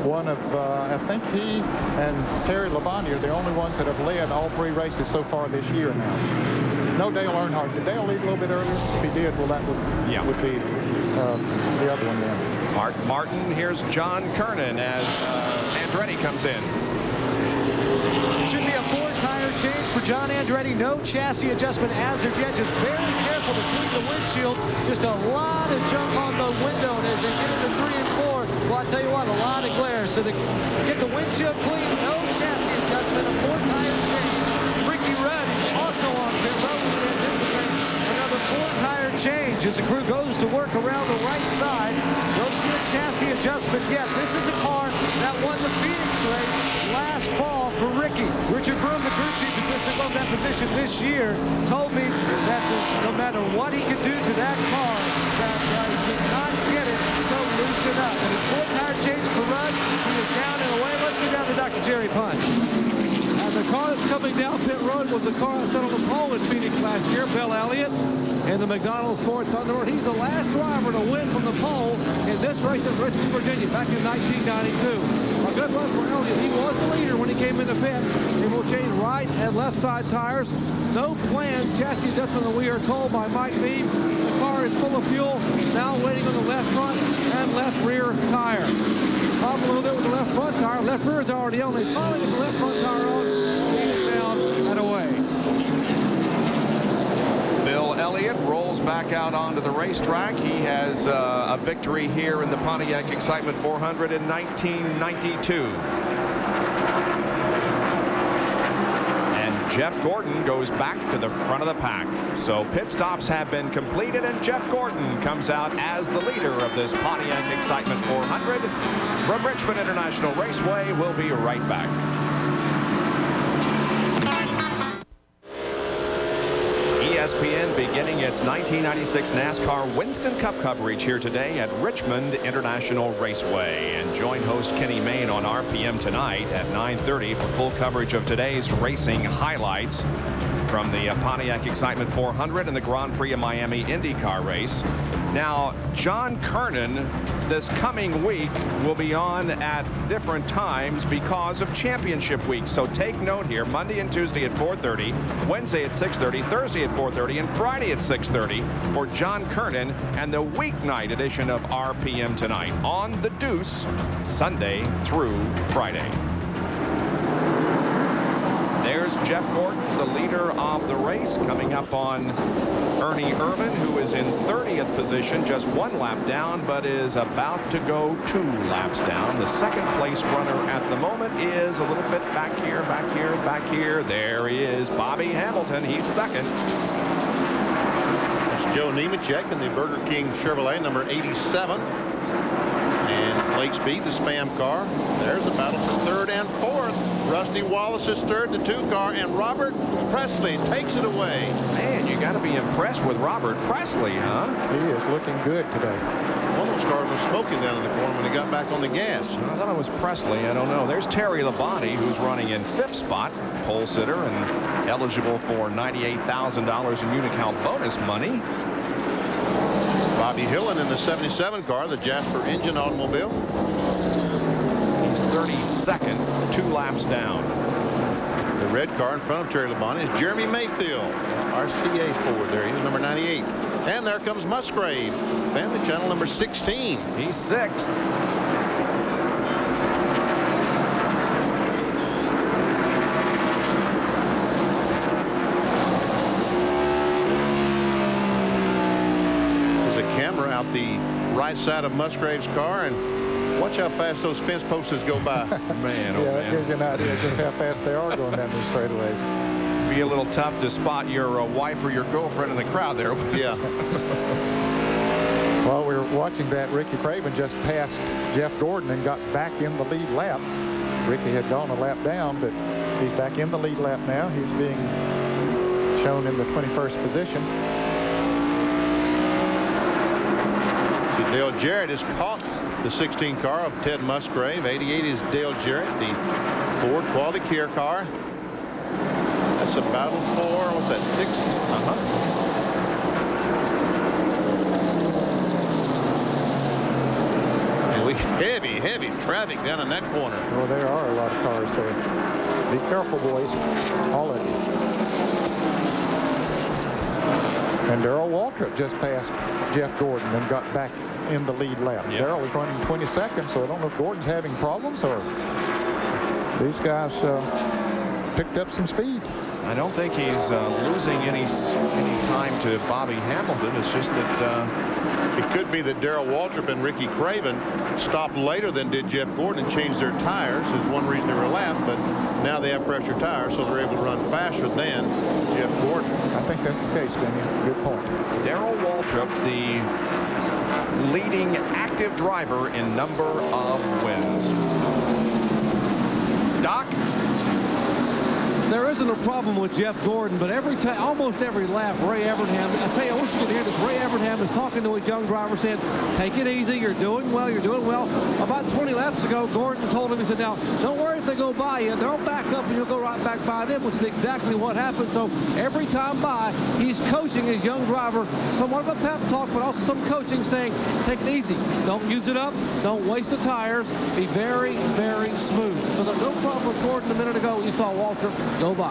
one of, I think he and Terry Labonte are the only ones that have led all 3 races so far this year now. No Dale Earnhardt. Did Dale lead a little bit earlier? If he did, well, that would be the other one then. Mark Martin. Here's John Kernan as Andretti comes in. Should be a 4-tire change for John Andretti. No chassis adjustment as of yet. Just very careful to clean the windshield. Just a lot of junk on the window. And as they get into 3 and 4, well, I'll tell you what, a lot of glare. So to get the windshield clean, no chassis adjustment, a 4-tire change. Ricky Rudd is also on pit road. We anticipate another 4-tire change as the crew goes to work around the right side. Don't see a chassis adjustment yet. This is a car that won the Phoenix race last fall for Ricky. Richard Broom, the crew chief, who just took over that position this year, told me that no matter what he could do to that car, that he could not get it so loosen up. And a 4-tire change for Rudd. He is down and away. Let's go down to Dr. Jerry Punch. And the car that's coming down pit road was the car that set on the pole in Phoenix last year, Bill Elliott, in the McDonald's Ford Thunderbird. He's the last driver to win from the pole in this race in Richmond, Virginia, back in 1992. A good run for Elliott. He was the leader when he came into pit. He will change right and left side tires. No planned chassis adjustment that we are told by Mike Beam. The car is full of fuel, now waiting on the left front and left rear tire. Problem a little bit with the left front tire. Left rear is already on. They finally get the left front tire on. He's down and away. Bill Elliott rolls back out onto the racetrack. He has a victory here in the Pontiac Excitement 400 in 1992. And Jeff Gordon goes back to the front of the pack. So pit stops have been completed, and Jeff Gordon comes out as the leader of this Pontiac Excitement 400. From Richmond International Raceway, we'll be right back. ESPN beginning its 1996 NASCAR Winston Cup coverage here today at Richmond International Raceway. And join host Kenny Mayne on RPM tonight at 9:30 for full coverage of today's racing highlights from the Pontiac Excitement 400 and the Grand Prix of Miami IndyCar race. Now, John Kernan this coming week will be on at different times because of championship week. So take note here, Monday and Tuesday at 4:30, Wednesday at 6:30, Thursday at 4:30, and Friday at 6:30 for John Kernan and the weeknight edition of RPM tonight on the Deuce, Sunday through Friday. There's Jeff Gordon, the leader of the race, coming up on Ernie Irvan, who is in 30th position, just 1 lap down, but is about to go 2 laps down. The second place runner at the moment is a little bit back here, back here, back here. There he is, Bobby Hamilton. He's second. That's Joe Nemechek in the Burger King Chevrolet number 87. And Blake Speed, the Spam car. There's a battle for 3rd and 4th. Rusty Wallace is 3rd, the 2 car, and Robert Presley takes it away. Man, you got to be impressed with Robert Presley, huh? He is looking good today. One of those cars was smoking down in the corner when he got back on the gas. I thought it was Presley. I don't know. There's Terry Labonte, who's running in 5th spot, pole sitter, and eligible for $98,000 in Unicount bonus money. Bobby Hillen in the 77 car, the Jasper engine automobile. He's 32nd, 2 laps down. The red car in front of Terry Labonte is Jeremy Mayfield, RCA Ford there. He's number 98. And there comes Musgrave, Family Channel number 16. He's 6th. Camera out the right side of Musgrave's car, and watch how fast those fence posters go by. Man, oh yeah, man. That gives you an idea just how fast they are going down these straightaways. Be a little tough to spot your wife or your girlfriend in the crowd there. Yeah. While we were watching that, Ricky Craven just passed Jeff Gordon and got back in the lead lap. Ricky had gone a lap down, but He's back in the lead lap now. He's being shown in the 21st position. See, Dale Jarrett has caught the 16 car of Ted Musgrave. 88 is Dale Jarrett, the Ford Quality Care car. That's a battle for, what's that, 6? And we heavy traffic down in that corner. Well, there are a lot of cars there. Be careful, boys, all of you. And Darrell Waltrip just passed Jeff Gordon and got back in the lead lap. Yep. Darrell was running 22nd, so I don't know if Gordon's having problems or these guys picked up some speed. I don't think he's losing any time to Bobby Hamilton. It's just that it could be that Darrell Waltrip and Ricky Craven stopped later than did Jeff Gordon and changed their tires. Is one reason they were lapped, but now they have pressure tires, so they're able to run faster than Jeff Gordon. I think that's the case, Benny. Good point. Darrell Waltrip, the leading active driver in number of wins. Doc? There isn't a problem with Jeff Gordon, but every time, almost every lap, Ray Evernham, I tell you, I wish you could hear this. Ray Evernham is talking to his young driver, saying, take it easy, you're doing well, you're doing well. About 20 laps ago, Gordon told him, he said, now, don't worry if they go by you. They'll back up and you'll go right back by them, which is exactly what happened. So every time by, he's coaching his young driver, somewhat of a pep talk, but also some coaching saying, take it easy. Don't use it up. Don't waste the tires. Be very, very smooth. So there's no problem with Gordon. A minute ago, you saw Waltrip go by.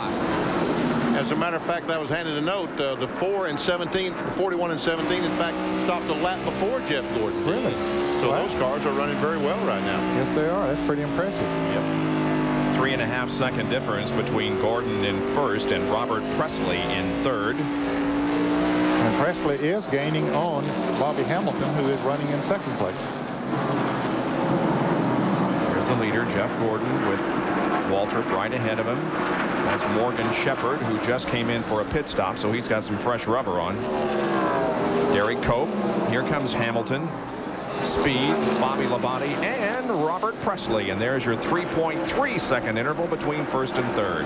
As a matter of fact, I was handed a note. The 4 and 17, the 41 and 17, in fact, stopped a lap before Jeff Gordon. Really? So those cars are running very well right now. Yes, they are. That's pretty impressive. Yep. 3.5-second difference between Gordon in first and Robert Presley in third. And Presley is gaining on Bobby Hamilton, who is running in second place. There's the leader, Jeff Gordon, with Waltrip right ahead of him. That's Morgan Shepherd, who just came in for a pit stop, so he's got some fresh rubber on. Derek Cope. Here comes Hamilton. Speed, Bobby Labonte, and Robert Presley. And there's your 3.3-second interval between first and third.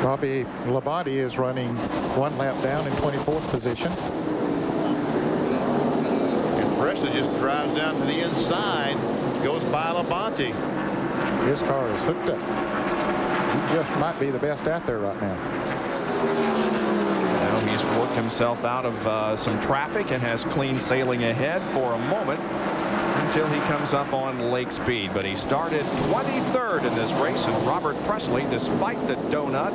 Bobby Labonte is running one lap down in 24th position. And Presley just drives down to the inside, goes by Labonte. His car is hooked up. He just might be the best out there right now. Now he's worked himself out of some traffic and has clean sailing ahead for a moment until he comes up on lake speed. But he started 23rd in this race, and Robert Presley, despite the donut,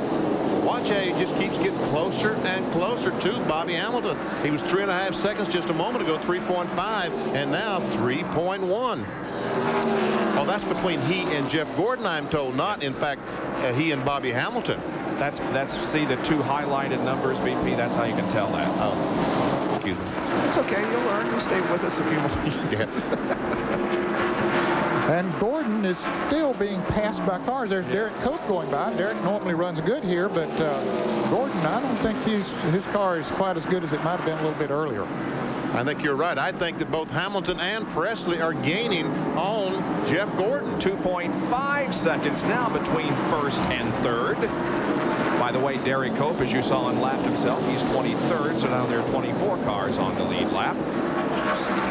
watch how he just keeps getting closer and closer to Bobby Hamilton. He was 3.5 seconds just a moment ago, 3.5, and now 3.1. Oh, that's between he and Jeff Gordon, I'm told, not, in fact, he and Bobby Hamilton. That's see the two highlighted numbers, BP. That's how you can tell that. Oh, excuse me. It's okay. You'll learn. You'll stay with us a few more years. And Gordon is still being passed by cars. There's Derek Cope going by. Derek normally runs good here, but Gordon, I don't think his car is quite as good as it might have been a little bit earlier. I think you're right. I think that both Hamilton and Presley are gaining on Jeff Gordon. 2.5 seconds now between first and third. By the way, Derek Cope, as you saw on lap himself, he's 23rd, so now there are 24 cars on the lead lap.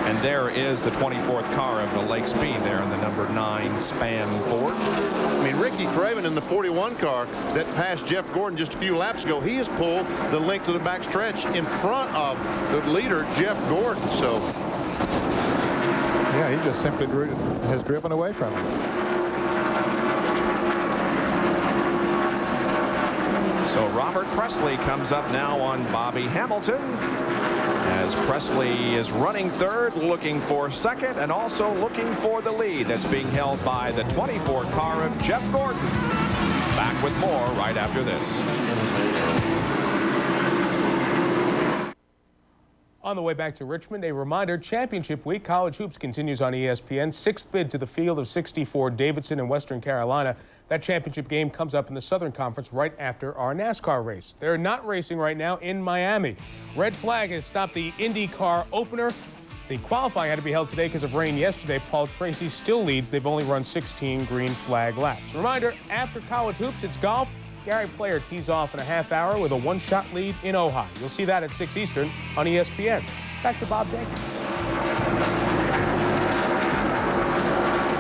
And there is the 24th car of the Lake Speed there in the number 9 Span Ford. I mean, Ricky Craven in the 41 car that passed Jeff Gordon just a few laps ago, he has pulled the length of the back stretch in front of the leader, Jeff Gordon. So, yeah, he just simply has driven away from him. So Robert Presley comes up now on Bobby Hamilton, as Presley is running third, looking for second, and also looking for the lead that's being held by the 24 car of Jeff Gordon. Back with more right after this. On the way back to Richmond, a reminder, Championship Week College Hoops continues on ESPN. 6th bid to the field of 64 Davidson in Western Carolina. That championship game comes up in the Southern Conference right after our NASCAR race. They're not racing right now in Miami. Red flag has stopped the IndyCar opener. The qualifying had to be held today because of rain yesterday. Paul Tracy still leads. They've only run 16 green flag laps. Reminder, after college hoops, it's golf. Gary Player tees off in a half hour with a one-shot lead in Ojai. You'll see that at 6 Eastern on ESPN. Back to Bob Jenkins.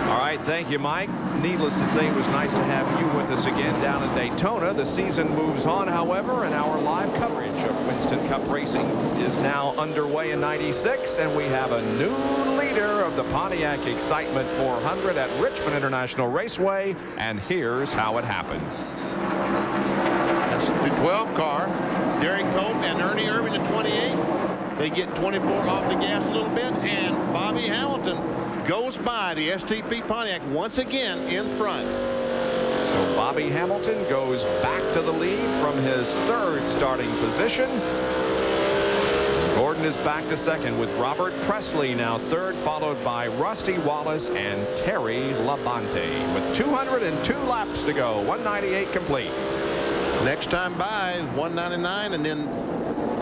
All right, thank you, Mike. Needless to say, it was nice to have you with us again down in Daytona. The season moves on, however, and our live coverage of Winston Cup racing is now underway in 96, and we have a new leader of the Pontiac Excitement 400 at Richmond International Raceway, and here's how it happened. That's the 12 car. Derek Cope and Ernie Irving at 28. They get 24 off the gas a little bit, and Bobby Hamilton goes by the STP Pontiac once again in front. So Bobby Hamilton goes back to the lead from his third starting position. Gordon is back to second with Robert Presley now third, followed by Rusty Wallace and Terry Labonte with 202 laps to go. 198 complete. Next time by is 199, and then,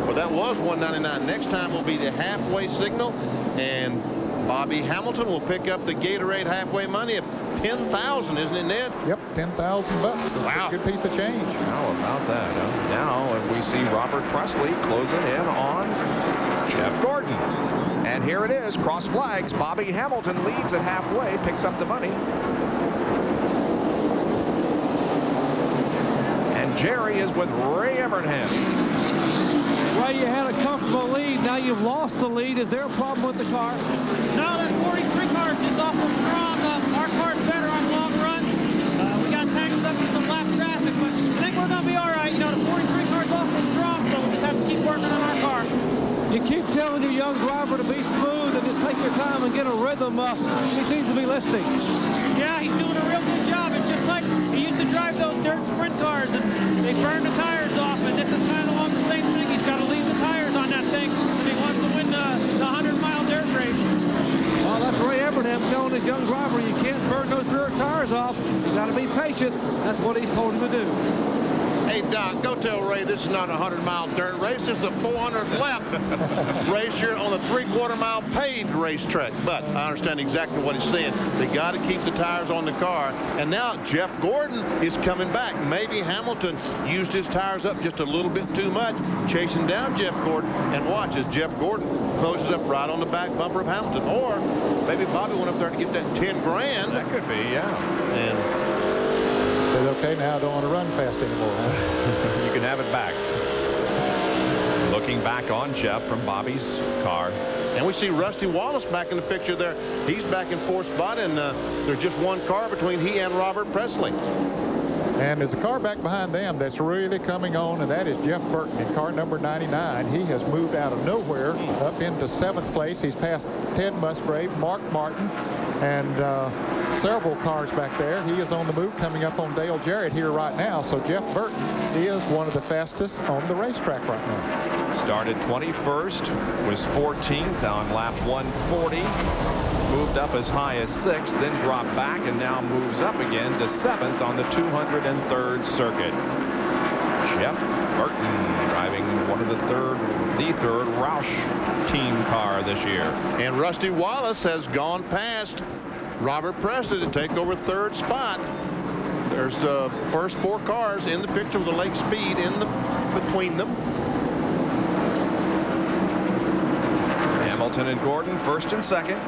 well, that was 199. Next time will be the halfway signal, and Bobby Hamilton will pick up the Gatorade halfway money of $10,000, isn't it, Ned? Yep, $10,000. Wow. Good piece of change. How about that? Huh? Now we see Robert Presley closing in on Jeff Gordon. And here it is, cross flags. Bobby Hamilton leads at halfway, picks up the money. And Jerry is with Ray Evernham. Well, you had a comfortable lead. Now you've lost the lead. Is there a problem with the car? No, that 43 car is just awful strong. Our car's better on long runs. We got tangled up in some lap traffic, but I think we're going to be all right. You know, the 43 car's awful strong, so we just have to keep working on our car. You keep telling your young driver to be smooth and just take your time and get a rhythm. He seems to be listening. Yeah, he's doing a real good job. It's just like he used to drive those dirt sprint cars, and they burned the tires off, and this is kind of along the same thing. He's got to leave the tires on that thing if he wants to win the 100-mile dirt race. Well, that's Ray Evernham telling his young driver you can't burn those rear tires off. You got to be patient. That's what he's told him to do. Hey, Doc, go tell Ray this is not a 100-mile dirt race. This is a 400-lap race here on a 3/4-mile paved racetrack. But I understand exactly what he's saying. They got to keep the tires on the car. And now Jeff Gordon is coming back. Maybe Hamilton used his tires up just a little bit too much, chasing down Jeff Gordon. And watch as Jeff Gordon closes up right on the back bumper of Hamilton. Or maybe Bobby went up there to get that 10 grand. That could be, yeah. And Okay, now I don't want to run fast anymore. Huh? You can have it back. Looking back on Jeff from Bobby's car. And we see Rusty Wallace back in the picture there. He's back in fourth spot, and there's just one car between he and Robert Presley. And there's a car back behind them that's really coming on, and that is Jeff Burton in car number 99. He has moved out of nowhere up into 7th place. He's passed Ted Musgrave, Mark Martin, and several cars back there. He is on the move coming up on Dale Jarrett here right now. So Jeff Burton is one of the fastest on the racetrack right now. Started 21st, was 14th on lap 140. Moved up as high as 6th, then dropped back and now moves up again to 7th on the 203rd circuit. Jeff Burton driving the third Roush team car this year. And Rusty Wallace has gone past Robert Presley to take over third spot. There's the first 4 cars in the picture with the lake speed between them. Hamilton and Gordon first and second.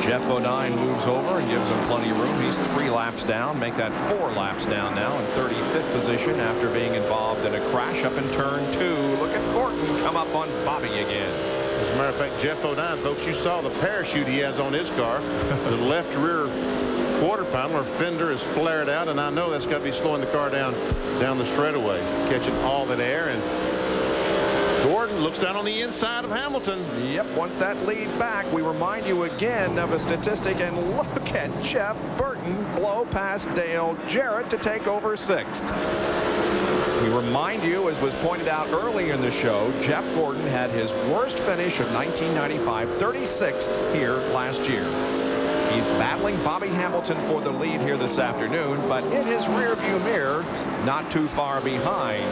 Jeff Bodine moves over and gives him plenty of room. He's 3 laps down, make that 4 laps down now in 35th position after being involved in a crash up in turn 2. Look at Gordon come up on Bobby again. As a matter of fact, Jeff Bodine, folks, you saw the parachute he has on his car. The left rear quarter panel or fender is flared out, and I know that's got to be slowing the car down the straightaway, catching all that air. And Gordon looks down on the inside of Hamilton. Yep, once that lead back, we remind you again of a statistic, and look at Jeff Burton blow past Dale Jarrett to take over 6th. We remind you, as was pointed out earlier in the show, Jeff Gordon had his worst finish of 1995, 36th here last year. He's battling Bobby Hamilton for the lead here this afternoon, but in his rearview mirror, not too far behind.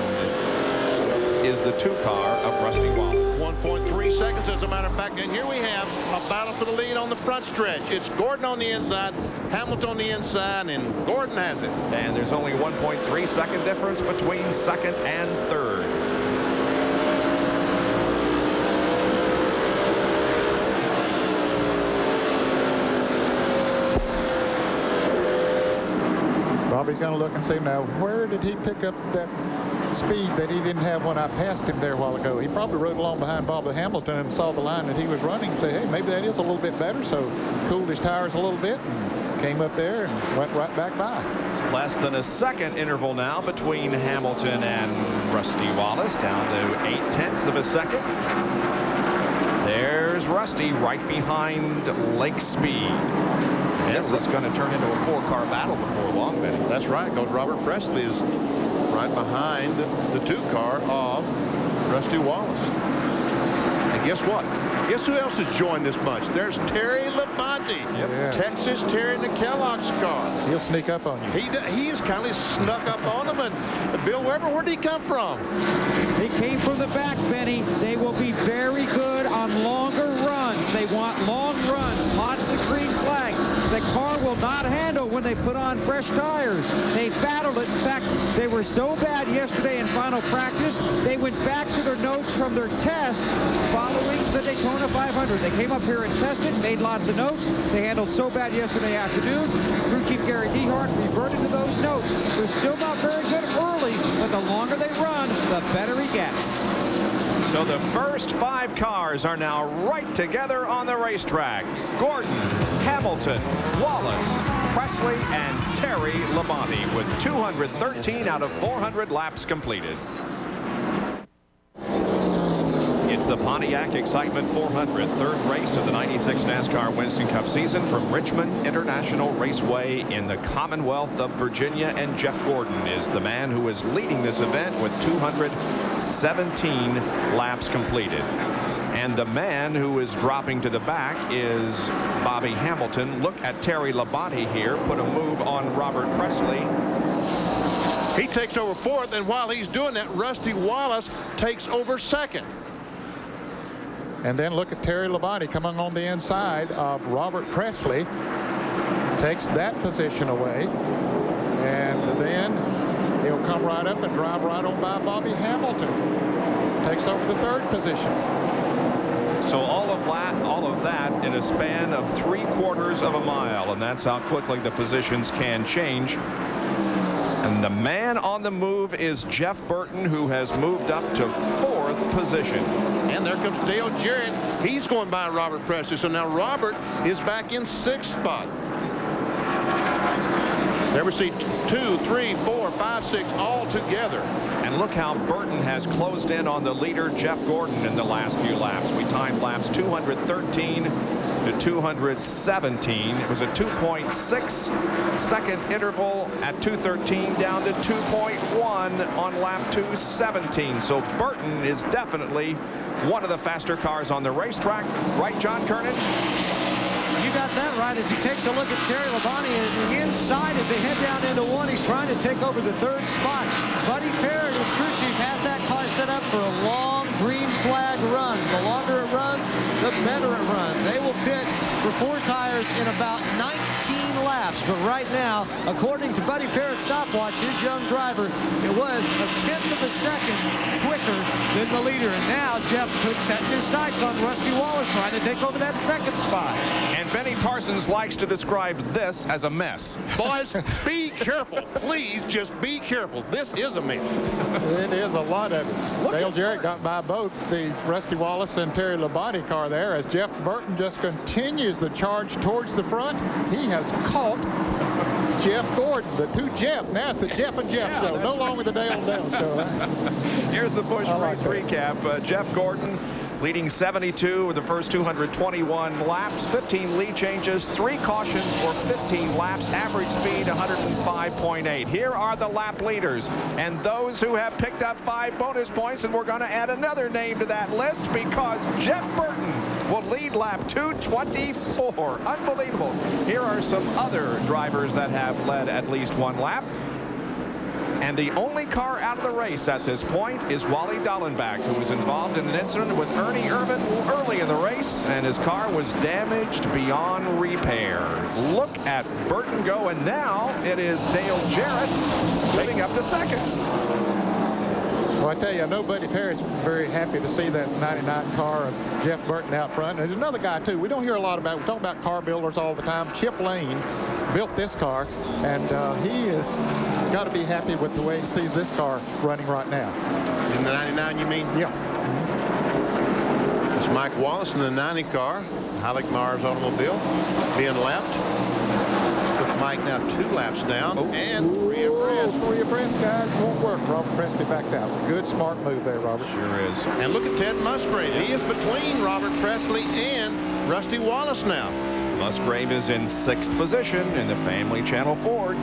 is the 2 car of Rusty Wallace. 1.3 seconds, as a matter of fact. And here we have a battle for the lead on the front stretch. It's Gordon on the inside, Hamilton on the inside, and Gordon has it. And there's only 1.3 second difference between second and third. Bobby's going to look and say, now, where did he pick up that speed that he didn't have when I passed him there a while ago? He probably rode along behind Bobby Hamilton and saw the line that he was running and say, hey, maybe that is a little bit better. So cooled his tires a little bit and came up there and went right back by. It's less than a second interval now between Hamilton and Rusty Wallace, down to 0.8 of a second. There's Rusty right behind Lake Speed. This is going to turn into a 4-car battle before long, Benny. That's right, because Robert Presley is right behind the 2-car of Rusty Wallace. And guess what? Guess who else has joined this bunch? There's Terry Labonte. Yep. Texas Terry in the Kellogg's car. He'll sneak up on you. He has kind of snuck up on him. And Bill Weber, where did he come from? They came from the back, Benny. They will be very good on longer runs. They want long runs, lots of green flags. The car will not handle when they put on fresh tires. They battled it. In fact, they were so bad yesterday in final practice, they went back to their notes from their test following the Daytona 500. They came up here and tested, made lots of notes. They handled so bad yesterday afternoon. Crew chief Gary Dehart reverted to those notes. They're still not very good early, but the longer they run, the better he gets. So the first 5 cars are now right together on the racetrack. Gordon, Hamilton, Wallace, Presley, and Terry Labonte with 213 out of 400 laps completed. It's the Pontiac Excitement 400, third race of the 96 NASCAR Winston Cup season from Richmond International Raceway in the Commonwealth of Virginia. And Jeff Gordon is the man who is leading this event with 217 laps completed. And the man who is dropping to the back is Bobby Hamilton. Look at Terry Labonte here, put a move on Robert Presley. He takes over 4th, and while he's doing that, Rusty Wallace takes over 2nd. And then look at Terry Labonte coming on the inside of Robert Presley. Takes that position away. And then he'll come right up and drive right on by Bobby Hamilton. Takes over the 3rd position. So all of that in a span of 3/4 of a mile. And that's how quickly the positions can change. And the man on the move is Jeff Burton, who has moved up to 4th position. And there comes Dale Jarrett. He's going by Robert Presley. So now Robert is back in 6th spot. There we see 2, 3, 4, 5, 6 all together. And look how Burton has closed in on the leader, Jeff Gordon, in the last few laps. We timed laps 213 to 217. It was a 2.6 second interval at 213 down to 2.1 on lap 217. So Burton is definitely one of the faster cars on the racetrack. Right, John Kernan? You got that right. As he takes a look at Terry Labonte and the inside as they head down into 1, he's trying to take over the 3rd spot. Buddy Parrott, his crew chief, has that car set up for a long green flag run. The longer it runs, the better it runs. They will pit for 4 tires in about 19 laps. But right now, according to Buddy Parrott's stopwatch, his young driver, it was a 1/10 of a second quicker than the leader. And now Jeff Cook's setting his sights on Rusty Wallace, trying to take over that 2nd spot. And Benny Parsons likes to describe this as a mess. Boys, be careful. Please just be careful. This is a mess. It is a lot of it. Dale Jarrett got by both the Rusty Wallace and Terry Labonte car there as Jeff Burton just continues the charge towards the front. He has caught Jeff Gordon, the 2 Jeffs. Now it's the Jeff and Jeff show, no longer the Dale and Dale show. Here's the Busch race recap. Jeff Gordon leading 72 with the first 221 laps, 15 lead changes, 3 cautions for 15 laps, average speed 105.8. Here are the lap leaders and those who have picked up 5 bonus points, and we're going to add another name to that list because Jeff Burton will lead lap 224. Unbelievable. Here are some other drivers that have led at least 1 lap. And the only car out of the race at this point is Wally Dallenbach, who was involved in an incident with Ernie Irvin early in the race, and his car was damaged beyond repair. Look at Burton go, and now it is Dale Jarrett moving up to second. Well, I tell you, I know Buddy Perry's very happy to see that 99 car of Jeff Burton out front. There's another guy, too, we don't hear a lot about. We talk about car builders all the time. Chip Lane built this car, and he has got to be happy with the way he sees this car running right now. In the 99, you mean? Yeah. It's Mike Wallace in the 90 car. Halleck Meyer's automobile being lapped. With Mike now 2 laps down. And 3 abreast. 3 abreast, guys. Won't work. Robert Presley backed out. Good, smart move there, Robert. Sure is. And look at Ted Musgrave. He is between Robert Presley and Rusty Wallace now. Musgrave is in 6th position in the Family Channel Ford.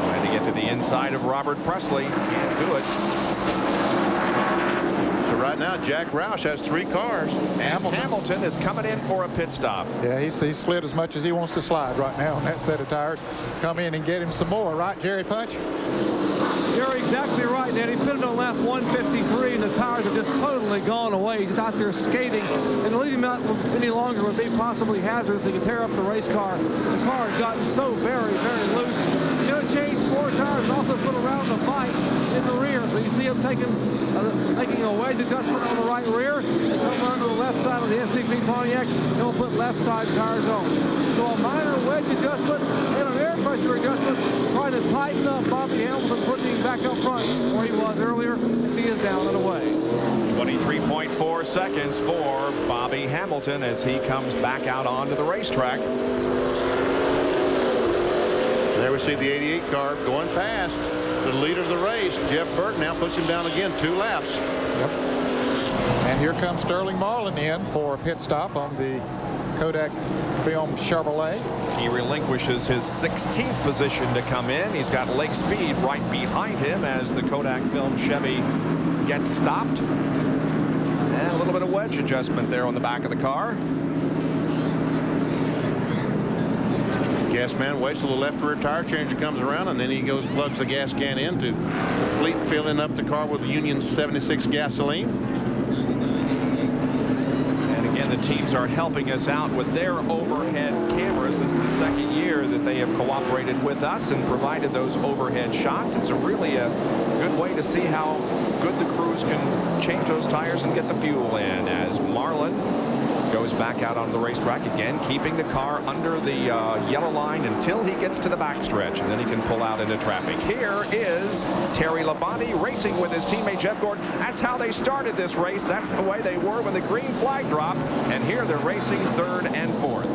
Trying to get to the inside of Robert Presley. Can't do it. So right now, Jack Roush has 3 cars. And Hamilton is coming in for a pit stop. Yeah, he's slid as much as he wants to slide right now on that set of tires. Come in and get him some more, right, Jerry Punch? You're exactly right, Danny. Pitted on lap 153, and the tires have just totally gone away. He's out there skating, and to leave him out any longer would be possibly hazardous. He could tear up the race car. The car has gotten so very, very loose. He's going to change 4 tires and also put around the bike in the rear. So you see him making a wedge adjustment on the right rear. They come around to the left side of the STP Pontiac, and he'll put left side tires on. So a minor wedge adjustment and an air pressure adjustment, trying to tighten up Bobby Hamilton, putting him back up front where he was earlier. He is down and away. 23.4 seconds for Bobby Hamilton as he comes back out onto the racetrack. There we see the 88 car going past the leader of the race. Jeff Burton now puts him down again 2 laps. Yep. And here comes Sterling Marlin in for a pit stop on the Kodak Film Chevrolet. He relinquishes his 16th position to come in. He's got leg speed right behind him as the Kodak Film Chevy gets stopped. And a little bit of wedge adjustment there on the back of the car. Gas man waits till the left rear tire changer comes around, and then he goes plugs the gas can in to complete filling up the car with Union 76 gasoline. And again, the teams are helping us out with their overhead cameras. This is the second year that they have cooperated with us and provided those overhead shots. It's really a good way to see how good the crews can change those tires and get the fuel in as Marlin goes back out on the racetrack again, keeping the car under the yellow line until he gets to the backstretch, and then he can pull out into traffic. Here is Terry Labonte racing with his teammate Jeff Gordon. That's how they started this race. That's the way they were when the green flag dropped, and here they're racing 3rd and 4th.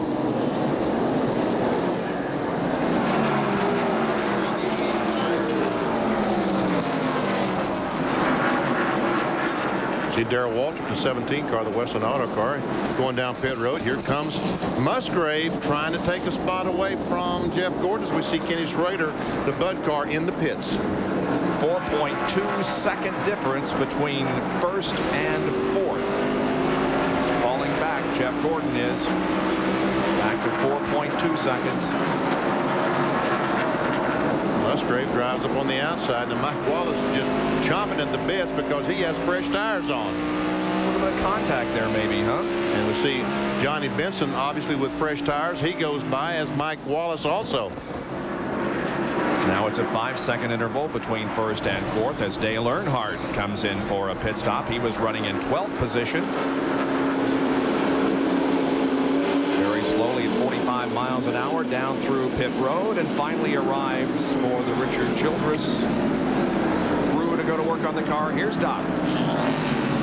See Darrell Waltrip, the 17 car, the Westland Auto car, going down pit road. Here comes Musgrave trying to take a spot away from Jeff Gordon as we see Kenny Schrader, the Bud car, in the pits. 4.2 second difference between 1st and 4th. He's falling back. Jeff Gordon is back to 4.2 seconds. Musgrave drives up on the outside, and Mike Wallace is just chomping at the bits because he has fresh tires on. A little bit of contact there maybe, huh? And we see Johnny Benson obviously with fresh tires. He goes by as Mike Wallace also. Now it's a 5-second interval between 1st and 4th as Dale Earnhardt comes in for a pit stop. He was running in 12th position. Slowly at 45 miles an hour down through pit road and finally arrives for the Richard Childress crew to go to work on the car. Here's Doc.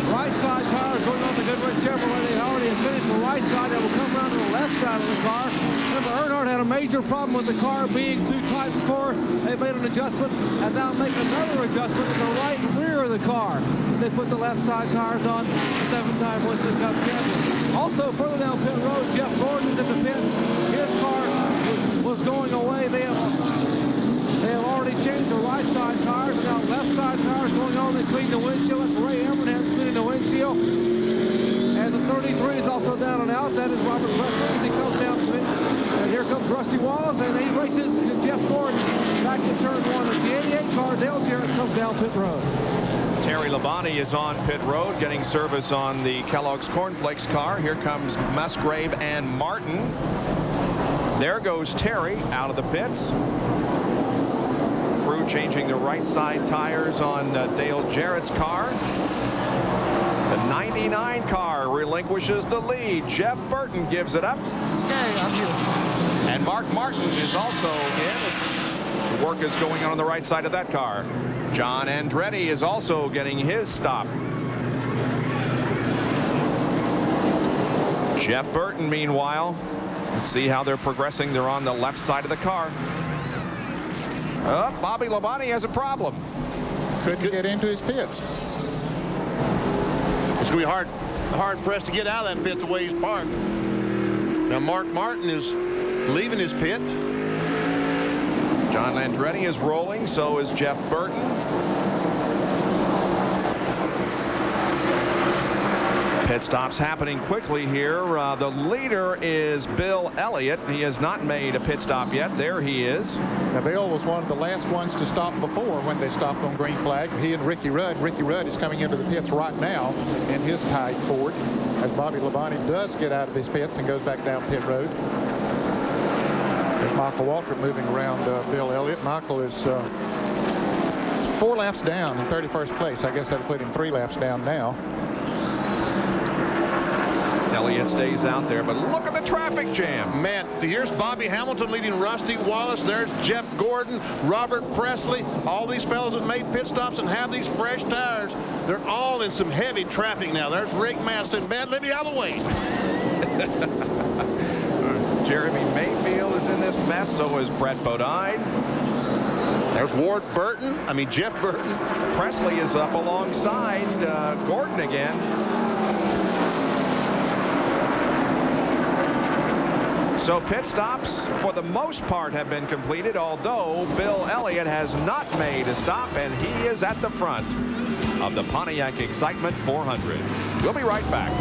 Right side tires going on the Goodrich Chevrolet. They already have finished the right side. They will come around to the left side of the car. Remember, Earnhardt had a major problem with the car being too tight before. They made an adjustment and now make another adjustment in the right rear of the car. They put the left side tires on. The 7-time Winston Cup champion. Also, further down pit road, Jeff Gordon is in the pit. His car was going away. They have already changed the right side tires. And now left side tires going on. They cleaned the windshield. That's Ray Evernham cleaning the windshield. And the 33 is also down and out. That is Robert Presley as he comes down the pit. And here comes Rusty Wallace, and he races Jeff Gordon back to turn 1 as the 88 car. Dale Jarrett comes down pit road. Terry Labonte is on pit road getting service on the Kellogg's Cornflakes car. Here comes Musgrave and Martin. There goes Terry out of the pits. Crew changing the right side tires on Dale Jarrett's car. The 99 car relinquishes the lead. Jeff Burton gives it up. Okay, I'm here. And Mark Martin is also in. The work is going on the right side of that car. John Andretti is also getting his stop. Jeff Burton, meanwhile, let's see how they're progressing. They're on the left side of the car. Bobby Labonte has a problem. Couldn't get into his pits. It's going to be hard pressed to get out of that pit the way he's parked. Now Mark Martin is leaving his pit. John Andretti is rolling, so is Jeff Burton. Pit stops happening quickly here. The leader is Bill Elliott. He has not made a pit stop yet. There he is. Now, Bill was one of the last ones to stop before when they stopped on green flag. He and Ricky Rudd. Ricky Rudd is coming into the pits right now in his tied Ford as Bobby Labonte does get out of his pits and goes back down pit road. There's Michael Waltrip moving around Bill Elliott. Michael is 4 laps down in 31st place. I guess that'll put him 3 laps down now. Elliott stays out there, but look at the traffic jam. Man, here's Bobby Hamilton leading Rusty Wallace. There's Jeff Gordon, Robert Presley. All these fellows that made pit stops and have these fresh tires. They're all in some heavy traffic now. There's Rick Maston. Man, let me out of the way. Jeremy Mayfield is in this mess. So is Brett Bodine. There's Jeff Burton. Presley is up alongside Gordon again. So pit stops, for the most part, have been completed, although Bill Elliott has not made a stop, and he is at the front of the Pontiac Excitement 400. We'll be right back.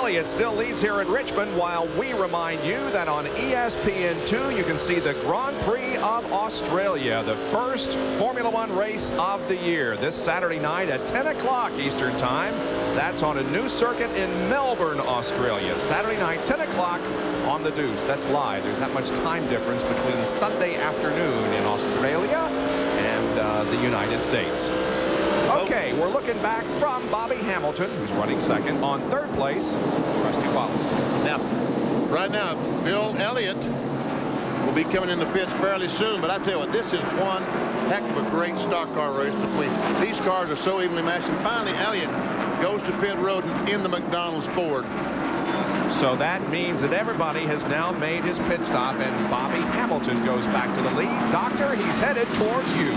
It still leads here in Richmond, while we remind you that on ESPN2 you can see the Grand Prix of Australia, the first Formula One race of the year, this Saturday night at 10 o'clock Eastern Time. That's on a new circuit in Melbourne, Australia. Saturday night, 10 o'clock on the Deuce. That's live. There's that much time difference between Sunday afternoon in Australia and the United States. Okay, we're looking back from Bobby Hamilton, who's running second. On third place, Rusty Wallace. Now, right now, Bill Elliott will be coming in the pits fairly soon, but I tell you what, this is one heck of a great stock car race between. These cars are so evenly matched, and finally Elliott goes to pit road in the McDonald's Ford. So that means that everybody has now made his pit stop, and Bobby Hamilton goes back to the lead. Doctor, he's headed towards you.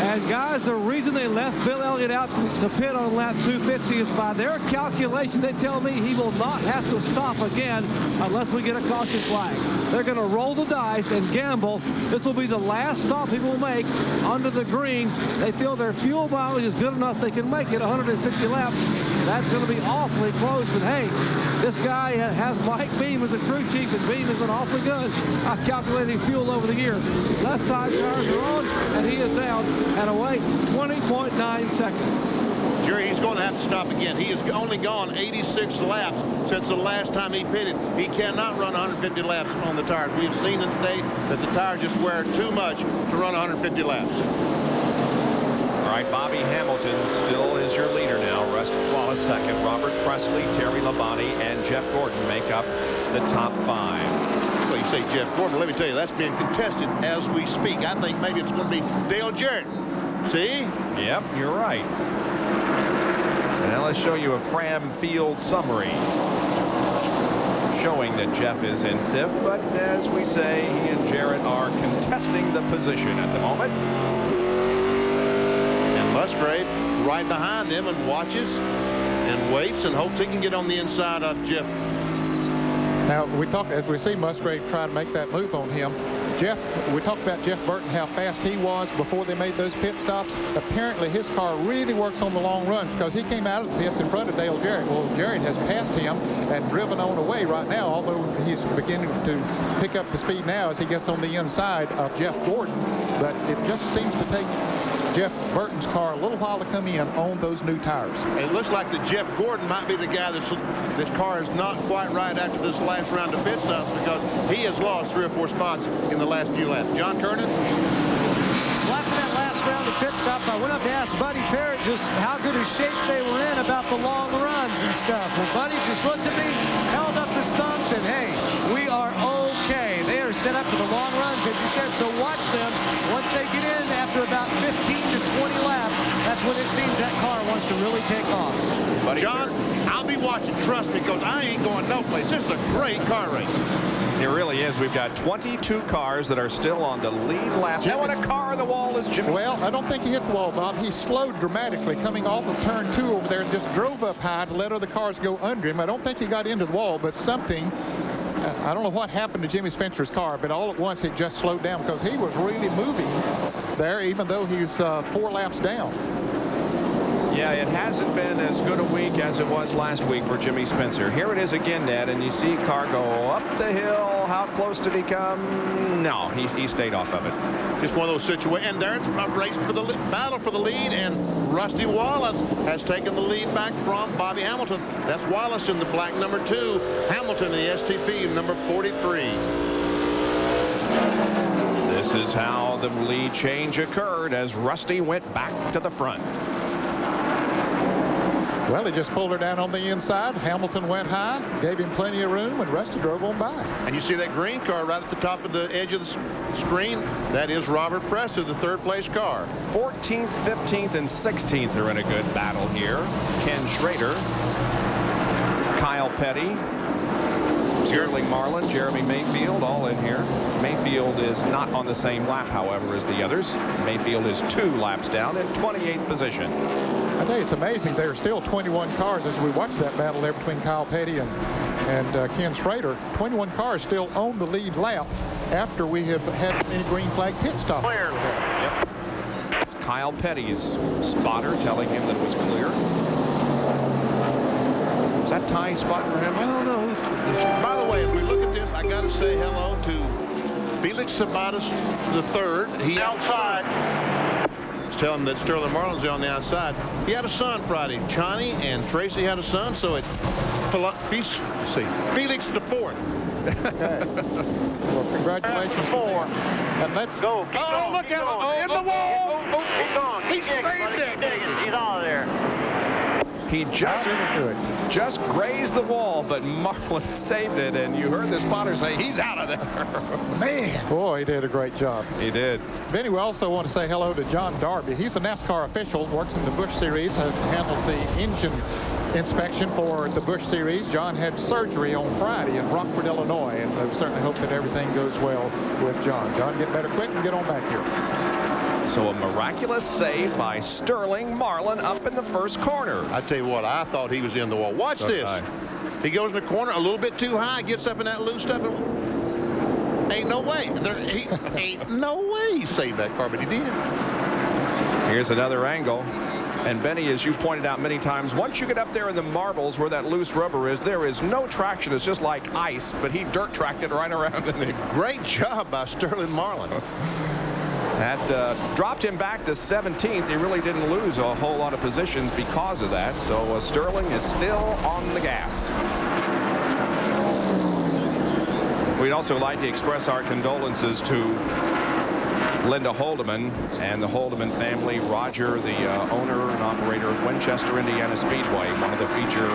And guys, the reason they left Bill Elliott out to pit on lap 250 is by their calculation. They tell me he will not have to stop again unless we get a caution flag. They're going to roll the dice and gamble. This will be the last stop he will make under the green. They feel their fuel mileage is good enough they can make it 150 laps. That's going to be awfully close. But hey, this guy has Mike Beam as the crew chief, and Beam has been awfully good at calculating fuel over the years. Left side tires are on, and he is down at a weight 20.9 seconds. Jerry, he's going to have to stop again. He has only gone 86 laps since the last time he pitted. He cannot run 150 laps on the tires. We have seen today that the tires just wear too much to run 150 laps. All right, Bobby Hamilton still is your leader now. Rusty Wallace second. Robert Presley, Terry Labonte, and Jeff Gordon make up the top 5. Well, you say Jeff Gordon. Let me tell you, that's being contested as we speak. I think maybe it's going to be Dale Jarrett. See? Yep, you're right. Now let's show you a Fram Field summary showing that Jeff is in 5th, but as we say, he and Jarrett are contesting the position at the moment. And Musgrave right behind them and watches and waits and hopes he can get on the inside of Jeff. Now, as we see Musgrave try to make that move on him, we talked about Jeff Burton, how fast he was before they made those pit stops. Apparently, his car really works on the long runs because he came out of the pits in front of Dale Jarrett. Well, Jarrett has passed him and driven on away right now, although he's beginning to pick up the speed now as he gets on the inside of Jeff Gordon. But it just seems to take Jeff Burton's car a little while to come in on those new tires. It looks like that Jeff Gordon might be the guy this car is not quite right after this last round of pit stops because he has lost 3 or 4 spots in the last few laps. John Kernan? Well, after that last round of pit stops, I went up to ask Buddy Parrott just how good a shape they were in about the long runs and stuff. Well, Buddy just looked at me, held up his thumb, said, hey, we are okay. They are set up for the long runs, as you said, so watch them. Once they get in after about 15 to 20 laps, that's when it seems that car wants to really take off. Buddy John, I'll be watching, trust me, because I ain't going no place. This is a great car race. It really is. We've got 22 cars that are still on the lead lap. Now, when a car on the wall is Jimmy. Well, I don't think he hit the wall, Bob. He slowed dramatically coming off of turn 2 over there and just drove up high to let other cars go under him. I don't think he got into the wall, but something, I don't know what happened to Jimmy Spencer's car, but all at once it just slowed down because he was really moving there, even though he's 4 laps down. Yeah, it hasn't been as good a week as it was last week for Jimmy Spencer. Here it is again, Ned, and you see car go up the hill. How close did he come? No, he stayed off of it. Just one of those situations. And there's a race for the battle for the lead, and Rusty Wallace has taken the lead back from Bobby Hamilton. That's Wallace in the black number 2, Hamilton in the STP number 43. This is how the lead change occurred as Rusty went back to the front. Well, he just pulled her down on the inside. Hamilton went high, gave him plenty of room, and Rusty drove on by. And you see that green car right at the top of the edge of the screen? That is Robert Presser, the 3rd place car. 14th, 15th, and 16th are in a good battle here. Ken Schrader, Kyle Petty, Sterling Marlin, Jeremy Mayfield, all in here. Mayfield is not on the same lap, however, as the others. Mayfield is 2 laps down in 28th position. I tell you, it's amazing. There are still 21 cars as we watch that battle there between Kyle Petty and Ken Schrader. 21 cars still on the lead lap after we have had any green flag pit stop. Clear. Yep. It's Kyle Petty's spotter telling him that it was clear. Is that Ty spotting for him? I don't know. By the way, as we look at this, I got to say hello to Felix Sabatas III. He outside. Tell him that Sterling Marlin's on the outside. He had a son Friday. Johnny and Tracy had a son, so it's Felix the 4th. Okay. Well, congratulations. 4. And let's go. Oh, look at him in the wall. He's gone. He saved it. He's out of there. He just grazed the wall, but Marlin saved it, and you heard the spotter say he's out of there. Man. Boy, he did a great job. He did. Benny, we also want to say hello to John Darby. He's a NASCAR official, works in the Busch Series, handles the engine inspection for the Busch Series. John had surgery on Friday in Rockford, Illinois, and I certainly hope that everything goes well with John. John, get better quick and get on back here. So a miraculous save by Sterling Marlin up in the first corner. I tell you what, I thought he was in the wall. Watch this. He goes in the corner a little bit too high, gets up in that loose stuff. Ain't no way. Ain't no way he saved that car, but he did. Here's another angle. And Benny, as you pointed out many times, once you get up there in the marbles where that loose rubber is, there is no traction. It's just like ice, but he dirt tracked it right around in there. Great job by Sterling Marlin. That dropped him back to 17th. He really didn't lose a whole lot of positions because of that. So Sterling is still on the gas. We'd also like to express our condolences to Linda Holdeman and the Holdeman family. Roger, the owner and operator of Winchester, Indiana Speedway, one of the feature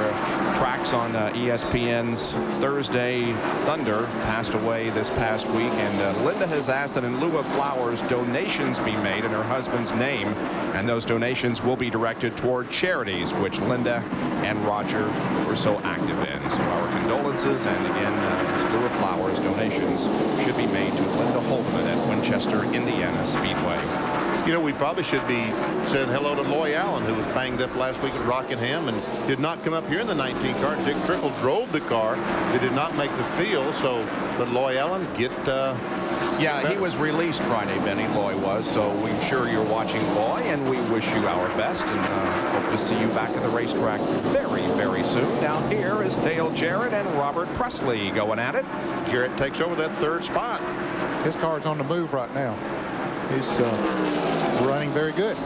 tracks on ESPN's Thursday Thunder, passed away this past week. And Linda has asked that in lieu of flowers, donations be made in her husband's name. And those donations will be directed toward charities, which Linda and Roger were so active in. So our condolences, and again, in lieu of flowers, donations should be made to Linda Holdeman at Winchester, Indiana Speedway. You know, we probably should be saying hello to Loy Allen, who was banged up last week at Rockingham and did not come up here in the 19 car. Dick Trickle drove the car. They did not make the field, so let Loy Allen get yeah, he was released Friday, Benny. Loy was, so we're sure you're watching Loy, and we wish you our best, and hope to see you back at the racetrack very, very soon. Down here is Dale Jarrett and Robert Presley going at it. Jarrett takes over that third spot. His car's on the move right now. He's running very good.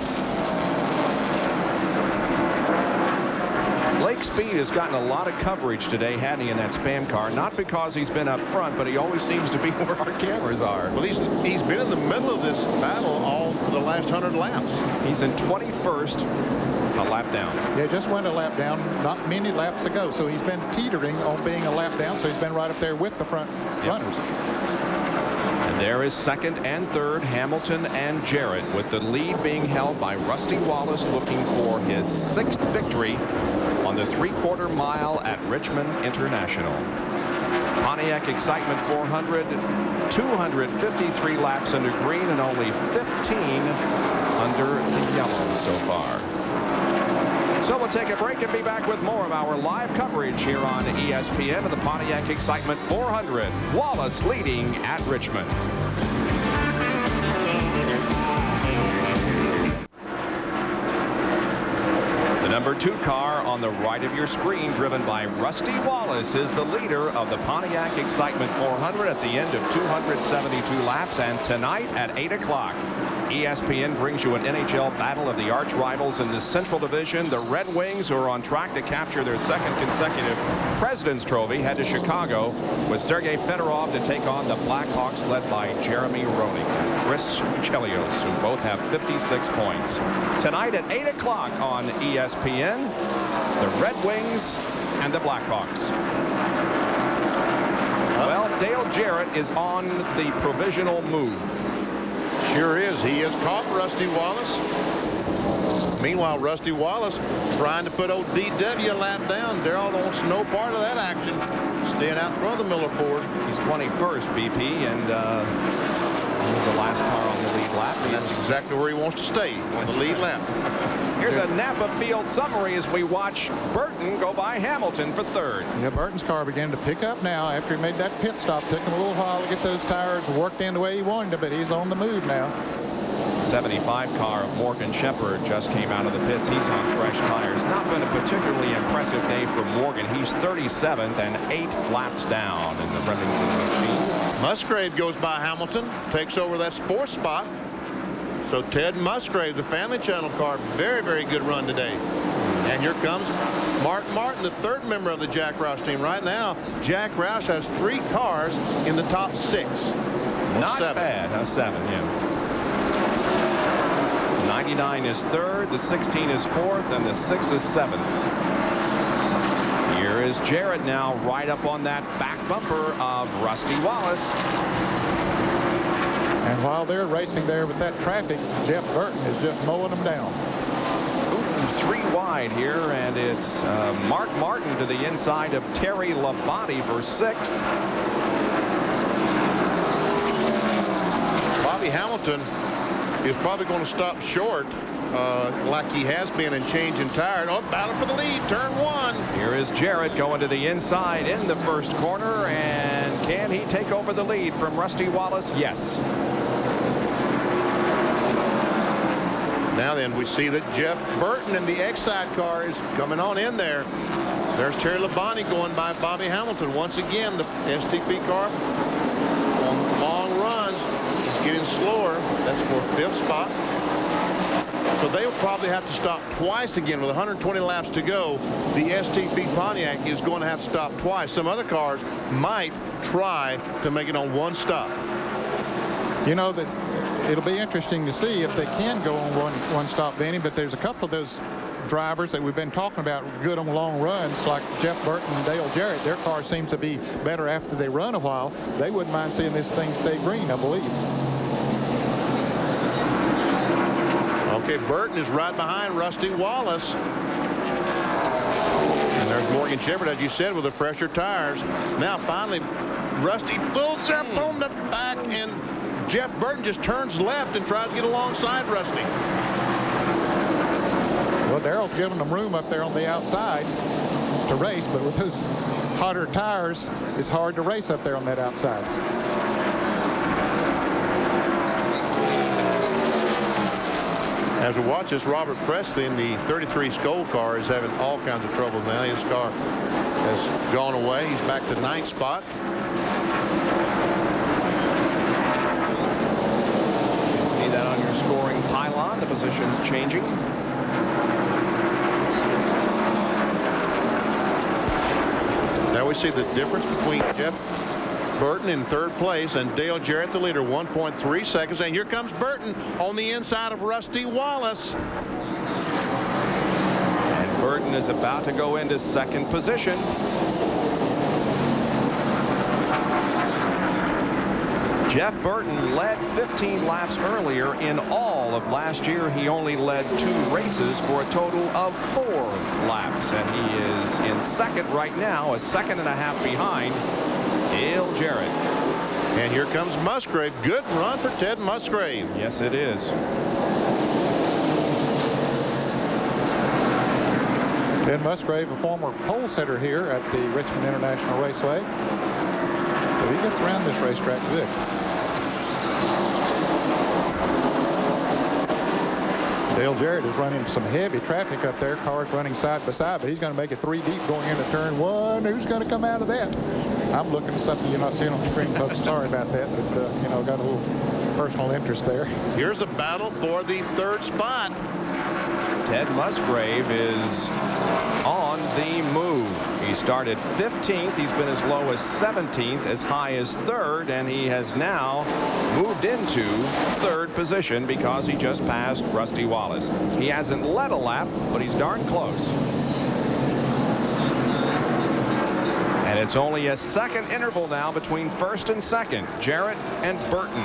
Lake Speed has gotten a lot of coverage today, hadn't he, in that Spam car? Not because he's been up front, but he always seems to be where our cameras are. Well, he's been in the middle of this battle all for the last 100 laps. He's in 21st, a lap down. Yeah, just went a lap down not many laps ago, so he's been teetering on being a lap down, so he's been right up there with the front runners. And there is second and third, Hamilton and Jarrett, with the lead being held by Rusty Wallace, looking for his 6th victory on the 3/4 mile at Richmond International. Pontiac Excitement 400, 253 laps under green and only 15 under the yellow so far. So we'll take a break and be back with more of our live coverage here on ESPN of the Pontiac Excitement 400. Wallace leading at Richmond. The number 2 car on the right of your screen, driven by Rusty Wallace, is the leader of the Pontiac Excitement 400 at the end of 272 laps. And tonight at 8 o'clock, ESPN brings you an NHL battle of the arch rivals in the Central Division. The Red Wings, who are on track to capture their 2nd consecutive President's Trophy, head to Chicago with Sergei Fedorov to take on the Blackhawks, led by Jeremy Roenick and Chris Chelios, who both have 56 points. Tonight at 8 o'clock on ESPN, the Red Wings and the Blackhawks. Well, Dale Jarrett is on the provisional move. Sure is. He has caught Rusty Wallace. Meanwhile, Rusty Wallace trying to put old DW a lap down. Darrell wants no part of that action. Staying out front of the Miller Ford. He's 21st, BP, and he's the last car on the lead lap. And that's exactly where he wants to stay, on the lead lap. Here's a Napa field summary as we watch Burton go by Hamilton for 3rd. Yeah, Burton's car began to pick up now after he made that pit stop. Took him a little while to get those tires worked in the way he wanted to, but he's on the move now. 75 car of Morgan Shepherd just came out of the pits. He's on fresh tires. Not been a particularly impressive day for Morgan. He's 37th and 8 laps down in the Remington machine. Musgrave goes by Hamilton, takes over that sports spot. So Ted Musgrave, the Family Channel car, very, very good run today. And here comes Mark Martin, the 3rd member of the Jack Roush team. Right now, Jack Roush has 3 cars in the top 6. Not bad. 7, yeah. 99 is 3rd, the 16 is 4th, and the 6 is 7th. Here is Jarrett now right up on that back bumper of Rusty Wallace. And while they're racing there with that traffic, Jeff Burton is just mowing them down. Ooh, 3 wide here, and it's Mark Martin to the inside of Terry Labonte for 6th. Bobby Hamilton is probably going to stop short like he has been in changing tires. Oh, battle for the lead, turn 1. Here is Jarrett going to the inside in the 1st corner, and can he take over the lead from Rusty Wallace? Yes. Now then, we see that Jeff Burton in the Excite car is coming on in there. There's Terry Labonte going by Bobby Hamilton. Once again, the STP car on long runs is getting slower. That's for 5th spot. So they'll probably have to stop twice again with 120 laps to go. The STP Pontiac is going to have to stop twice. Some other cars might try to make it on 1 stop. You know, that it'll be interesting to see if they can go on one stop, Benny, but there's a couple of those drivers that we've been talking about good on long runs, like Jeff Burton and Dale Jarrett. Their car seems to be better after they run a while. They wouldn't mind seeing this thing stay green, I believe. Okay, Burton is right behind Rusty Wallace. And there's Morgan Shepherd, as you said, with the fresher tires. Now, finally, Rusty pulls up on the back, and Jeff Burton just turns left and tries to get alongside Rusty. Well, Darrell's giving them room up there on the outside to race, but with those hotter tires, it's hard to race up there on that outside. As we watch this, Robert Presley in the 33 Skoll car is having all kinds of trouble now. His car has gone away. He's back to 9th spot. You see that on your scoring pylon, the positions changing. Now we see the difference between Jeff Burton in 3rd place and Dale Jarrett, the leader, 1.3 seconds. And here comes Burton on the inside of Rusty Wallace. And Burton is about to go into 2nd position. Jeff Burton led 15 laps earlier. In all of last year, he only led 2 races for a total of 4 laps. And he is in 2nd right now, a 2.5 seconds behind Dale Jarrett. And here comes Musgrave. Good run for Ted Musgrave. Yes, it is. Ted Musgrave, a former pole sitter here at the Richmond International Raceway. So he gets around this racetrack good. Dale Jarrett is running some heavy traffic up there. Cars running side by side, but he's going to make it 3 deep going into turn 1. Who's going to come out of that? I'm looking at something you're not seeing on the screen, folks. Sorry about that, but you know, got a little personal interest there. Here's a battle for the 3rd spot. Ted Musgrave is on the move. He started 15th. He's been as low as 17th, as high as 3rd, and he has now moved into 3rd position because he just passed Rusty Wallace. He hasn't led a lap, but he's darn close. And it's only a 2nd interval now between 1st and 2nd. Jarrett and Burton.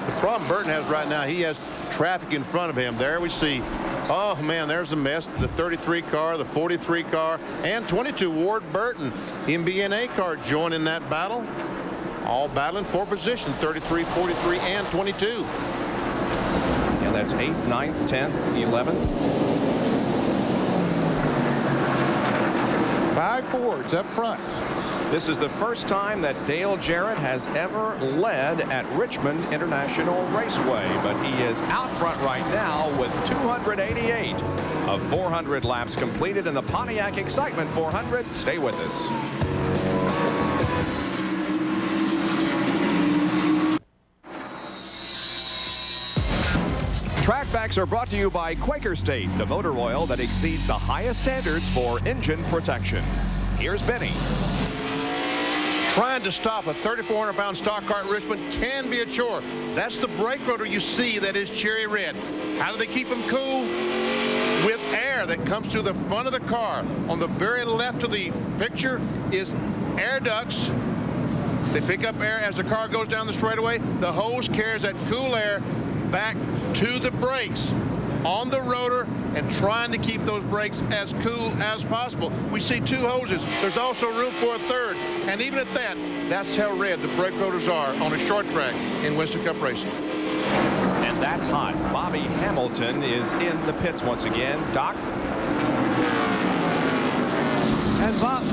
The problem Burton has right now, he has traffic in front of him. There we see, oh man, there's a mess. The 33 car, the 43 car, and 22 Ward Burton. MBNA car joining that battle. All battling for position, 33, 43, and 22. And that's 8th, 9th, 10th, 11th. 5 Fords up front. This is the first time that Dale Jarrett has ever led at Richmond International Raceway, but he is out front right now with 288 of 400 laps completed in the Pontiac Excitement 400. Stay with us. Track Facts are brought to you by Quaker State, the motor oil that exceeds the highest standards for engine protection. Here's Benny. Trying to stop a 3,400-pound stock car at Richmond can be a chore. That's the brake rotor you see that is cherry red. How do they keep them cool? With air that comes to the front of the car. On the very left of the picture is air ducts. They pick up air as the car goes down the straightaway. The hose carries that cool air back to the brakes on the rotor and trying to keep those brakes as cool as possible. We see 2 hoses. There's also room for a 3rd. And even at that, that's how red the brake rotors are on a short track in Winston Cup racing. And that's hot. Bobby Hamilton is in the pits once again. Doc?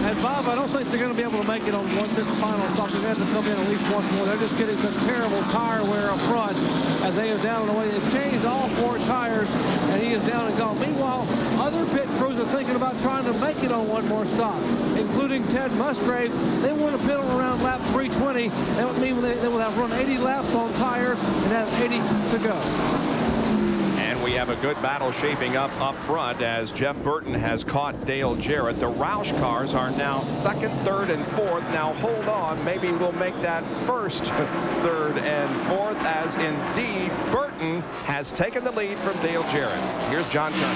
And Bob, I don't think they're going to be able to make it on this final stop. They're going to have to come in at least once more. They're just getting some terrible tire wear up front as they are down and away. They've changed all 4 tires, and he is down and gone. Meanwhile, other pit crews are thinking about trying to make it on one more stop, including Ted Musgrave. They want to pit on around lap 320. That would mean they will have run 80 laps on tires and have 80 to go. And we have a good battle shaping up front as Jeff Burton has caught Dale Jarrett. The Roush cars are now 2nd, 3rd, and 4th. Now hold on, maybe we'll make that 1st, 3rd, and 4th, as indeed Burton has taken the lead from Dale Jarrett. Here's John Turner.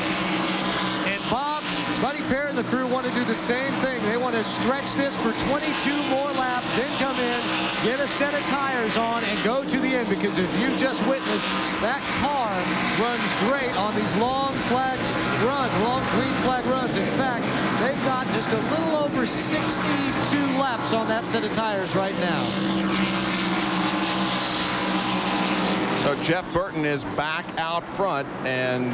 And Bob, Buddy Perry and the crew want to do the same thing. They want to stretch this for 22 more laps, then come in, get a set of tires on, and go to the end, because if you just witnessed, that car runs great on these long green flag runs. In fact, they've got just a little over 62 laps on that set of tires right now. So Jeff Burton is back out front, and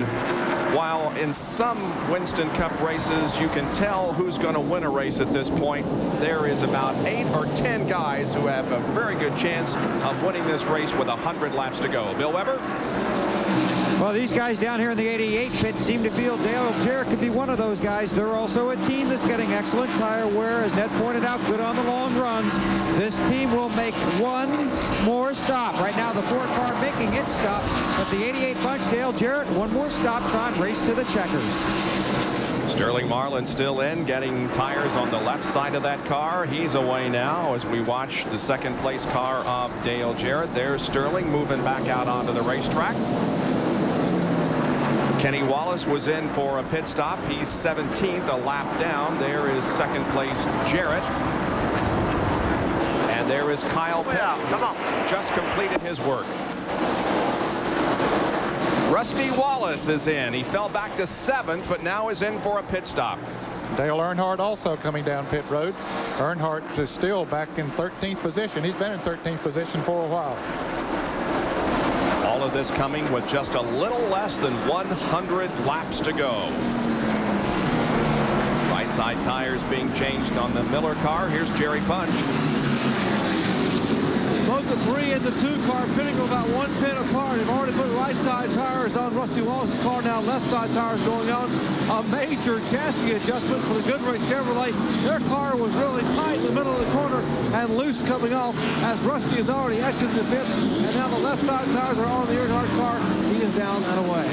while in some Winston Cup races you can tell who's going to win a race at this point, there is about 8 or 10 guys who have a very good chance of winning this race with 100 laps to go. Bill Weber? Well, these guys down here in the 88 pit seem to feel Dale Jarrett could be one of those guys. They're also a team that's getting excellent tire wear, as Ned pointed out, good on the long runs. This team will make one more stop. Right now, the Ford car making its stop, but the 88 bunch, Dale Jarrett, one more stop, trying to race to the checkers. Sterling Marlin still in, getting tires on the left side of that car. He's away now as we watch the second place car of Dale Jarrett. There's Sterling moving back out onto the racetrack. Kenny Wallace was in for a pit stop. He's 17th, a lap down. There is second place Jarrett. And there is Kyle Pitt, who just completed his work. Rusty Wallace is in. He fell back to 7th, but now is in for a pit stop. Dale Earnhardt also coming down pit road. Earnhardt is still back in 13th position. He's been in 13th position for a while. All of this coming with just a little less than 100 laps to go. Right side tires being changed on the Miller car. Here's Jerry Punch. Both the 3 and the 2 car pitting about 1 pit apart. They've already put right side tires on Rusty Wallace's car. Now left side tires going on. A major chassis adjustment for the Goodrich Chevrolet. Their car was really tight in the middle of the corner and loose coming off as Rusty has already exited the pits. And now the left side tires are on the Earnhardt car. He is down and away.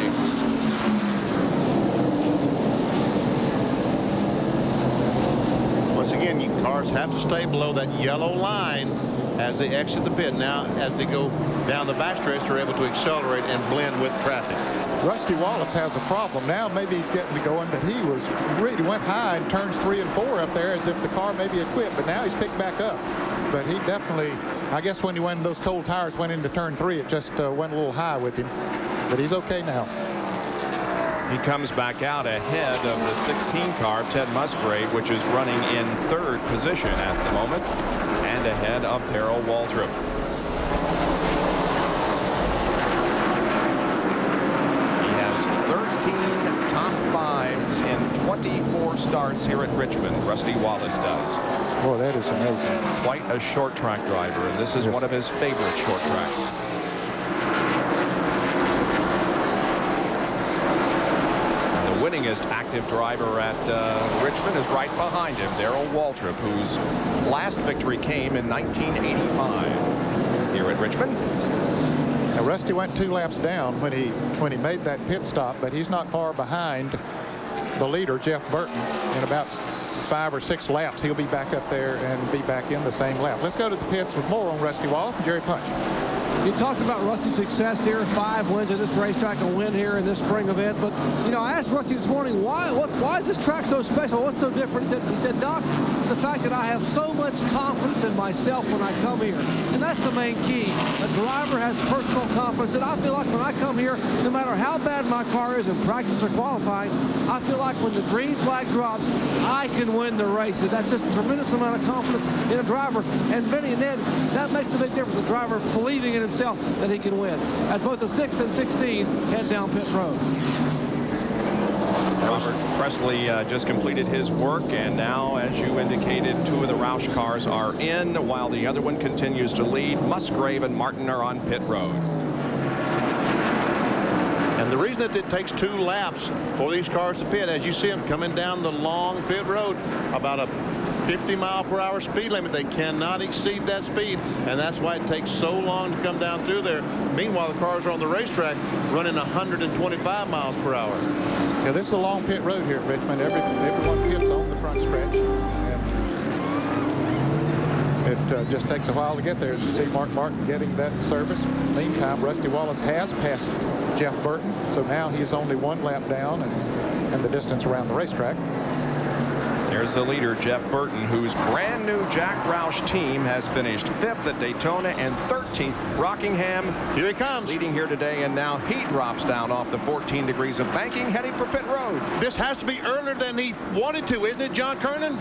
Once again, cars have to stay below that yellow line as they exit the pit. Now, as they go down the backstretch, they're able to accelerate and blend with traffic. Rusty Wallace has a problem. Now maybe he's getting to going, but he went high in turns 3 and 4 up there as if the car maybe had quit, but now he's picked back up. But he definitely, I guess when those cold tires went into turn 3, it just went a little high with him. But he's okay now. He comes back out ahead of the 16 car, Ted Musgrave, which is running in 3rd position at the moment, and ahead of Darrell Waltrip. He has 13 top 5s in 24 starts here at Richmond. Rusty Wallace does. Boy, that is amazing. Quite a short track driver, and this is one of his favorite short tracks. Winningest active driver at Richmond is right behind him, Darrell Waltrip, whose last victory came in 1985 here at Richmond. Now, Rusty went 2 laps down when he made that pit stop, but he's not far behind the leader, Jeff Burton. In about 5 or 6 laps, he'll be back up there and be back in the same lap. Let's go to the pits with more on Rusty Wallace and Jerry Punch. You talked about Rusty's success here, 5 wins at this racetrack, a win here in this spring event. But, you know, I asked Rusty this morning, why is this track so special? What's so different? He said, Doc, it's the fact that I have so much confidence in myself when I come here. And that's the main key. A driver has personal confidence. And I feel like when I come here, no matter how bad my car is in practice or qualifying, I feel like when the green flag drops, I can win the race. And that's just a tremendous amount of confidence in a driver. And Benny and Ned, that makes a big difference. A driver believing in himself that he can win. As both the 6 and 16 head down pit road. Robert Presley just completed his work, and now, as you indicated, 2 of the Roush cars are in, while the other one continues to lead. Musgrave and Martin are on pit road. And the reason that it takes 2 laps for these cars to pit, as you see them coming down the long pit road, about a 50-mile-per-hour speed limit. They cannot exceed that speed, and that's why it takes so long to come down through there. Meanwhile, the cars are on the racetrack running 125 miles per hour. Yeah, this is a long pit road here at Richmond. Everyone pits on the front stretch. And it just takes a while to get there. As you see Mark Martin getting that service. Meantime, Rusty Wallace has passed Jeff Burton, so now he's only 1 lap down and the distance around the racetrack. There's the leader, Jeff Burton, whose brand new Jack Roush team has finished 5th at Daytona and 13th Rockingham. Here he comes. Leading here today, and now he drops down off the 14 degrees of banking, heading for pit road. This has to be earlier than he wanted to, isn't it, John Kernan?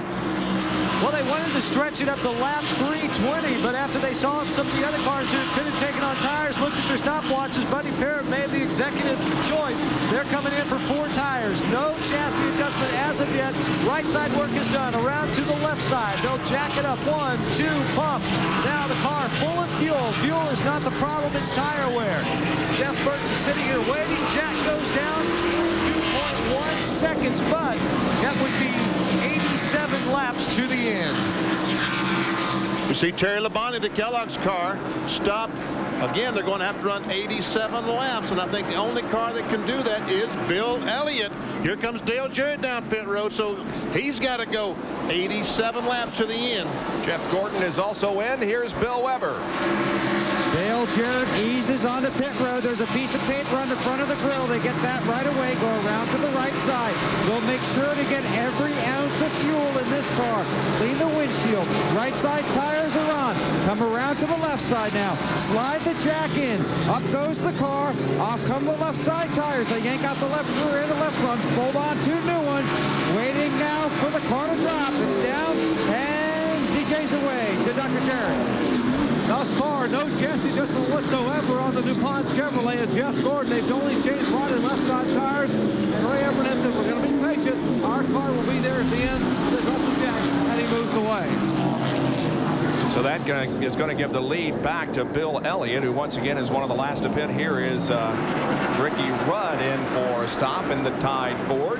Well, they wanted to stretch it up to lap 320, but after they saw some of the other cars who could have taken on tires, looked at their stopwatches, Buddy Parrott made the executive choice. They're coming in for 4 tires. No chassis adjustment as of yet. Right side work is done. Around to the left side. They'll jack it up. 1, 2, pump. Now the car full of fuel. Fuel is not the problem. It's tire wear. Jeff Burton sitting here waiting. Jack goes down 2.1 seconds, but that would be 87 laps to the end. You see Terry Labonte, the Kellogg's car, stopped. Again, they're going to have to run 87 laps, and I think the only car that can do that is Bill Elliott. Here comes Dale Jarrett down pit road, so he's got to go 87 laps to the end. Jeff Gordon is also in. Here's Bill Weber. Dale Jarrett eases onto pit road. There's a piece of paper on the front of the grill. They get that right away. Go around to the right side. They'll make sure to get every ounce of fuel in this car. Clean the windshield. Right side tires are on. Come around to the left side now. Slide the jack in. Up goes the car. Off come the left side tires. They yank out the left rear and the left front. Fold on 2 new ones. Waiting now for the car to drop. It's down and DJ's away to Dr. Jarrett. Thus far, no chassis adjustment whatsoever on the DuPont Chevrolet and Jeff Gordon. They've only changed right and left side tires. And Ray Evernham said, we're going to be patient. Our car will be there at the end. They drop the jack, and he moves away. So that is going to give the lead back to Bill Elliott, who once again is one of the last to pit. Here is Ricky Rudd in for a stop in the Tide Ford.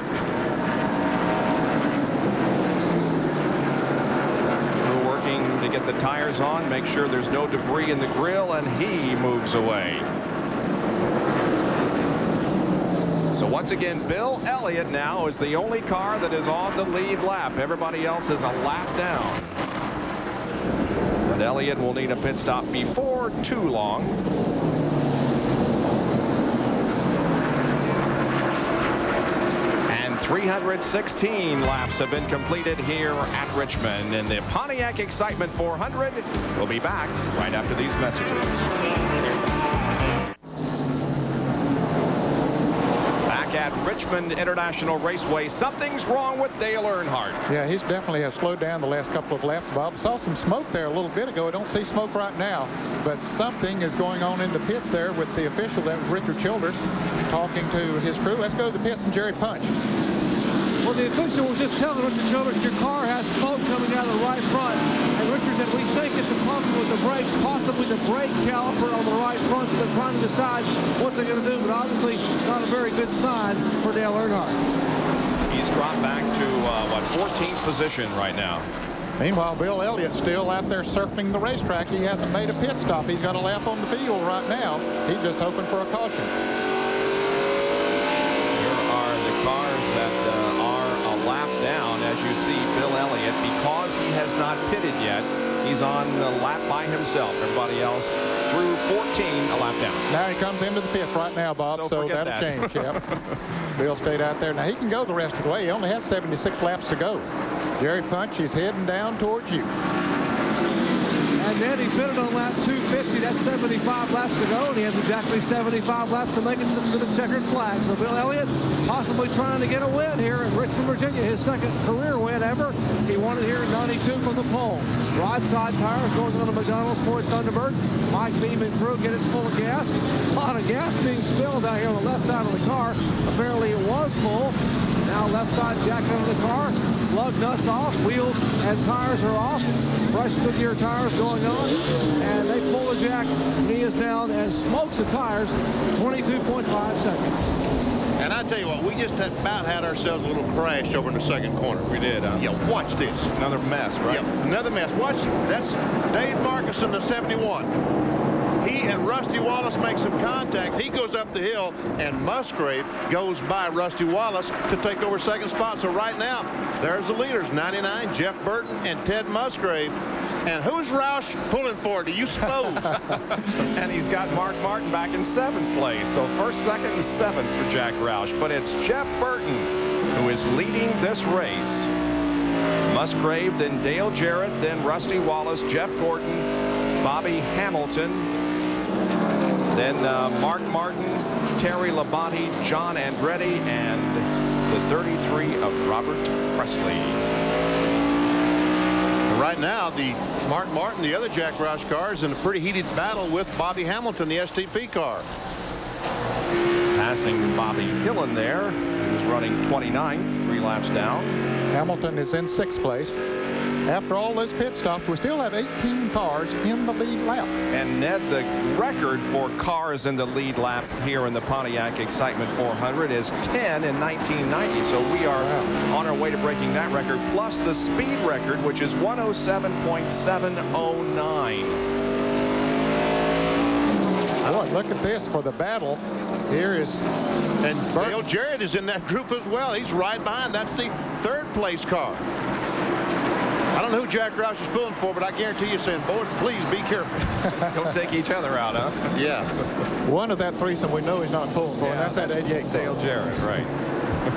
To get the tires on, make sure there's no debris in the grill, and he moves away. So once again, Bill Elliott now is the only car that is on the lead lap. Everybody else is a lap down. But Elliott will need a pit stop before too long. 316 laps have been completed here at Richmond in the Pontiac Excitement 400. We'll be back right after these messages. Back at Richmond International Raceway, something's wrong with Dale Earnhardt. Yeah, he's definitely has slowed down the last couple of laps, Bob. Saw some smoke there a little bit ago. I don't see smoke right now, but something is going on in the pits there with the official. That was Richard Childers talking to his crew. Let's go to the pits and Jerry Punch. Well, the official was just telling Richard Childers, your car has smoke coming out of the right front. And Richard said, we think it's a problem with the brakes, possibly the brake caliper on the right front. So they're trying to decide what they're going to do, but obviously not a very good sign for Dale Earnhardt. He's dropped back to, 14th position right now. Meanwhile, Bill Elliott's still out there surfing the racetrack. He hasn't made a pit stop. He's got a lap on the field right now. He's just hoping for a caution. Here are the cars that lap down. As you see, Bill Elliott, because he has not pitted yet, he's on the lap by himself. Everybody else through 14 a lap down. Now he comes into the pits right now, Bob, so that'll change. Yep. Bill stayed out there. Now he can go the rest of the way. He only has 76 laps to go. Jerry Punch is heading down towards you. And then he pitted on lap 250. That's 75 laps to go, and he has exactly 75 laps to make it to the checkered flag. So Bill Elliott possibly trying to get a win here in Richmond, Virginia, his second career win ever. He won it here in 92 from the pole. Broadside tires going on to McDonald's Ford Thunderbird. Mike Beam and crew get it full of gas. A lot of gas being spilled out here on the left side of the car. Apparently it was full. Now left side jack under the car. Lug nuts off, wheels and tires are off. Fresh Goodyear tires going on, and they pull the jack, knee is down, and smokes the tires, 22.5 seconds. And I tell you what, we just about had ourselves a little crash over in the second corner. We did. Yeah, watch this. Another mess, right? Yeah, another mess. Watch, that's Dave Markinson, the 71. He and Rusty Wallace make some contact. He goes up the hill, and Musgrave goes by Rusty Wallace to take over second spot. So right now, there's the leaders, 99, Jeff Burton and Ted Musgrave. And who's Roush pulling for, do you suppose? And he's got Mark Martin back in 7th place. So first, second, and 7th for Jack Roush. But it's Jeff Burton who is leading this race. Musgrave, then Dale Jarrett, then Rusty Wallace, Jeff Gordon, Bobby Hamilton, then Mark Martin, Terry Labonte, John Andretti, and the 33 of Robert Presley. right now, the Mark Martin, the other Jack Roush car, is in a pretty heated battle with Bobby Hamilton, the STP car. Passing Bobby Hillen there, who's running 29, 3 laps down. Hamilton is in 6th place. After all those pit stops, we still have 18 cars in the lead lap. And Ned, the record for cars in the lead lap here in the Pontiac Excitement 400 is 10 in 1990. So we are on our way to breaking that record, plus the speed record, which is 107.709. Boy, look at this for the battle. Here is... And Dale Jarrett is in that group as well. He's right behind. That's the 3rd place car. I don't know who Jack Roush is pulling for, but I guarantee you saying, boys, please be careful. Don't take each other out, huh? Yeah. One of that threesome we know he's not pulling for, and that's that 88. Dale Jarrett, right.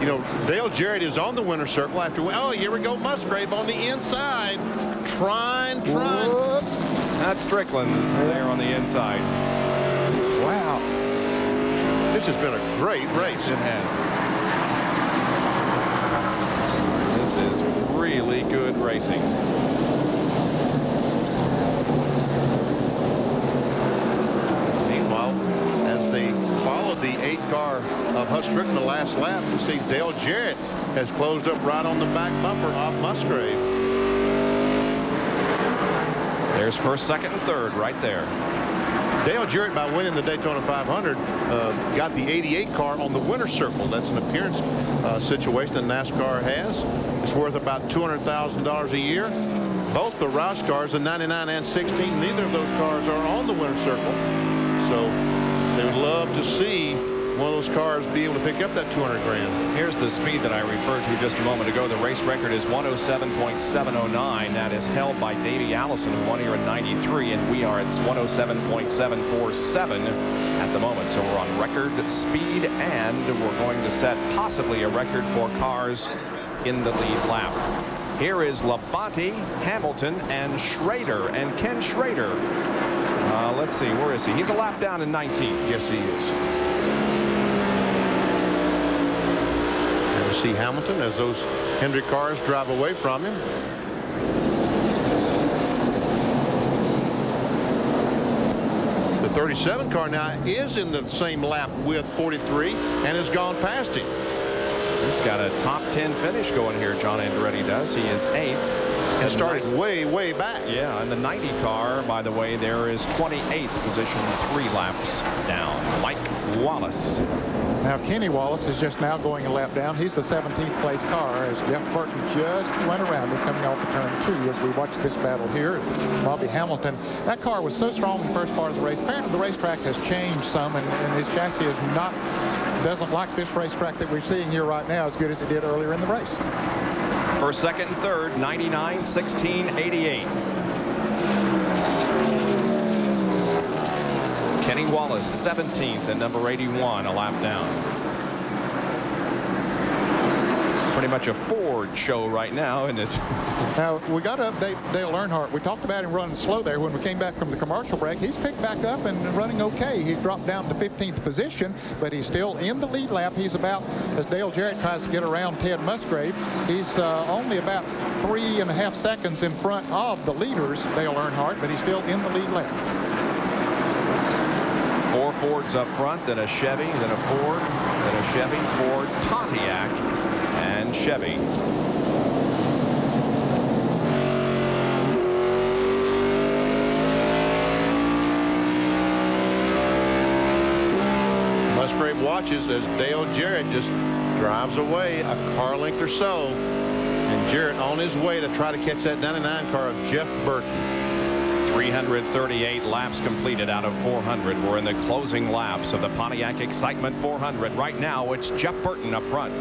You know, Dale Jarrett is on the winner's circle after, oh, here we go, Musgrave on the inside. Trying. Whoops. That's Strickland's there on the inside. Wow. This has been a great race. Yes, it has. This is really good racing. Meanwhile, as they follow the 8 car of Huss Strickland the last lap, you see Dale Jarrett has closed up right on the back bumper off Musgrave. There's 1st, 2nd, and 3rd right there. Dale Jarrett, by winning the Daytona 500, got the 88 car on the winner's circle. That's an appearance situation that NASCAR has. It's worth about $200,000 a year. Both the Roush cars, the 99 and 16, neither of those cars are on the winner's circle. So they would love to see one of those cars be able to pick up that 200 grand. Here's the speed that I referred to just a moment ago. The race record is 107.709. That is held by Davey Allison, who won here in 93, and we are at 107.747 at the moment. So we're on record speed, and we're going to set possibly a record for cars in the lead lap. Here is Labonte, Hamilton, and Schrader. And Ken Schrader, let's see, where is he? He's a lap down in 19. Yes, he is. See Hamilton as those Hendrick cars drive away from him. The 37 car now is in the same lap with 43 and has gone past him. He's got a top 10 finish going here, John Andretti does. He is 8th. And started way back. Yeah, and the 90 car, by the way, there is 28th position, 3 laps down. Mike Wallace. Now, Kenny Wallace is just now going a lap down. He's a 17th place car as Jeff Burton just went around him coming off of turn 2 as we watch this battle here. Bobby Hamilton, that car was so strong in the first part of the race. Apparently the racetrack has changed some, and his chassis is doesn't like this racetrack that we're seeing here right now as good as it did earlier in the race. 1st, 2nd, and 3rd, 99, 16, 88. Kenny Wallace, 17th, and number 81, a lap down. Pretty much a Ford show right now, isn't it? Now, we got to update Dale Earnhardt. We talked about him running slow there when we came back from the commercial break. He's picked back up and running okay. He dropped down to 15th position, but he's still in the lead lap. He's about, as Dale Jarrett tries to get around Ted Musgrave, he's only about 3.5 seconds in front of the leaders, Dale Earnhardt, but he's still in the lead lap. 4 Fords up front, then a Chevy, then a Ford, then a Chevy, Ford, Pontiac, and Chevy. Musgrave watches as Dale Jarrett just drives away a car length or so, and Jarrett on his way to try to catch that 99 car of Jeff Burton. 338 laps completed out of 400. We're in the closing laps of the Pontiac Excitement 400. Right now, it's Jeff Burton up front.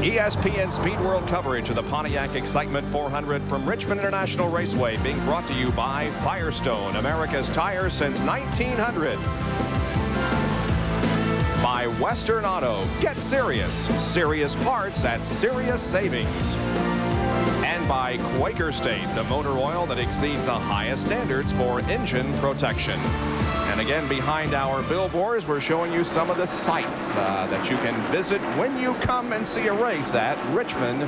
ESPN Speed World coverage of the Pontiac Excitement 400 from Richmond International Raceway, being brought to you by Firestone, America's tire since 1900. By Western Auto. Get serious. Serious parts at serious savings. And by Quaker State, the motor oil that exceeds the highest standards for engine protection. And again, behind our billboards, we're showing you some of the sites that you can visit when you come and see a race at Richmond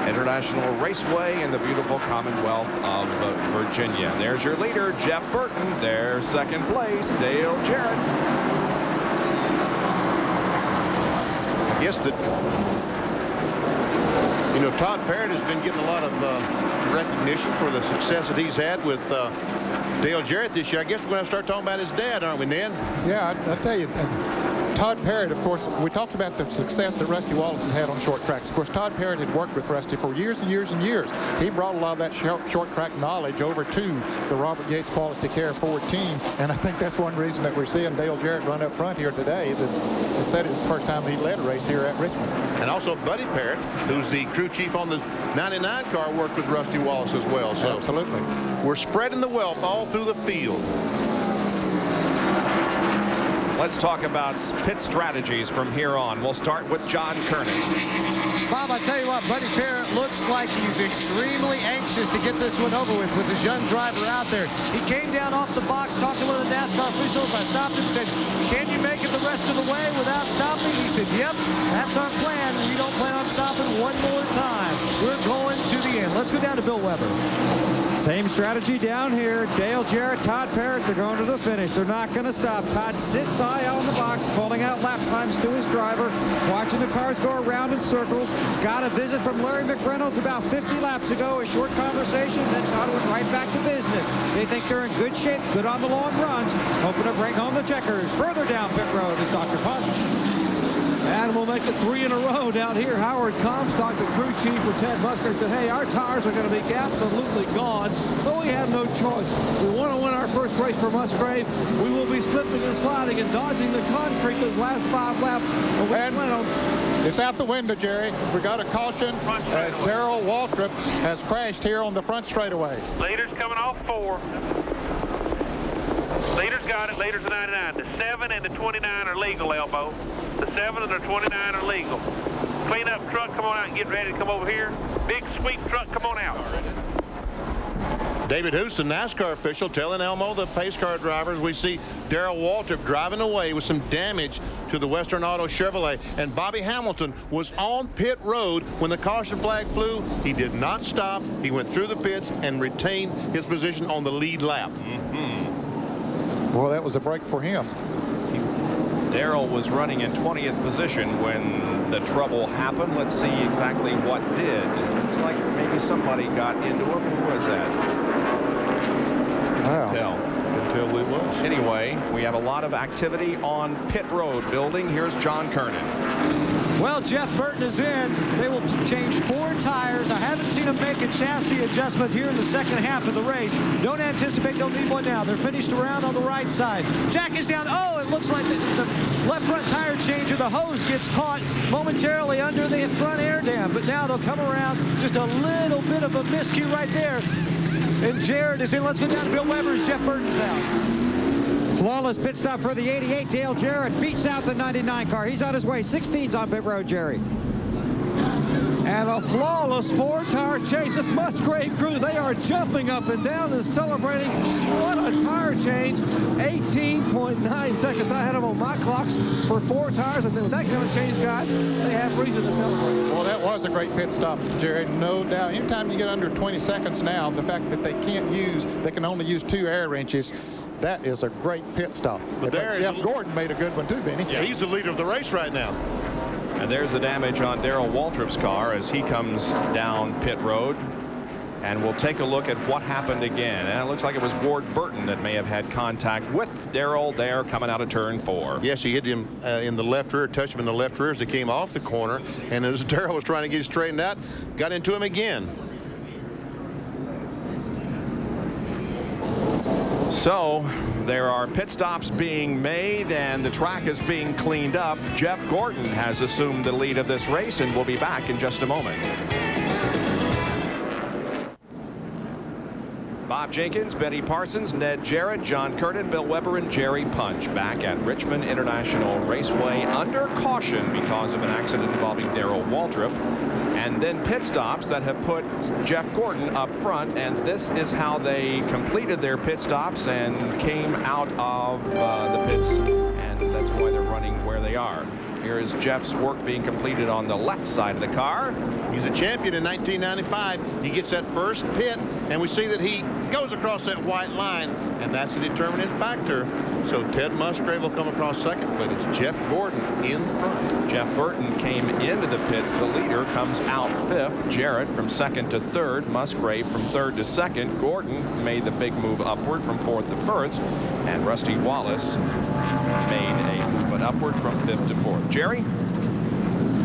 International Raceway in the beautiful Commonwealth of Virginia. There's your leader, Jeff Burton. There's second place, Dale Jarrett. I guess that, you know, Todd Parrott has been getting a lot of recognition for the success that he's had with Dale Jarrett this year. I guess we're going to start talking about his dad, aren't we, Ned? Yeah, I tell you, Todd Parrott, of course, we talked about the success that Rusty Wallace has had on short tracks. Of course, Todd Parrott had worked with Rusty for years and years and years. He brought a lot of that short track knowledge over to the Robert Yates Quality Care Ford team, and I think that's one reason that we're seeing Dale Jarrett run up front here today. That said it was the first time he led a race here at Richmond. And also Buddy Parrott, who's the crew chief on the 99 car, worked with Rusty Wallace as well. So absolutely, we're spreading the wealth all through the field. Let's talk about pit strategies from here on. We'll start with John Kernan. Bob, I tell you what, Buddy Parrott looks like he's extremely anxious to get this one over with his young driver out there. He came down off the box talking with the NASCAR officials. I stopped him and said, can you make it the rest of the way without stopping? He said, yep, that's our plan. We don't plan on stopping one more time. We're going to the end. Let's go down to Bill Weber. Same strategy down here. Dale Jarrett, Todd Parrott, they're going to the finish. They're not going to stop. Todd sits high out in the box, calling out lap times to his driver, watching the cars go around in circles. Got a visit from Larry McReynolds about 50 laps ago, a short conversation, then Todd went right back to business. They think they're in good shape, good on the long runs, hoping to bring home the checkers. Further down pit road is Dr. Punch. And we'll make it 3 in a row down here. Howard Comstock, the crew chief for Ted Buckner, said, hey, our tires are going to be absolutely gone, but we have no choice. We want to win our first race for Musgrave. We will be slipping and sliding and dodging the concrete those last 5 laps. It's out the window, Jerry. We got a caution as Darrell Waltrip has crashed here on the front straightaway. Leader's coming off 4. Leader's got it. Leader's a 99. The 7 and the 29 are legal, Elbow. The 7 and the 29 are legal. Cleanup truck, come on out and get ready to come over here. Big sweep truck, come on out. David Houston, NASCAR official, telling Elmo, the pace car drivers, we see Darrell Waltrip driving away with some damage to the Western Auto Chevrolet. And Bobby Hamilton was on pit road when the caution flag flew. He did not stop. He went through the pits and retained his position on the lead lap. Well, that was a break for him. Darrell was running in 20th position when the trouble happened. Let's see exactly what did. Looks like maybe somebody got into him. Who was that? Wow. Couldn't tell who it was. Anyway, we have a lot of activity on pit road building. Here's John Kernan. Well, Jeff Burton is in. They will change 4 tires. I haven't seen them make a chassis adjustment here in the second half of the race. Don't anticipate they'll need one now. They're finished around on the right side. Jack is down. Oh, it looks like the left front tire changer, the hose gets caught momentarily under the front air dam. But now they'll come around. Just a little bit of a miscue right there. And Jarrett is in. Let's go down to Bill Weber's. Jeff Burton's out. Flawless pit stop for the 88. Dale Jarrett beats out the 99 car. He's on his way. 16's on pit road, Jerry. And a flawless 4-tire change. This Musgrave crew, they are jumping up and down and celebrating. What a tire change. 18.9 seconds. I had them on my clocks for 4 tires. And with that kind of change, guys, they have reason to celebrate. Well, that was a great pit stop, Jerry. No doubt. Anytime you get under 20 seconds now, the fact that they can only use 2 air wrenches, that is a great pit stop. But Jeff Gordon made a good one too, Benny. Yeah, he's the leader of the race right now. And there's the damage on Darrell Waltrip's car as he comes down pit road. And we'll take a look at what happened again. And it looks like it was Ward Burton that may have had contact with Darrell there coming out of turn 4. Yes, he hit him in the left rear, touched him in the left rear as he came off the corner. And as Darrell was trying to get straightened out, got into him again. So there are pit stops being made and the track is being cleaned up. Jeff Gordon has assumed the lead of this race and we'll be back in just a moment. Bob Jenkins, Benny Parsons, Ned Jarrett, John Kernan, Bill Weber, and Jerry Punch back at Richmond International Raceway under caution because of an accident involving Darrell Waltrip. And and then pit stops that have put Jeff Gordon up front, and this is how they completed their pit stops and came out of the pits, and that's why they're running where they are. Here is Jeff's work being completed on the left side of the car. He's a champion in 1995. He gets that first pit, and we see that he goes across that white line, and that's a determinant factor. So Ted Musgrave will come across second, but it's Jeff Gordon in front. Jeff Burton came into the pits. The leader comes out fifth. Jarrett from second to third. Musgrave from third to second. Gordon made the big move upward from fourth to first. And Rusty Wallace made a movement upward from fifth to fourth. Jerry?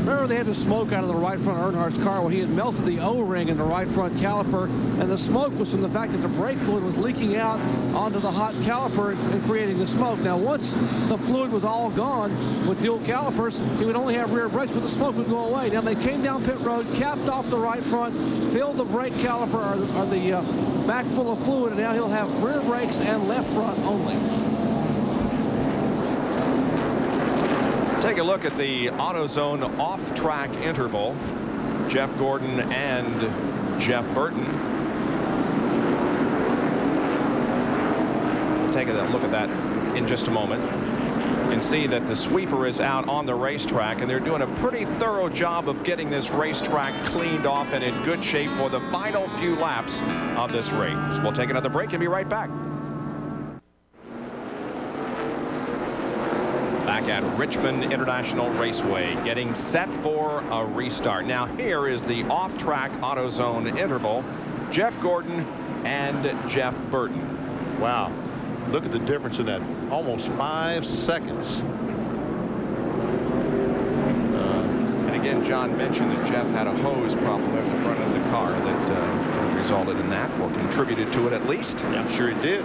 Remember, they had the smoke out of the right front of Earnhardt's car when he had melted the O-ring in the right front caliper, and the smoke was from the fact that the brake fluid was leaking out onto the hot caliper and creating the smoke. Now, once the fluid was all gone with dual calipers, he would only have rear brakes, but the smoke would go away. Now, they came down pit road, capped off the right front, filled the brake caliper or the back full of fluid, and now he'll have rear brakes and left front only. Take a look at the AutoZone off-track interval. Jeff Gordon and Jeff Burton. We'll take a look at that in just a moment. You can see that the sweeper is out on the racetrack, and they're doing a pretty thorough job of getting this racetrack cleaned off and in good shape for the final few laps of this race. We'll take another break and be right back. Back at Richmond International Raceway, getting set for a restart. Now here is the off-track AutoZone interval. Jeff Gordon and Jeff Burton. Wow. Look at the difference in that. Almost 5 seconds. And again, John mentioned that Jeff had a hose problem at the front of the car that resulted in that, or contributed to it at least. Yeah, I'm sure he did.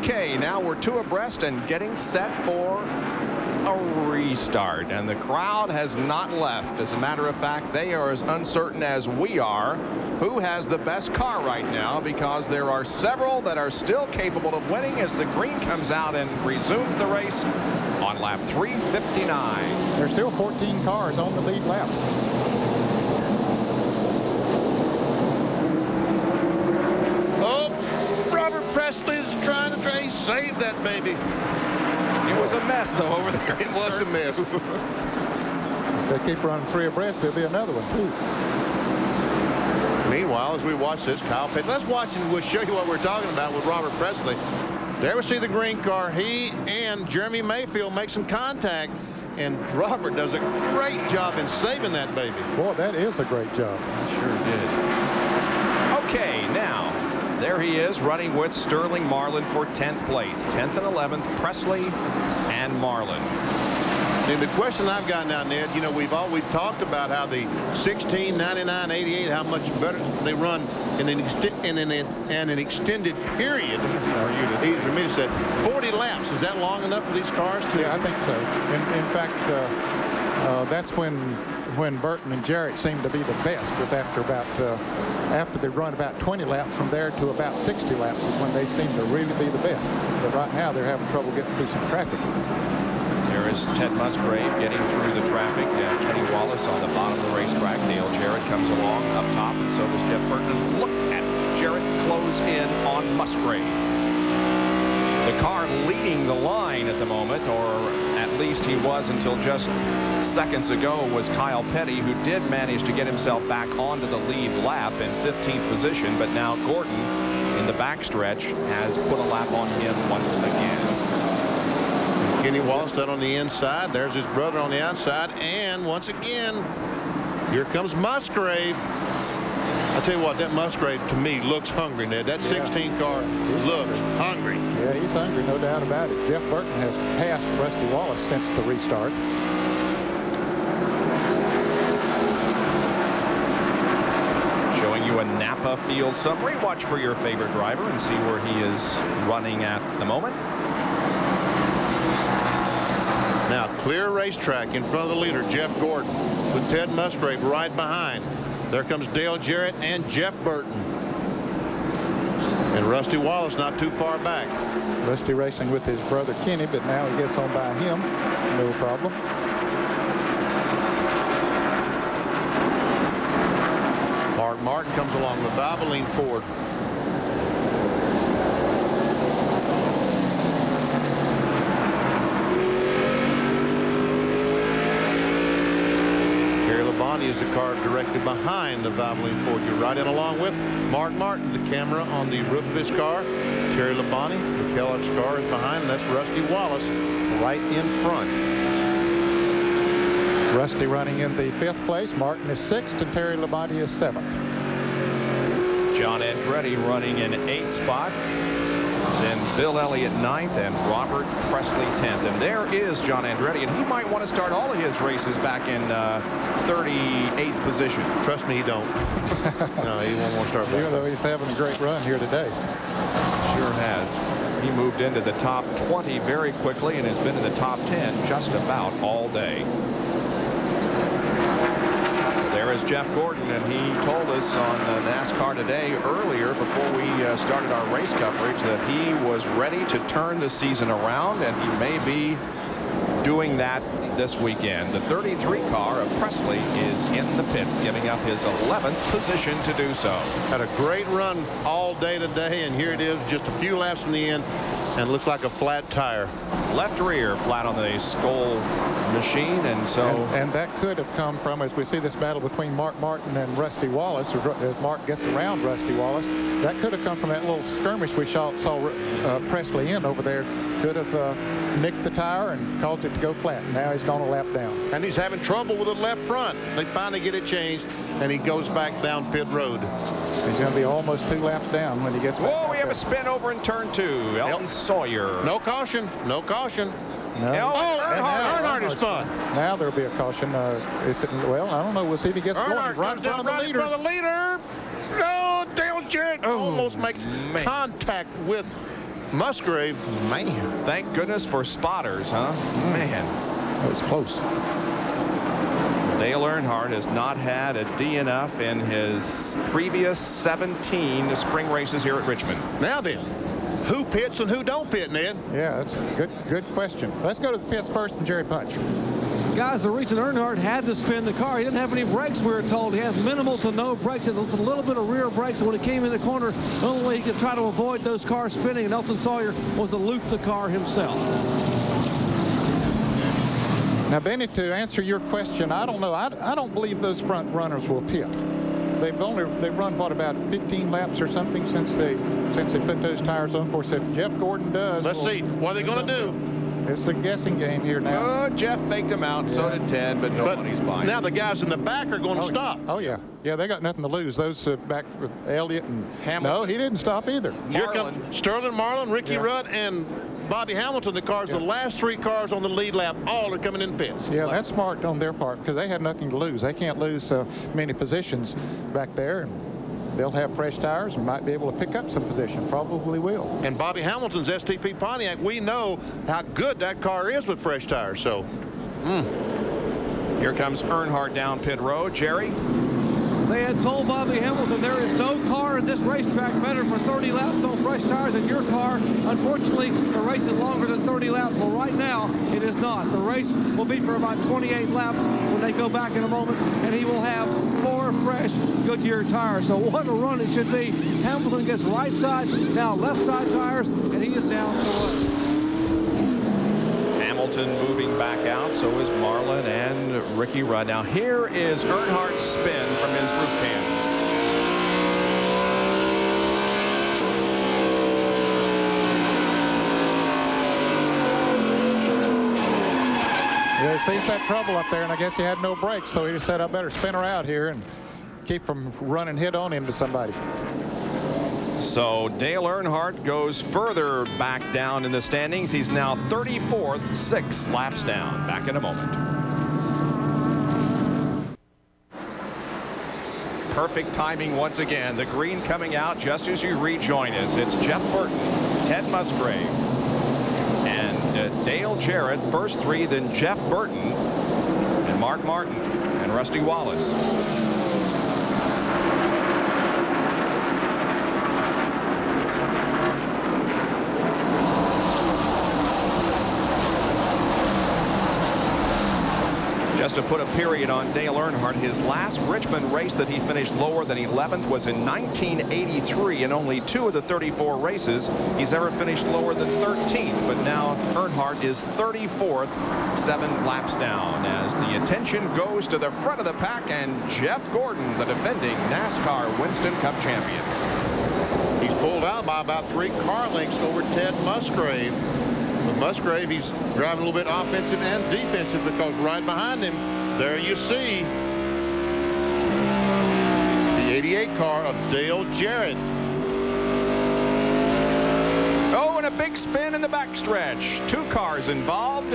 Okay, now we're two abreast and getting set for a restart, and the crowd has not left. As a matter of fact, they are as uncertain as we are who has the best car right now, because there are several that are still capable of winning as the green comes out and resumes the race on lap 359. There's still 14 cars on the lead lap. Presley's trying to save that baby. It was a mess, though, over there. It was a mess. They keep running three abreast, there'll be another one, too. Meanwhile, as we watch this, Kyle Petty, let's watch and we'll show you what we're talking about with Robert Presley. There we see the green car. He and Jeremy Mayfield make some contact, and Robert does a great job in saving that baby. Boy, that is a great job. He sure did. Okay, now. There he is running with Sterling Marlin for 10th place. 10th and 11th, Presley and Marlin. And the question I've got now, Ned, you know, we've talked about how the 16, 99, 88, how much better they run in an extended period. Easy for me to say. 40 laps, is that long enough for these cars to? Yeah, I think so. In fact, that's when Burton and Jarrett seem to be the best, because after they run about 20 laps from there to about 60 laps is when they seem to really be the best. But right now they're having trouble getting through some traffic. There is Ted Musgrave getting through the traffic. Kenny Wallace on the bottom of the racetrack. Dale Jarrett comes along up top, and so does Jeff Burton. Look at Jarrett close in on Musgrave. The car leading the line at the moment, or at least he was until just seconds ago, was Kyle Petty, who did manage to get himself back onto the lead lap in 15th position, but now Gordon in the backstretch has put a lap on him once again. Kenny Wallace down on the inside. There's his brother on the outside, and once again, here comes Musgrave. I tell you what, that Musgrave to me looks hungry, Ned. That 16 car looks hungry. Yeah, he's hungry, no doubt about it. Jeff Burton has passed Rusty Wallace since the restart. Showing you a Napa field summary. Watch for your favorite driver and see where he is running at the moment. Now, clear racetrack in front of the leader, Jeff Gordon, with Ted Musgrave right behind. There comes Dale Jarrett and Jeff Burton. And Rusty Wallace not too far back. Rusty racing with his brother Kenny, but now he gets on by him. No problem. Martin comes along with Valvoline Ford. Is the car directly behind the Valvoline Ford. You're right in along with Mark Martin. The camera on the roof of his car. Terry Labonte, the Kellogg's car is behind, and that's Rusty Wallace right in front. Rusty running in the 5th place. Martin is 6th, and Terry Labonte is 7th. John Andretti running in 8th spot. Then Bill Elliott 9th and Robert Presley 10th. And there is John Andretti, and he might want to start all of his races back in 38th position. Trust me, he don't. No, he won't want to start back. Even though he's having a great run here today. Sure has. He moved into the top 20 very quickly and has been in the top 10 just about all day. There is Jeff Gordon, and he told us on NASCAR Today earlier before we started our race coverage that he was ready to turn the season around, and he may be doing that this weekend. The 33 car of Presley is in the pits, giving up his 11th position to do so. Had a great run all day today, and here it is, just a few laps in the end, and looks like a flat tire. Left rear flat on the Skoll machine, and so and that could have come from, as we see this battle between Mark Martin and Rusty Wallace, as Mark gets around Rusty Wallace, that could have come from that little skirmish we saw Presley in over there. Could have nicked the tire and caused it to go flat. Now he's gone a lap down. And he's having trouble with the left front. They finally get it changed, and he goes back down pit road. He's going to be almost 2 laps down when he gets back. Whoa, we have a spin over in turn 2. Elton Sawyer. No caution. No caution. No. Earnhardt is fun. Now there'll be a caution. Well, I don't know. We'll see if he gets going. He's right in front of the leader. No, Dale Jarrett almost makes contact with Musgrave. Man. Thank goodness for spotters, huh? Man. That was close. Dale Earnhardt has not had a DNF in his previous 17 spring races here at Richmond. Now then, who pits and who don't pit, Ned? Yeah, that's a good question. Let's go to the pits first and Jerry Punch. Guys, the reason Earnhardt had to spin the car, he didn't have any brakes, we were told. He has minimal to no brakes. It was a little bit of rear brakes. And when he came in the corner, the only way he could try to avoid those cars spinning, and Elton Sawyer was to loop the car himself. Now, Benny, to answer your question, I don't know. I don't believe those front runners will pit. They've run what, about 15 laps or something since they put those tires on. Of course, if Jeff Gordon does, let's see what are they going to do. It's a guessing game here now. Oh, Jeff faked him out. So did Ted, but nobody's buying. Now the guys in the back are going to stop. Oh yeah, they got nothing to lose. Those back for Elliott and Hamilton. No, he didn't stop either. Here comes Sterling Marlin, Ricky Rudd, and Bobby Hamilton. The cars, the last 3 cars on the lead lap, all are coming in pits. Yeah, that's smart on their part because they had nothing to lose. They can't lose many positions back there, and they'll have fresh tires and might be able to pick up some position. Probably will. And Bobby Hamilton's STP Pontiac, we know how good that car is with fresh tires. So, Here comes Earnhardt down pit road. Jerry? They had told Bobby Hamilton there is no car in this racetrack better for 30 laps on fresh tires than your car. Unfortunately, the race is longer than 30 laps. Well, right now, it is not. The race will be for about 28 laps when they go back in a moment, and he will have 4 fresh Goodyear tires. So what a run it should be. Hamilton gets right side, now left side tires, and he is down to left. Hamilton moving back out, so is Marlin and Ricky Rudd. Now here is Earnhardt's spin from his roof can. Yeah, he sees that trouble up there, and I guess he had no brakes, so he just said, I better spin her out here and keep from running head on into somebody. So Dale Earnhardt goes further back down in the standings. He's now 34th, 6 laps down. Back in a moment. Perfect timing once again. The green coming out just as you rejoin us. It's Jeff Burton, Ted Musgrave, and Dale Jarrett. First 3, then Jeff Burton and Mark Martin and Rusty Wallace. Just to put a period on Dale Earnhardt. His last Richmond race that he finished lower than 11th was in 1983. In only 2 of the 34 races, he's ever finished lower than 13th. But now Earnhardt is 34th, 7 laps down, as the attention goes to the front of the pack and Jeff Gordon, the defending NASCAR Winston Cup champion. He's pulled out by about 3 car lengths over Ted Musgrave. But Musgrave, he's driving a little bit offensive and defensive, because right behind him, there you see the 88 car of Dale Jarrett. Oh, and a big spin in the backstretch. 2 cars involved.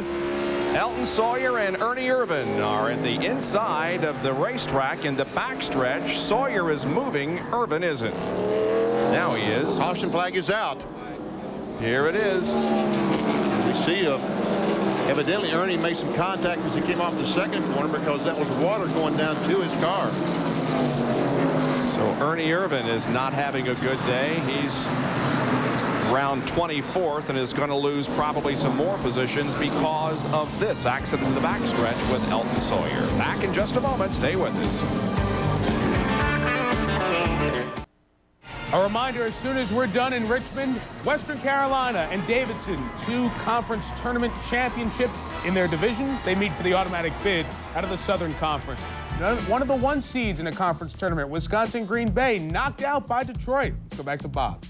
Elton Sawyer and Ernie Irvan are at the inside of the racetrack in the backstretch. Sawyer is moving, Irvan isn't. Now he is. Caution flag is out. Here it is. We see evidently Ernie made some contact as he came off the second corner, because that was water going down to his car. So Ernie Irvan is not having a good day. He's round 24th and is going to lose probably some more positions because of this accident in the backstretch with Elton Sawyer. Back in just a moment. Stay with us. A reminder, as soon as we're done in Richmond, Western Carolina and Davidson, 2 conference tournament championships in their divisions. They meet for the automatic bid out of the Southern Conference. One of the 1 seeds in a conference tournament, Wisconsin Green Bay, knocked out by Detroit. Let's go back to Bob.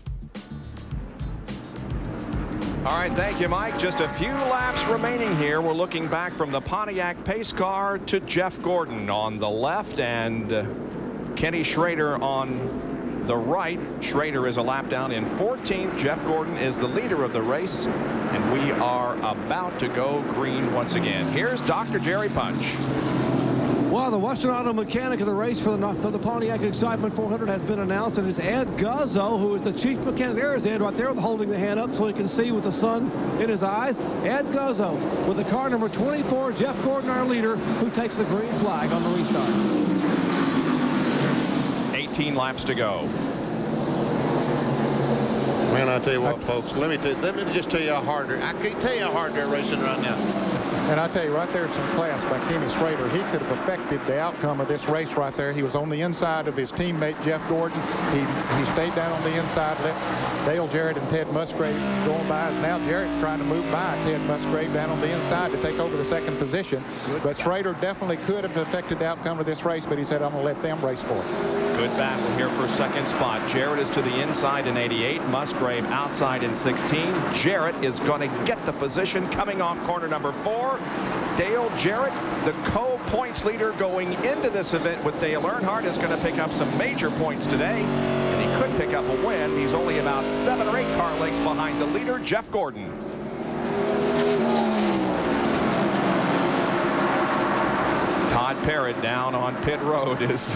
All right, thank you, Mike. Just a few laps remaining here. We're looking back from the Pontiac pace car to Jeff Gordon on the left and Kenny Schrader on the right. Schrader is a lap down in 14th. Jeff Gordon is the leader of the race, and we are about to go green once again. Here's Dr. Jerry Punch. Well, the Western Auto Mechanic of the race for the Pontiac Excitement 400 has been announced, and it's Ed Guzzo, who is the chief mechanic. There is Ed right there holding the hand up so he can see with the sun in his eyes. Ed Guzzo with the car number 24, Jeff Gordon, our leader, who takes the green flag on the restart. 18 laps to go. Man, I tell you what, folks, let me just tell you how hard I can't tell you how hard they're racing right now. And I tell you, right there's some class by Kenny Schrader. He could have affected the outcome of this race right there. He was on the inside of his teammate, Jeff Gordon. He stayed down on the inside, let Dale Jarrett and Ted Musgrave going by. Now Jarrett trying to move by Ted Musgrave down on the inside to take over the second position. But Schrader definitely could have affected the outcome of this race, but he said, I'm going to let them race for it. Good battle here for second spot. Jarrett is to the inside in 88. Musgrave outside in 16. Jarrett is going to get the position coming off corner number 4. Dale Jarrett, the co-points leader going into this event with Dale Earnhardt, is going to pick up some major points today. And he could pick up a win. He's only about 7 or 8 car lengths behind the leader, Jeff Gordon. Todd Parrott down on pit road is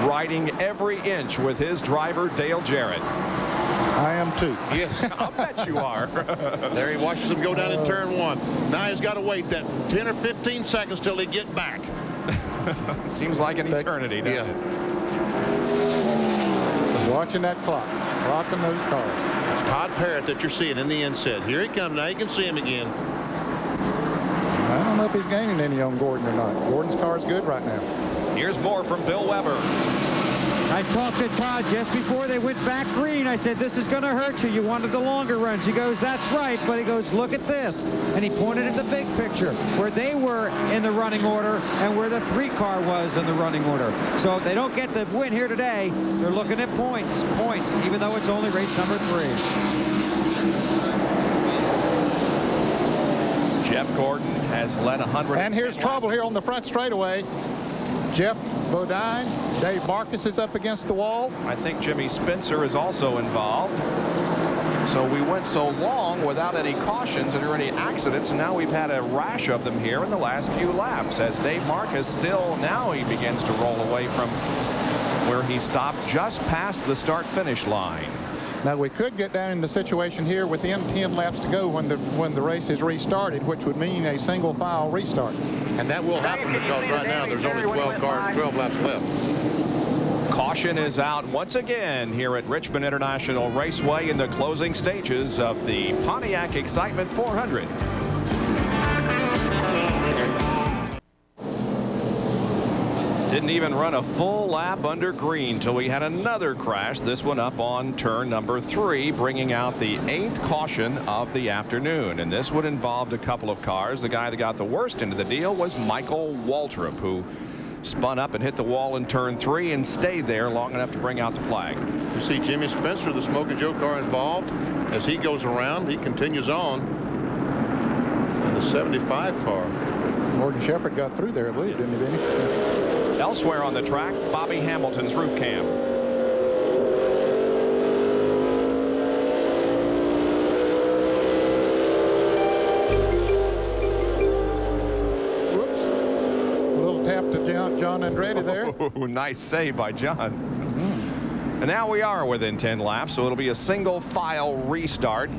riding every inch with his driver, Dale Jarrett. I am too. Yes, I'll bet you are. There he watches them go down in turn 1. Now he's got to wait that 10 or 15 seconds till they get back. Seems like an eternity, doesn't it? Watching that clock, clocking those cars. It's Todd Parrott that you're seeing in the inset. Here he comes. Now you can see him again. I don't know if he's gaining any on Gordon or not. Gordon's car is good right now. Here's more from Bill Weber. I talked to Todd just before they went back green. I said, this is going to hurt you. You wanted the longer runs. He goes, that's right. But he goes, look at this. And he pointed at the big picture where they were in the running order and where the 3 car was in the running order. So if they don't get the win here today, they're looking at points, even though it's only race number 3. Jeff Gordon has led 100. And here's trouble here on the front straightaway. Jeff Bodine, Dave Marcus is up against the wall. I think Jimmy Spencer is also involved. So we went so long without any cautions or any accidents, and now we've had a rash of them here in the last few laps. As Dave Marcus still, now he begins to roll away from where he stopped just past the start-finish line. Now we could get down in the situation here within 10 laps to go when the race is restarted, which would mean a single file restart. And that will happen because right now there's only 12 laps left. Caution is out once again here at Richmond International Raceway in the closing stages of the Pontiac Excitement 400. Didn't even run a full lap under green till we had another crash. This one up on turn number 3, bringing out the 8th caution of the afternoon. And this one involved a couple of cars. The guy that got the worst into the deal was Michael Waltrip, who spun up and hit the wall in turn 3 and stayed there long enough to bring out the flag. You see Jimmy Spencer, the Smoking Joe car, involved. As he goes around, he continues on in the 75 car. Morgan Shepherd got through there, I believe, didn't he, Vinny? Elsewhere on the track, Bobby Hamilton's roof cam. Whoops. A little tap to John Andretti there. Oh, nice save by John. And now we are within 10 laps, so it'll be a single file restart.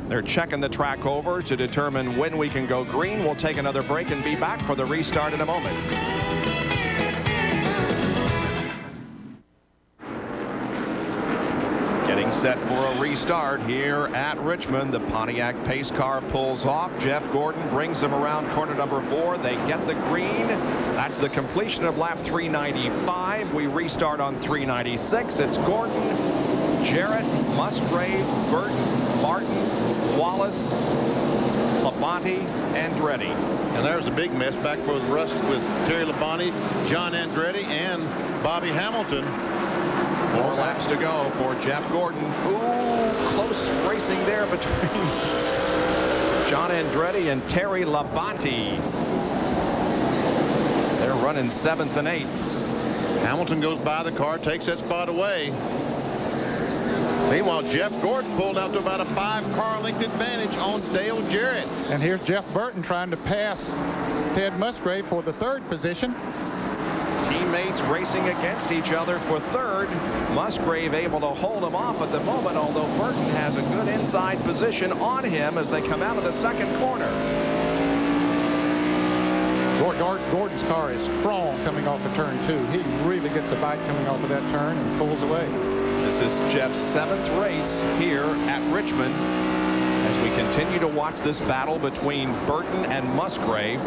They're checking the track over to determine when we can go green. We'll take another break and be back for the restart in a moment. Getting set for a restart here at Richmond. The Pontiac pace car pulls off. Jeff Gordon brings them around corner number 4. They get the green. That's the completion of lap 395. We restart on 396. It's Gordon, Jarrett, Musgrave, Burton, Martin, Wallace, Labonte, Andretti. And there's a big mess back for the rust with Terry Labonte, John Andretti, and Bobby Hamilton. 4 laps to go for Jeff Gordon. Ooh, close racing there between John Andretti and Terry Labonte. They're running 7th and 8th. Hamilton goes by the car, takes that spot away. Meanwhile, Jeff Gordon pulled out to about a 5-car length advantage on Dale Jarrett. And here's Jeff Burton trying to pass Ted Musgrave for the 3rd position. Teammates racing against each other for 3rd. Musgrave able to hold him off at the moment, although Burton has a good inside position on him as they come out of the 2nd corner. Gordon's car is strong coming off of turn 2. He really gets a bite coming off of that turn and pulls away. This is Jeff's 7th race here at Richmond as we continue to watch this battle between Burton and Musgrave.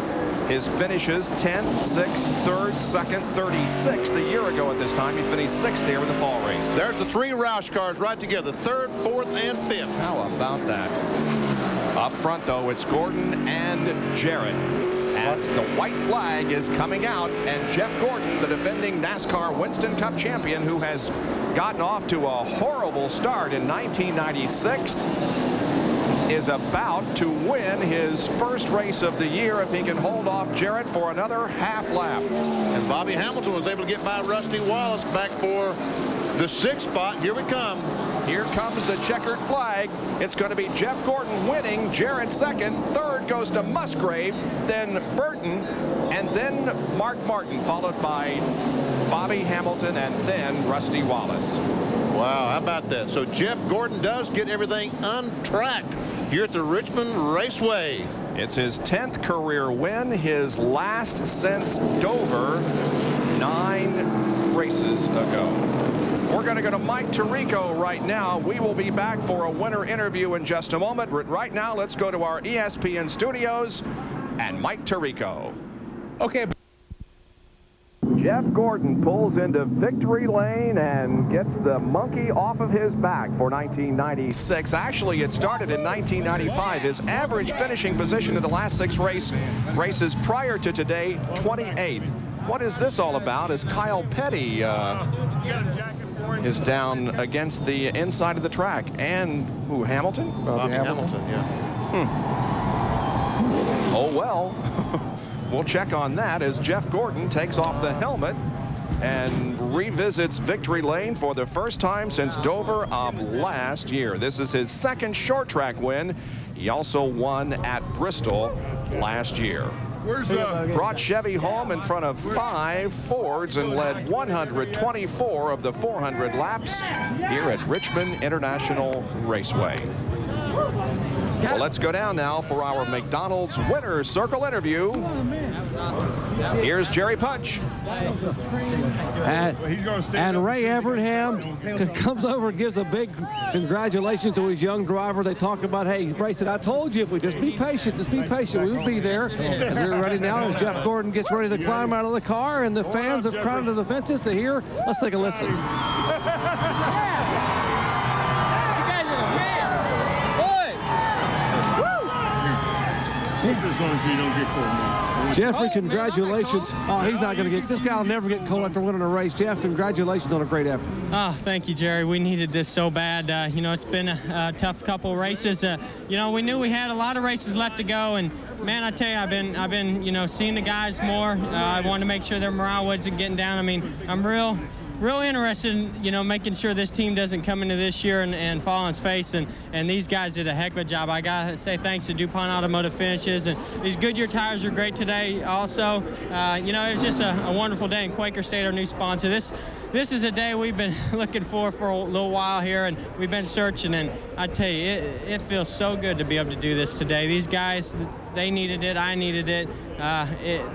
His finishes 10th, 6th, 3rd, 2nd, 36th. A year ago at this time, he finished 6th here in the fall race. There's the 3 Roush cars right together, 3rd, 4th, and 5th. How about that? Up front, though, it's Gordon and Jarrett as the white flag is coming out, and Jeff Gordon, the defending NASCAR Winston Cup champion, who has gotten off to a horrible start in 1996, is about to win his 1st race of the year if he can hold off Jarrett for another half lap. And Bobby Hamilton was able to get by Rusty Wallace back for the 6th spot. Here we come. Here comes the checkered flag. It's going to be Jeff Gordon winning, Jarrett 2nd, 3rd goes to Musgrave, then Burton, and then Mark Martin, followed by Bobby Hamilton, and then Rusty Wallace. Wow, how about that? So Jeff Gordon does get everything untracked here at the Richmond Raceway. It's his 10th career win, his last since Dover 9 races ago. We're going to go to Mike Tirico right now. We will be back for a winner interview in just a moment. Right now, let's go to our ESPN studios and Mike Tirico. Okay. Jeff Gordon pulls into victory lane and gets the monkey off of his back for 1996. Actually, it started in 1995. His average finishing position in the last 6 races prior to today, 28th. What is this all about? Is Kyle Petty is down against the inside of the track, and who, Hamilton? Bobby Hamilton, yeah. Oh well. We'll check on that as Jeff Gordon takes off the helmet and revisits victory lane for the first time since Dover of last year. This is his 2nd short track win. He also won at Bristol last year. Brought Chevy home in front of 5 Fords and led 124 of the 400 laps here at Richmond International Raceway. Well, let's go down now for our McDonald's Winner's Circle interview. Here's Jerry Punch. And Ray Evernham comes over and gives a big congratulations to his young driver. They talk about, hey, Ray said, I told you if we just be patient, we would be there. As we're ready now, as Jeff Gordon gets ready to climb out of the car, and the fans have crowded the fences to hear. Let's take a listen. Jeffrey, congratulations. Oh, he's not going to get, this guy will never get cold after winning a race. Jeff, congratulations on a great effort. Oh, thank you, Jerry. We needed this so bad. It's been a tough couple races. We knew we had a lot of races left to go, and man, I tell you, I've been, seeing the guys more. I wanted to make sure their morale wasn't getting down. I mean, I'm real interested in, making sure this team doesn't come into this year and fall on its face, and these guys did a heck of a job. I got to say thanks to DuPont Automotive Finishes, and these Goodyear tires are great today also. It was just a wonderful day, and Quaker State, our new sponsor. This is a day we've been looking for a little while here, and we've been searching, and I tell you, it feels so good to be able to do this today. These guys, they needed it, I needed it.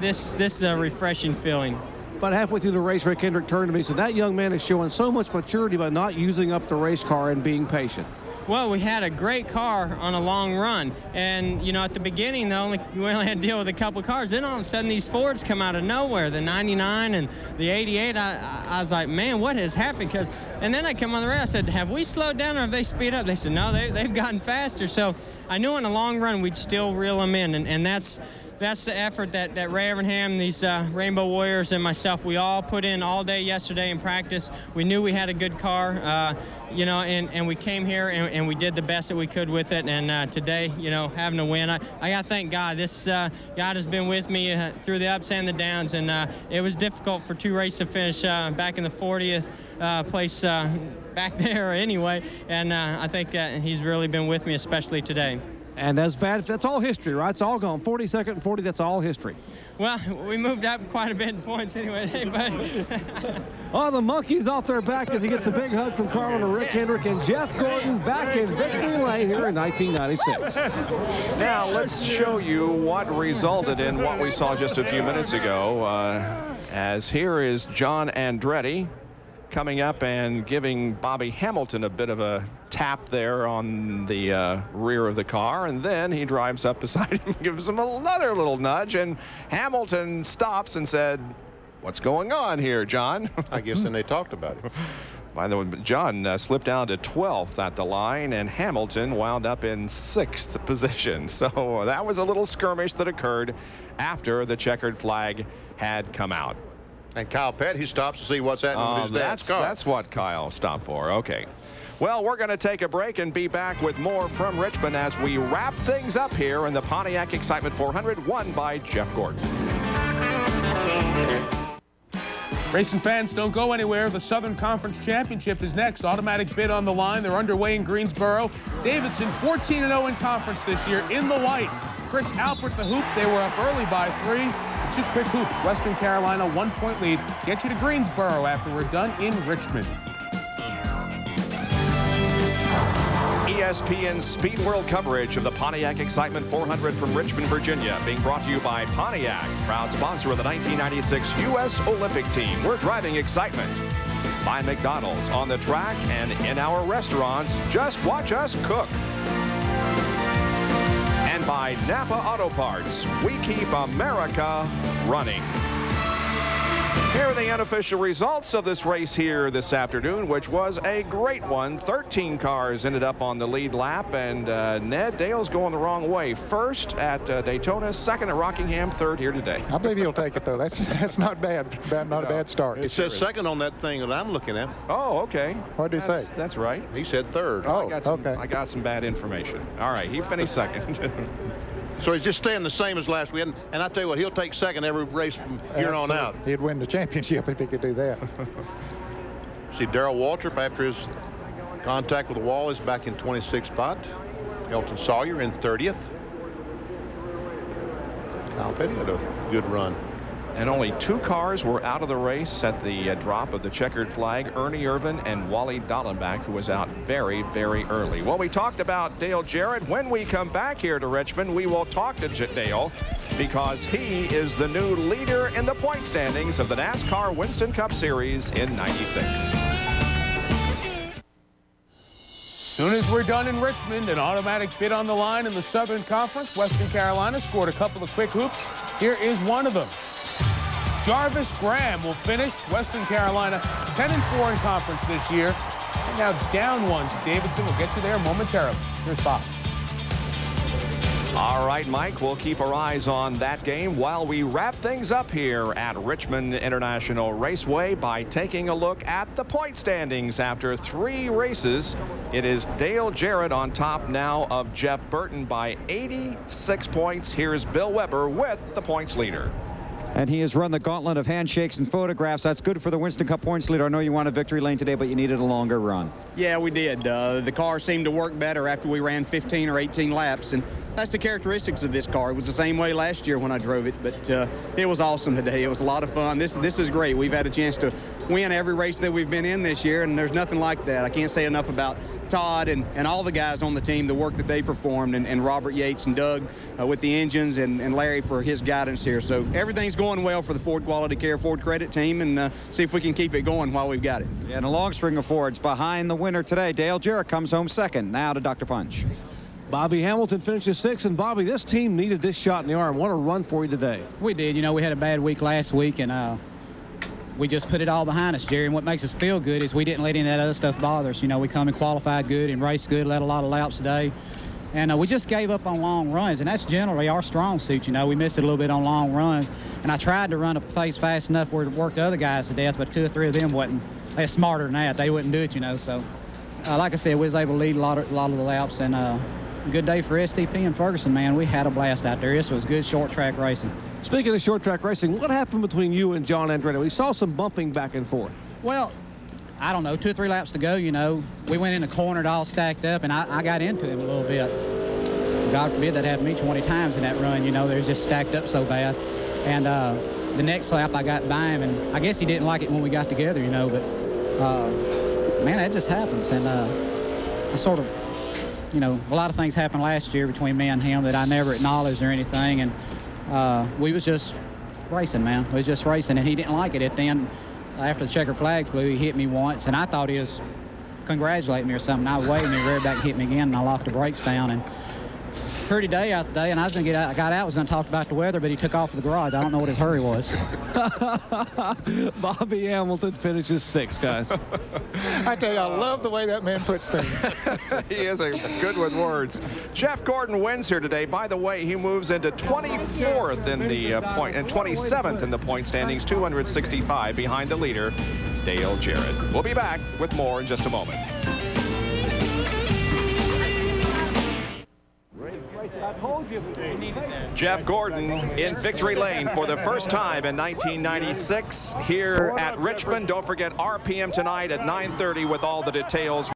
This is a refreshing feeling. About halfway through the race, Rick Hendrick turned to me and said, that young man is showing so much maturity by not using up the race car and being patient. Well, we had a great car on a long run, and at the beginning, we only had to deal with a couple cars. Then all of a sudden, these Fords come out of nowhere, the 99 and the 88. I was like, man, what has happened? And then I come on the race, I said, have we slowed down or have they speed up? They said, no, they've gotten faster. So I knew in the long run we'd still reel them in, and that's the effort that Ray Evernham, these Rainbow Warriors, and myself, we all put in all day yesterday in practice. We knew we had a good car, and we came here and we did the best that we could with it. And today, having a win, I got to thank God. God has been with me through the ups and the downs, and it was difficult for two races to finish back in the 40th place back there anyway. And I think that he's really been with me, especially today. And that's all history, right? It's all gone. 42nd and 40, that's all history. Well, we moved up quite a bit in points anyway, hey, buddy. Oh, the monkey's off their back as he gets a big hug from Carlin and Rick Hendrick and Jeff Gordon back in victory lane here in 1996. Now, let's show you what resulted in what we saw just a few minutes ago. As here is John Andretti coming up and giving Bobby Hamilton a bit of a tap there on the rear of the car, and then he drives up beside him, gives him another little nudge, and Hamilton stops and said, what's going on here, John? I guess then they talked about it. By the way, John slipped down to 12th at the line, and Hamilton wound up in 6th position. So that was a little skirmish that occurred after the checkered flag had come out. And Kyle Petty stops to see what's happening with his dad's car. That's what Kyle stopped for. Okay. Well, we're going to take a break and be back with more from Richmond as we wrap things up here in the Pontiac Excitement 400, won by Jeff Gordon. Racing fans, don't go anywhere. The Southern Conference Championship is next. Automatic bid on the line. They're underway in Greensboro. Davidson 14-0 in conference this year in the white. Chris Alpert, the hoop. They were up early by 3. The two quick hoops. Western Carolina, 1-point lead. Get you to Greensboro after we're done in Richmond. ESPN Speed World coverage of the Pontiac Excitement 400 from Richmond, Virginia, being brought to you by Pontiac, proud sponsor of the 1996 U.S. Olympic team. We're driving excitement. By McDonald's, on the track and in our restaurants. Just watch us cook. And by Napa Auto Parts, we keep America running. Here are the unofficial results of this race here this afternoon, which was a great one. 13 cars ended up on the lead lap, and Ned Dale's going the wrong way. First at Daytona, second at Rockingham, third here today. I believe he'll take it, though. That's not bad. Not a bad start. It says second on that thing that I'm looking at. Oh, okay. What did he say? That's right. He said third. Oh, okay. I got some bad information. All right, he finished second. So he's just staying the same as last week. And I tell you what, he'll take second every race from here on out. He'd win the championship if he could do that. See, Darrell Waltrip, after his contact with the wall, is back in 26th spot. Elton Sawyer in 30th. Kyle Petty had a good run. And only 2 cars were out of the race at the drop of the checkered flag, Ernie Irvin and Wally Dallenbach, who was out very, very early. Well, we talked about Dale Jarrett. When we come back here to Richmond, we will talk to Dale because he is the new leader in the point standings of the NASCAR Winston Cup Series in '96. Soon as we're done in Richmond, an automatic bid on the line in the Southern Conference. Western Carolina scored a couple of quick hoops. Here is one of them. Jarvis Graham will finish Western Carolina 10-4 in conference this year. And now down 1 to Davidson. We'll get you there momentarily. Here's Bob. All right, Mike, we'll keep our eyes on that game while we wrap things up here at Richmond International Raceway by taking a look at the point standings after 3 races. It is Dale Jarrett on top now of Jeff Burton by 86 points. Here's Bill Weber with the points leader. And he has run the gauntlet of handshakes and photographs. That's good for the Winston Cup points leader. I know you wanted victory lane today, but you needed a longer run. Yeah, we did. The car seemed to work better after we ran 15 or 18 laps, and that's the characteristics of this car. It was the same way last year when I drove it, but it was awesome today. It was a lot of fun. This is great. We've had a chance to win every race that we've been in this year, and there's nothing like that. I can't say enough about Todd and all the guys on the team, the work that they performed, and Robert Yates and Doug with the engines, and Larry for his guidance here. So everything's going well for the Ford Quality Care Ford Credit team, and see if we can keep it going while we've got it. Yeah, and a long string of Fords behind the winner today. Dale Jarrett comes home second. Now to Dr. Punch. Bobby Hamilton finishes 6th, and Bobby, this team needed this shot in the arm. What a run for you today. We did. You know, we had a bad week last week, and we just put it all behind us, Jerry. And what makes us feel good is we didn't let any of that other stuff bother us. You know, we come and qualified good and raced good, led a lot of laps today. And we just gave up on long runs, and that's generally our strong suit. You know, we missed it a little bit on long runs. And I tried to run a pace fast enough where it worked the other guys to death, but 2 or 3 of them wasn't. They're smarter than that. They wouldn't do it, you know. So, like I said, we was able to lead a lot of the laps, and good day for STP and Ferguson, man. We had a blast out there. This was good short track racing. Speaking of short track racing, what happened between you and John Andretti? We saw some bumping back and forth. Well, I don't know, 2 or 3 laps to go, you know. We went in the corner, it all stacked up, and I got into him a little bit. God forbid that happened to me 20 times in that run, you know. They was just stacked up so bad. And the next lap I got by him, and I guess he didn't like it when we got together, you know, but man, that just happens. And I sort of, you know, a lot of things happened last year between me and him that I never acknowledged or anything, and we was just racing, man. We was just racing, and he didn't like it. At the end, after the checker flag flew, he hit me once, and I thought he was congratulating me or something. I waved, and he reared back and hit me again, and I locked the brakes down. And it's a pretty day out today, and I was going to get out. I got out, was going to talk about the weather, but he took off to the garage. I don't know what his hurry was. Bobby Hamilton finishes 6th, guys. I tell you, I love the way that man puts things. He is good with words. Jeff Gordon wins here today. By the way, he moves into 24th in the point and 27th in the point standings, 265 behind the leader, Dale Jarrett. We'll be back with more in just a moment. Jeff Gordon in victory lane for the first time in 1996 here at Richmond. Don't forget RPM tonight at 9:30 with all the details.